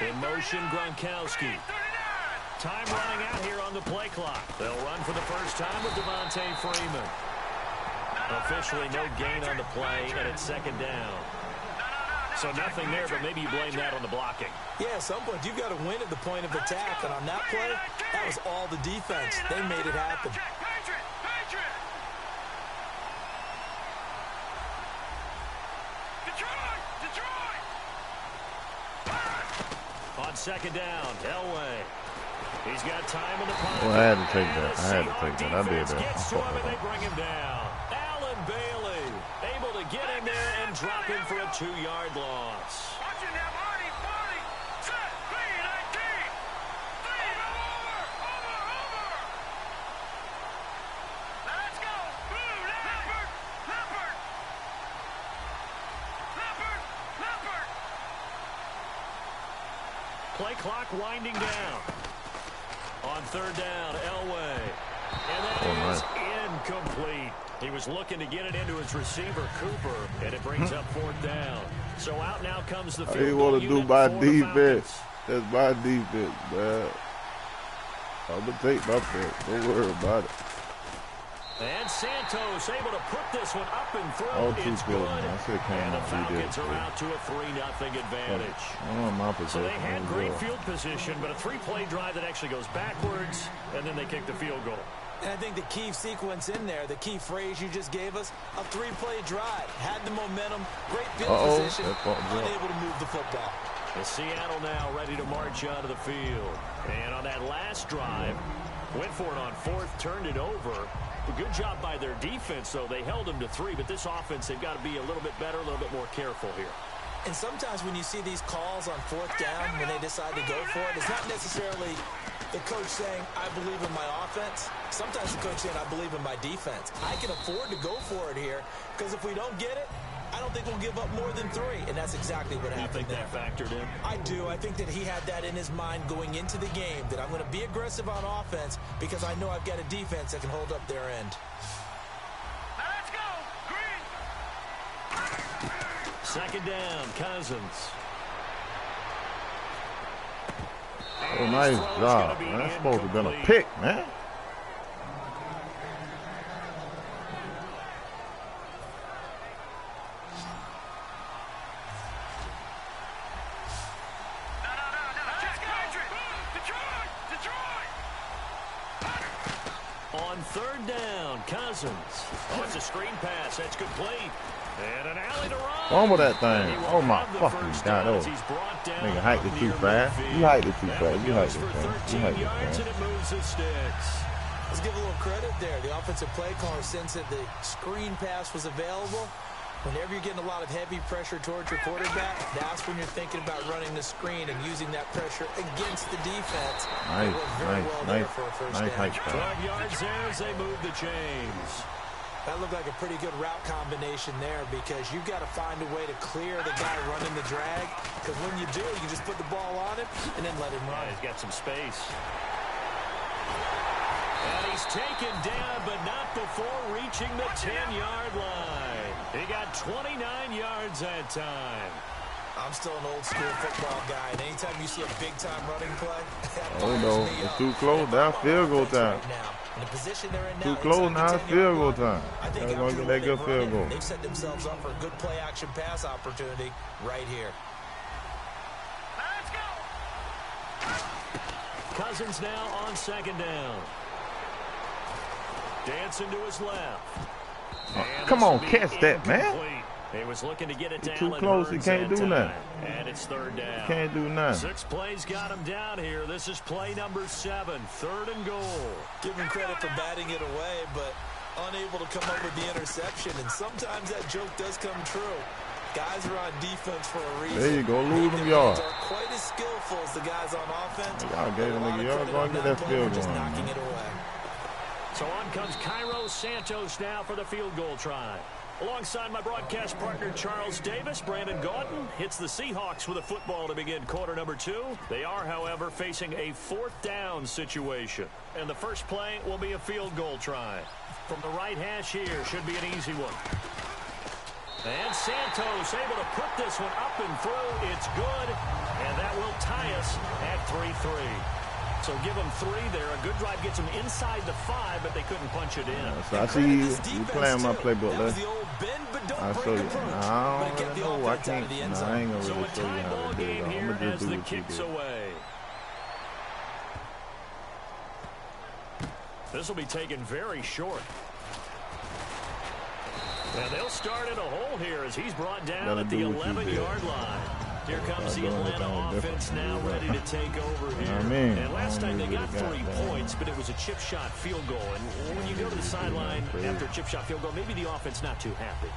In motion, Gronkowski. Time running out here on the play clock. They'll run for the first time with Devontae Freeman. Officially no gain on the play, and it's second down. So nothing there, but maybe you blame that on the blocking. Yeah, at some point you've got to win at the point of attack, and on that play, that was all the defense. They made it happen. On second down, Elway. He's got time in the pocket. Well, I had to take that. I did that. Gets to him and they bring him down. Allen Bailey able to get him there and drop him for a 2-yard loss. Play clock winding down. On third down, Elway. And that is incomplete. He was looking to get it into his receiver, Cooper, and it brings up fourth down. So out now comes the field goal unit. What you want to do by defense. That's my defense, man. I'm going to take my pick. Don't worry about it. And Santos able to put this one up and through. Oh, it's good. And the Falcons are out to a 3-0 advantage. So they had great field position, but a 3-play drive that actually goes backwards, and then they kick the field goal. And I think the key sequence in there, the key phrase you just gave us, a 3-play drive. Had the momentum, great field position, unable to move the football. And Seattle now ready to march out of the field. And on that last drive, went for it on 4th, turned it over. A good job by their defense, though. They held them to 3, but this offense, they've got to be a little bit better, a little bit more careful here. And sometimes when you see these calls on 4th down, when they decide to go for it, it's not necessarily the coach saying, I believe in my offense. Sometimes the coach saying, I believe in my defense. I can afford to go for it here, because if we don't get it, I don't think we'll give up more than 3, and that's exactly what happened there. You think that factored in? I do. I think that he had that in his mind going into the game, that I'm going to be aggressive on offense because I know I've got a defense that can hold up their end. Now let's go, Green. Second down, Cousins. Oh, nice job. That's supposed to have been a pick, man. On 3rd down, Cousins. Oh, it's a screen pass. That's complete. And an alley to run. Fumble that thing. Oh, my fucking God. Oh. Nigga hiked it too fast. You hiked it too fast. You hiked it fast. You hiked it fast. And it moves the sticks. Let's give a little credit there. The offensive play caller, since that the screen pass was available, whenever you're getting a lot of heavy pressure towards your quarterback, that's when you're thinking about running the screen and using that pressure against the defense. Nice, nice 12 yards there as they move the chains. That looked like a pretty good route combination there because you've got to find a way to clear the guy running the drag, because when you do, you just put the ball on him and then let him run. He's got some space. And he's taken down, but not before reaching the 10-yard line. He got 29 yards that time. I'm still an old-school football guy, and anytime you see a big-time running play, oh, no. It's too close. Now field goal time. In the position they're in now, too close now. It's field goal time. They're going to get that good field goal. They've set themselves up for a good play-action pass opportunity right here. Let's go. Cousins now on 2nd down. Dancing to his left. Come on, catch that, man. He was looking to get it down. Too close, he can't do nothing. And it's 3rd down. Can't do nothing. 6 plays got him down here. This is play number 7, 3rd and goal. Give him credit for batting it away, but unable to come up with the interception. And sometimes that joke does come true. Guys are on defense for a reason. There you go, lose them yards. Aren't quite as skillful as the guys on offense. Y'all gave him a yard. Go and get that field goal. Just knocking it away. So on comes Cairo Santos now for the field goal try. Alongside my broadcast partner Charles Davis, Brandon Gaudin hits the Seahawks with a football to begin quarter number 2. They are, however, facing a 4th down situation. And the first play will be a field goal try. From the right hash here, should be an easy one. And Santos able to put this one up and through. It's good, and that will tie us at 3-3. So give them 3 there. A good drive gets them inside the 5, but they couldn't punch it in. So I see you playing my playbook. I'll show you. I don't know. I can't. No, I ain't going to really show you how to do it. I'm going to just do what you do. This will be taken very short. And they'll start in a hole here as he's brought down at the 11-yard line. Here comes the Atlanta offense now ready to take over here. And last time they got 3 points, but it was a chip shot field goal. And when you go to the sideline after a chip shot field goal, maybe the offense not too happy.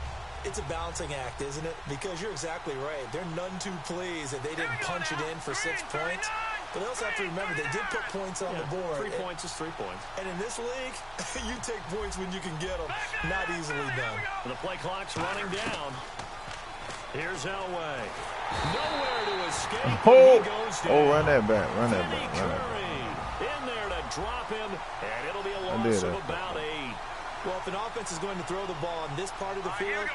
It's a balancing act, isn't it? Because you're exactly right. They're none too pleased that they didn't punch it in for 6 points. But they also have to remember they did put points on the board. 3 points is 3 points. And in this league, you take points when you can get them. Not easily done. And the play clock's running down. Here's Elway. Nowhere to escape. Oh, run that back. Run that back. Run that back. In there to drop him, and it'll be a loss of about 8. Well, if an offense is going to throw the ball on this part of the field,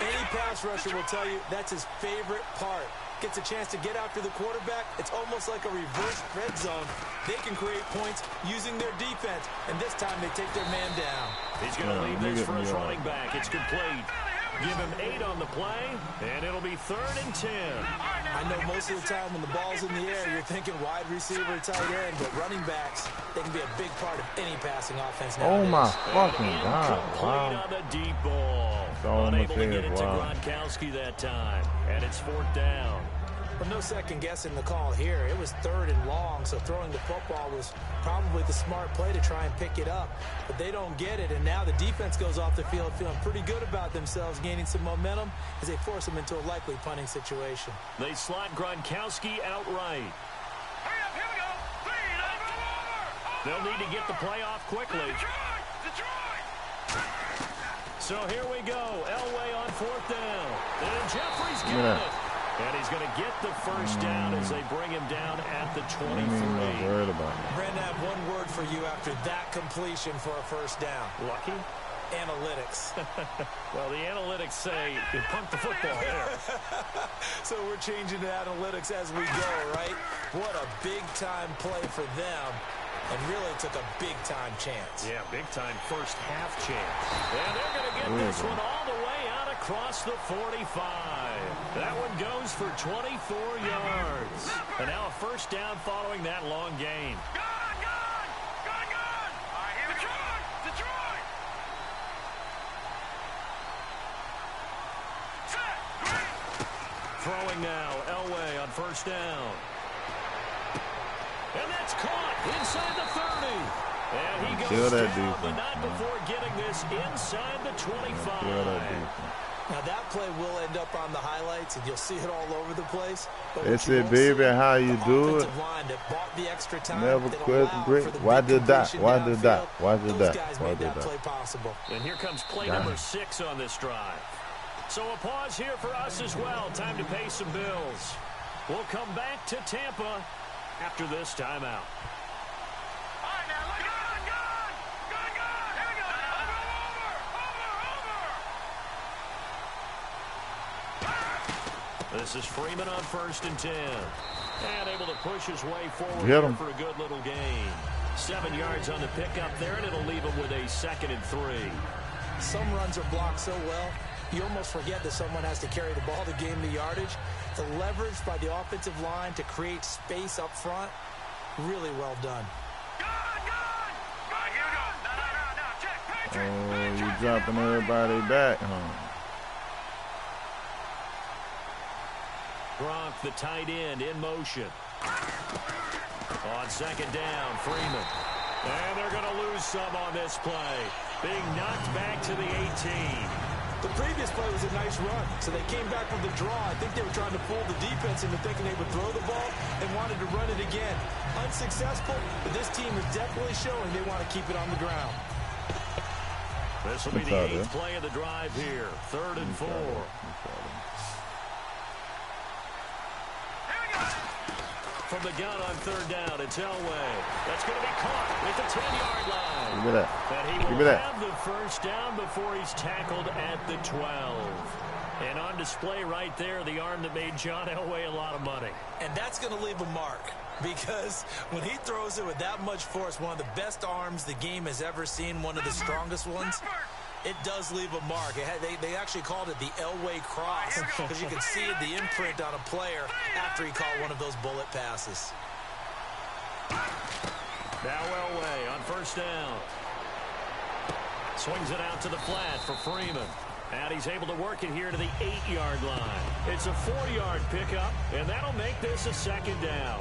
any pass rusher will tell you that's his favorite part. Gets a chance to get after the quarterback. It's almost like a reverse red zone. They can create points using their defense, and this time they take their man down. He's going to leave this for his running back. It's complete. Give him 8 on the play, and it'll be 3rd and 10. I know most of the time when the ball's in the air, you're thinking wide receiver, tight end, but running backs, they can be a big part of any passing offense nowadays. Oh, my fucking God. Wow. On the deep ball. Unable to get it to Gronkowski that time, and it's 4th down. Well, no second guessing the call here. It was 3rd and long, so throwing the football was probably the smart play to try and pick it up. But they don't get it, and now the defense goes off the field feeling pretty good about themselves, gaining some momentum as they force them into a likely punting situation. They slot Gronkowski outright. Here we go. They'll need to get the play off quickly. So here we go. Elway on 4th down. And Jeffrey's got it. And he's going to get the first down as they bring him down at the 23. Worried about it. Brandon, I have one word for you after that completion for a first down. Lucky? Analytics. Well, the analytics say you pumped the football there. So we're changing to analytics as we go, right? What a big-time play for them. And really took a big-time chance. Yeah, big-time first half chance. And they're going to get this one all the way out across the 45. That one goes for 24 yards. And now a first down following that long gain. Gone! All right, here we go. Detroit! Throwing now, Elway on first down. And that's caught inside the 30. And he goes down, but not before getting this inside the 25. Now that play will end up on the highlights, and you'll see it all over the place. It's it, baby, how you do it. Never quit. Why did that? Why did that? Why did that? Why did that? And here comes play number 6 on this drive. So a pause here for us as well. Time to pay some bills. We'll come back to Tampa after this timeout. This is Freeman on 1st and 10. And able to push his way forward for a good little gain. 7 yards on the pickup there, and it'll leave him with a 2nd and 3. Some runs are blocked so well, you almost forget that someone has to carry the ball to gain the yardage. The leverage by the offensive line to create space up front, really well done. Oh, you dropping everybody back, huh? Gronk, the tight end, in motion. On 2nd down, Freeman. And they're going to lose some on this play. Being knocked back to the 18. The previous play was a nice run, so they came back with the draw. I think they were trying to fool the defense into thinking they would throw the ball and wanted to run it again. Unsuccessful, but this team is definitely showing they want to keep it on the ground. This will be the 8th play of the drive here. 3rd and 4. From the gun on 3rd down, it's Elway. That's going to be caught at the 10-yard line. Give me that. And he will have the first down before he's tackled at the 12. And on display right there, the arm that made John Elway a lot of money. And that's going to leave a mark, because when he throws it with that much force, one of the best arms the game has ever seen, one of the strongest ones, it does leave a mark. They actually called it the Elway cross, because you can see the imprint on a player after he caught one of those bullet passes. Now Elway on 1st down. Swings it out to the flat for Freeman. And he's able to work it here to the 8-yard line. It's a 4-yard pickup, and that'll make this a 2nd down.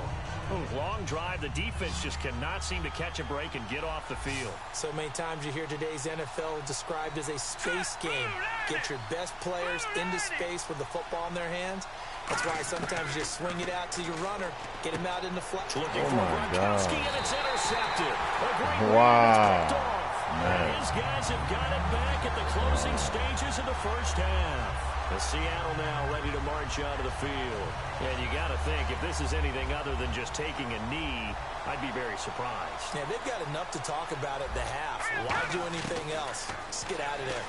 Long drive. The defense just cannot seem to catch a break and get off the field. So many times you hear today's NFL described as a space game. Get your best players into space with the football in their hands. That's why sometimes you just swing it out to your runner, get him out in the flat. Looking for Gronkowski, and it's intercepted. Wow. And his guys have got it back at the closing stages of the first half. The Seattle now ready to march onto the field. And you got to think, if this is anything other than just taking a knee, I'd be very surprised. Yeah, they've got enough to talk about at the half. Why do anything else? Just get out of there.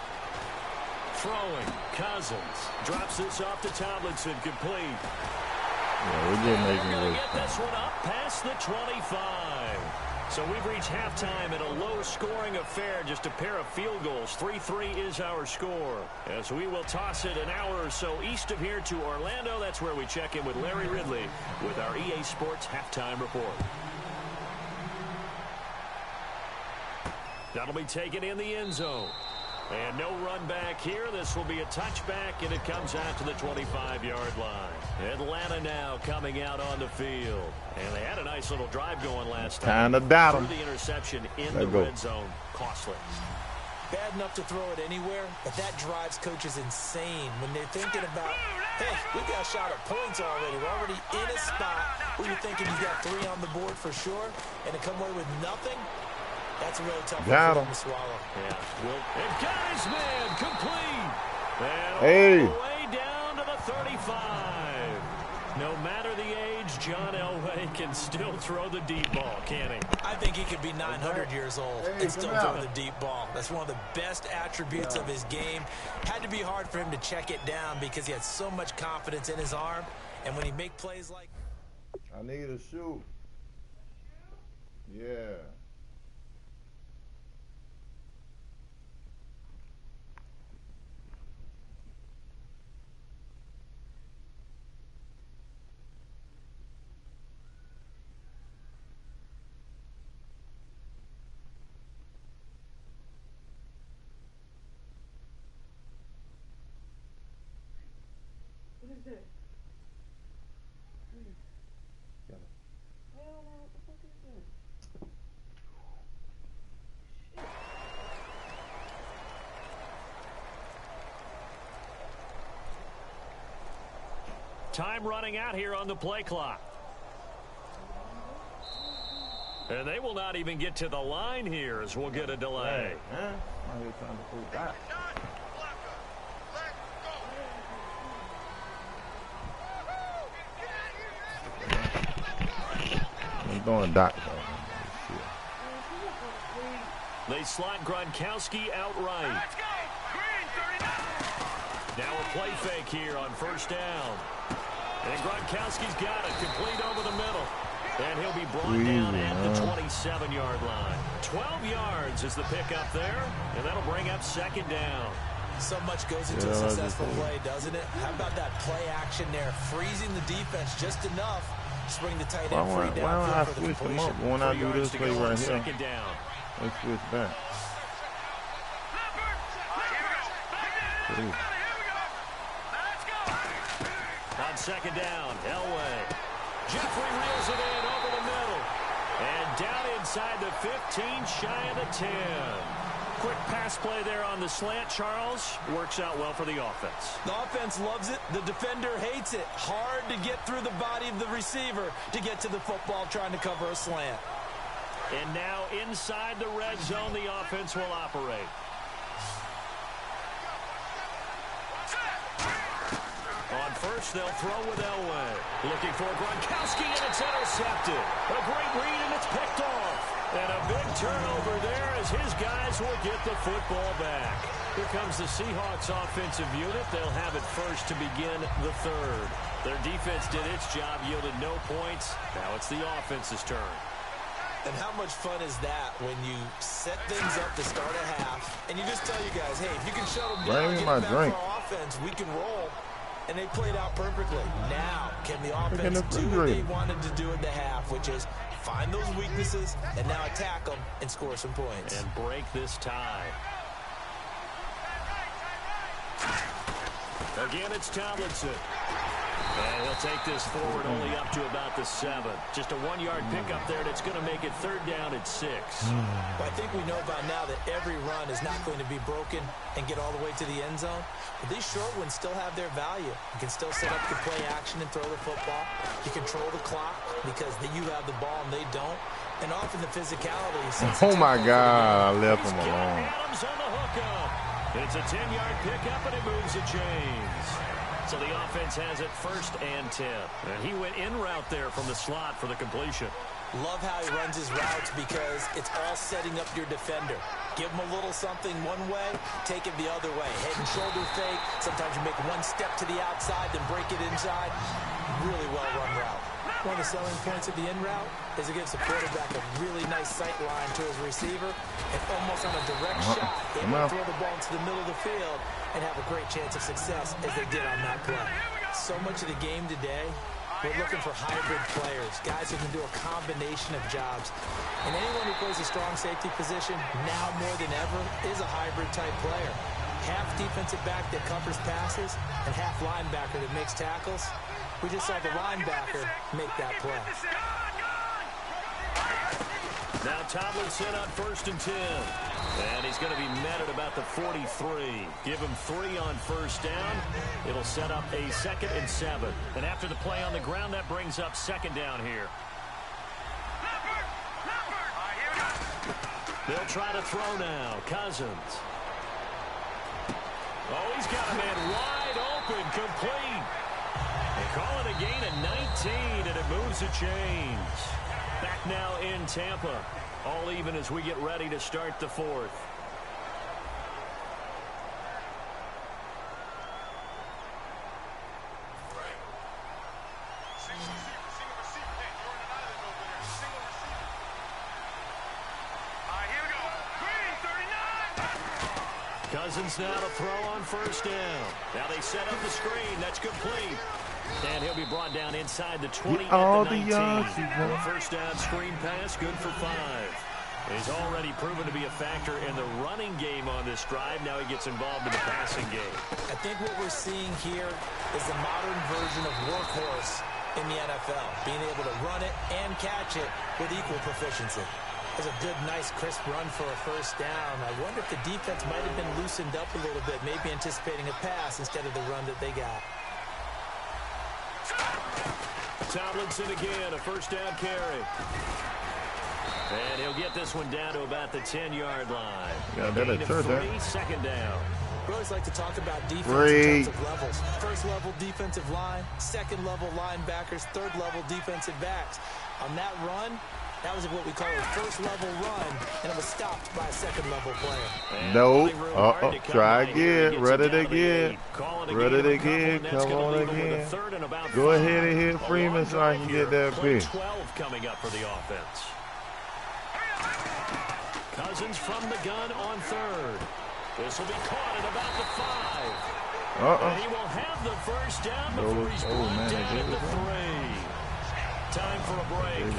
Throwing, Cousins drops this off to Tomlinson, complete. Yeah, we're just making this. Get this one up past the 25. So we've reached halftime in a low-scoring affair, just a pair of field goals. 3-3 is our score. As we will toss it an hour or so east of here to Orlando. That's where we check in with Larry Ridley with our EA Sports Halftime Report. That'll be taken in the end zone. And no run back here. This will be a touchback, and it comes out to the 25-yard line. Atlanta now coming out on the field. And they had a nice little drive going last time. Kind of doubt them. Threw the interception in the red zone. Costly. Bad enough to throw it anywhere, but that drives coaches insane when they're thinking about, hey, we got a shot at points already. We're already in a spot where you're thinking you got 3 on the board for sure, and to come away with nothing, that's a really tough one for him to swallow. Yeah. It got his man complete. And hey. All the way down to the 35. No matter the age, John Elway can still throw the deep ball, can't he? I think he could be 900 years old and still throw the deep ball. That's one of the best attributes of his game. Had to be hard for him to check it down because he had so much confidence in his arm. And when he make plays like... I need a shoe. Yeah. Time running out here on the play clock. And they will not even get to the line here as we'll get a delay. I'm going dot. They slot Gronkowski outright. Now a play fake here on first down. And Gronkowski's got it, complete over the middle. And he'll be brought down at the 27-yard line. 12 yards is the pickup there, and that'll bring up second down. So much goes into a successful play, doesn't it? How about that play action there, freezing the defense just enough to bring the tight end free down. Why don't I switch them up when I do this play right here? Second down. Let's switch back. On second down, Elway. Jeffrey reels it in over the middle. And down inside the 15, shy of the 10. Quick pass play there on the slant, Charles. Works out well for the offense. The offense loves it. The defender hates it. Hard to get through the body of the receiver to get to the football trying to cover a slant. And now inside the red zone, the offense will operate. On first, they'll throw with Elway. Looking for Gronkowski, and it's intercepted. A great read, and it's picked off. And a big turnover there as his guys will get the football back. Here comes the Seahawks offensive unit. They'll have it first to begin the third. Their defense did its job, yielded no points. Now it's the offense's turn. And how much fun is that when you set things up to start a half, and you just tell you guys, hey, if you can shut them down, get them back for our offense, we can roll. And they played out perfectly. Now, can the offense do what they wanted to do at the half, which is find those weaknesses and now attack them and score some points. And break this tie. Again, it's Tomlinson. And he'll take this forward only up to about the 7. Just a 1-yard pickup there that's going to make it third down at 6. Well, I think we know by now that every run is not going to be broken and get all the way to the end zone. But these short ones still have their value. You can still set up your play action and throw the football. You control the clock because you have the ball and they don't. And often the physicality. Oh, my God. I left him alone. Adams on the hookup. It's a 10-yard pickup, and it moves the chains. So the offense has it first and 10. And he went in route there from the slot for the completion. Love how he runs his routes because it's all setting up your defender. Give him a little something one way, take it the other way. Head and shoulder fake. Sometimes you make one step to the outside, then break it inside. Really well-run route. One of the selling points of the in route is it gives the quarterback a really nice sight line to his receiver and almost on a direct shot, able to throw the ball into the middle of the field and have a great chance of success as they did on that play. So much of the game today, we're looking for hybrid players, guys who can do a combination of jobs. And anyone who plays a strong safety position, now more than ever, is a hybrid-type player. Half defensive back that covers passes and half linebacker that makes tackles. We just saw the linebacker make that play. Now Tomlinson on 1st and 10. And he's going to be met at about the 43. Give him 3 on 1st down. It'll set up a 2nd and 7. And after the play on the ground, that brings up 2nd down here. They'll try to throw now. Cousins. Oh, he's got a man wide open, complete. They call it a gain of 19, and it moves the chains. Back now in Tampa. All even as we get ready to start the 4th. Cousins now to throw on 1st down. Now they set up the screen. That's complete. And he'll be brought down inside the 20 at the 19. The 1st down screen pass, good for 5. He's already proven to be a factor in the running game on this drive. Now he gets involved in the passing game. I think what we're seeing here is the modern version of workhorse in the NFL, being able to run it and catch it with equal proficiency. It's a good, nice, crisp run for a 1st down. I wonder if the defense might have been loosened up a little bit, maybe anticipating a pass instead of the run that they got. Tomlinson again, a 1st down carry. And he'll get this one down to about the 10-yard line. Yeah, that a 3, 2nd down. We always like to talk about defense in terms of levels. 1st level defensive line, 2nd level linebackers, 3rd level defensive backs. On that run, that was what we call a 1st level run, and it was stopped by a 2nd level player. No. Try again. Run it again. Run it again. Come on again. Go ahead and hit Freeman so I can get that pick. 12 coming up for the offense. Cousins from the gun on 3rd. This will be caught at about the 5. And he will have the 1st down before he's brought down at the 3. Time for a break.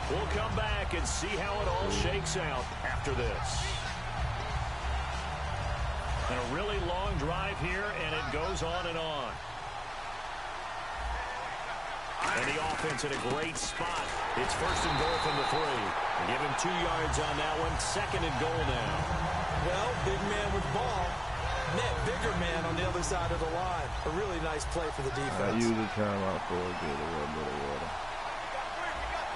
We'll come back and see how it all shakes out after this. And a really long drive here, and it goes on and on. And the offense in a great spot. It's 1st and goal from the 3. Give him 2 yards on that one. 2nd and goal now. Well, big man with ball. Net bigger man on the other side of the line. A really nice play for the defense. I use the timeout for a little bit of water.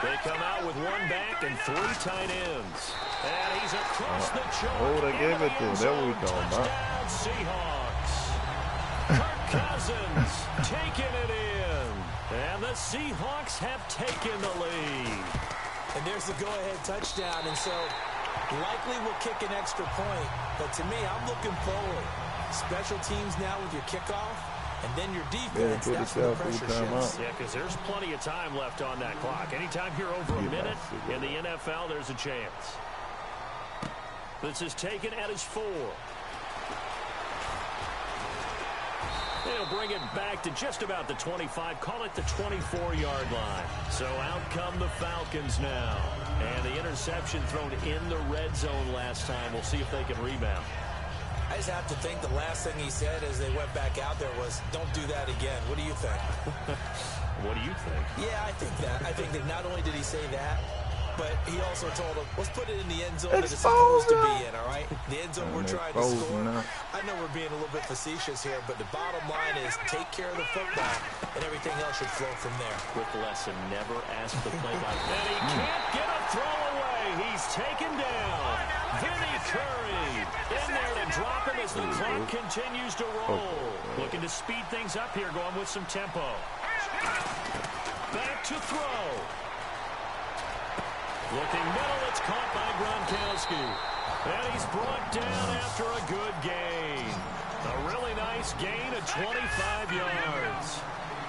They come out with 1 back and 3 tight ends. And he's across the chalk. Oh, they gave it to him. That's what we're talking about. Touchdown, Seahawks. Kirk Cousins taking it in. And the Seahawks have taken the lead. And there's the go-ahead touchdown. And so likely will kick an extra point. But to me, I'm looking forward. Special teams now with your kickoff. And then your defense, that's where the pressure shifts. Yeah, because there's plenty of time left on that clock. Anytime you're over a minute in the NFL, there's a chance. This is taken at his 4. They'll bring it back to just about the 25. Call it the 24-yard line. So out come the Falcons now. And the interception thrown in the red zone last time. We'll see if they can rebound. I just have to think the last thing he said as they went back out there was, don't do that again. What do you think? What do you think? Yeah, I think that. I think that not only did he say that, but he also told him, let's put it in the end zone that it's supposed to be in, all right? The end zone we're trying to score. I know we're being a little bit facetious here, but the bottom line is take care of the football, and everything else should flow from there. Quick lesson, never ask the play-by-play. And he can't get a throw away. He's taken down. Vinny Curry in there to drop him as the clock continues to roll. Looking to speed things up here, going with some tempo. Back to throw. Looking middle, it's caught by Gronkowski. And he's brought down after a good gain. A really nice gain of 25 yards.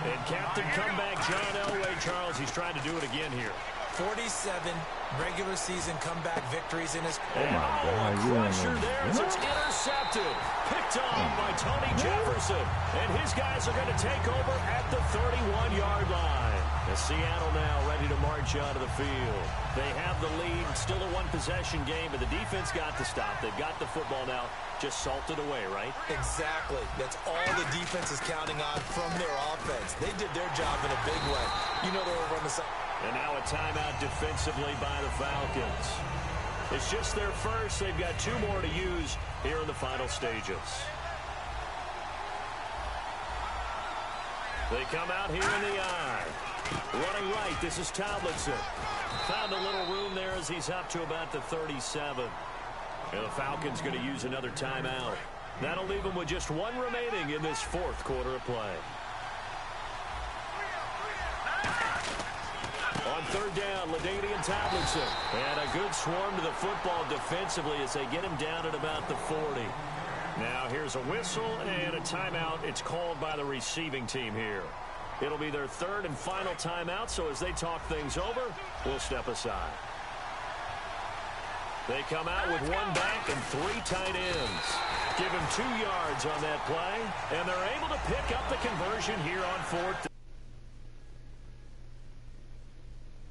And Captain Comeback John Elway, Charles, he's trying to do it again here. 47 regular season comeback victories in his... Oh, my God. Pressure there as it's intercepted. Picked off by Tony Jefferson. And his guys are going to take over at the 31-yard line. As Seattle now ready to march out of the field. They have the lead. Still a one-possession game, but the defense got to stop. They've got the football now. Just salted away, right? Exactly. That's all the defense is counting on from their offense. They did their job in a big way. You know they're over on the side. And now a timeout defensively by the Falcons. It's just their first. They've got 2 more to use here in the final stages. They come out here in the eye. Running right, this is Tomlinson. Found a little room there as he's up to about the 37. And the Falcons going to use another timeout. That'll leave them with just 1 remaining in this 4th quarter of play. On 3rd down, LaDainian Tomlinson. And a good swarm to the football defensively as they get him down at about the 40. Now here's a whistle and a timeout. It's called by the receiving team here. It'll be their 3rd and final timeout, so as they talk things over, we'll step aside. They come out with 1 back and 3 tight ends. Give him 2 yards on that play, and they're able to pick up the conversion here on 4th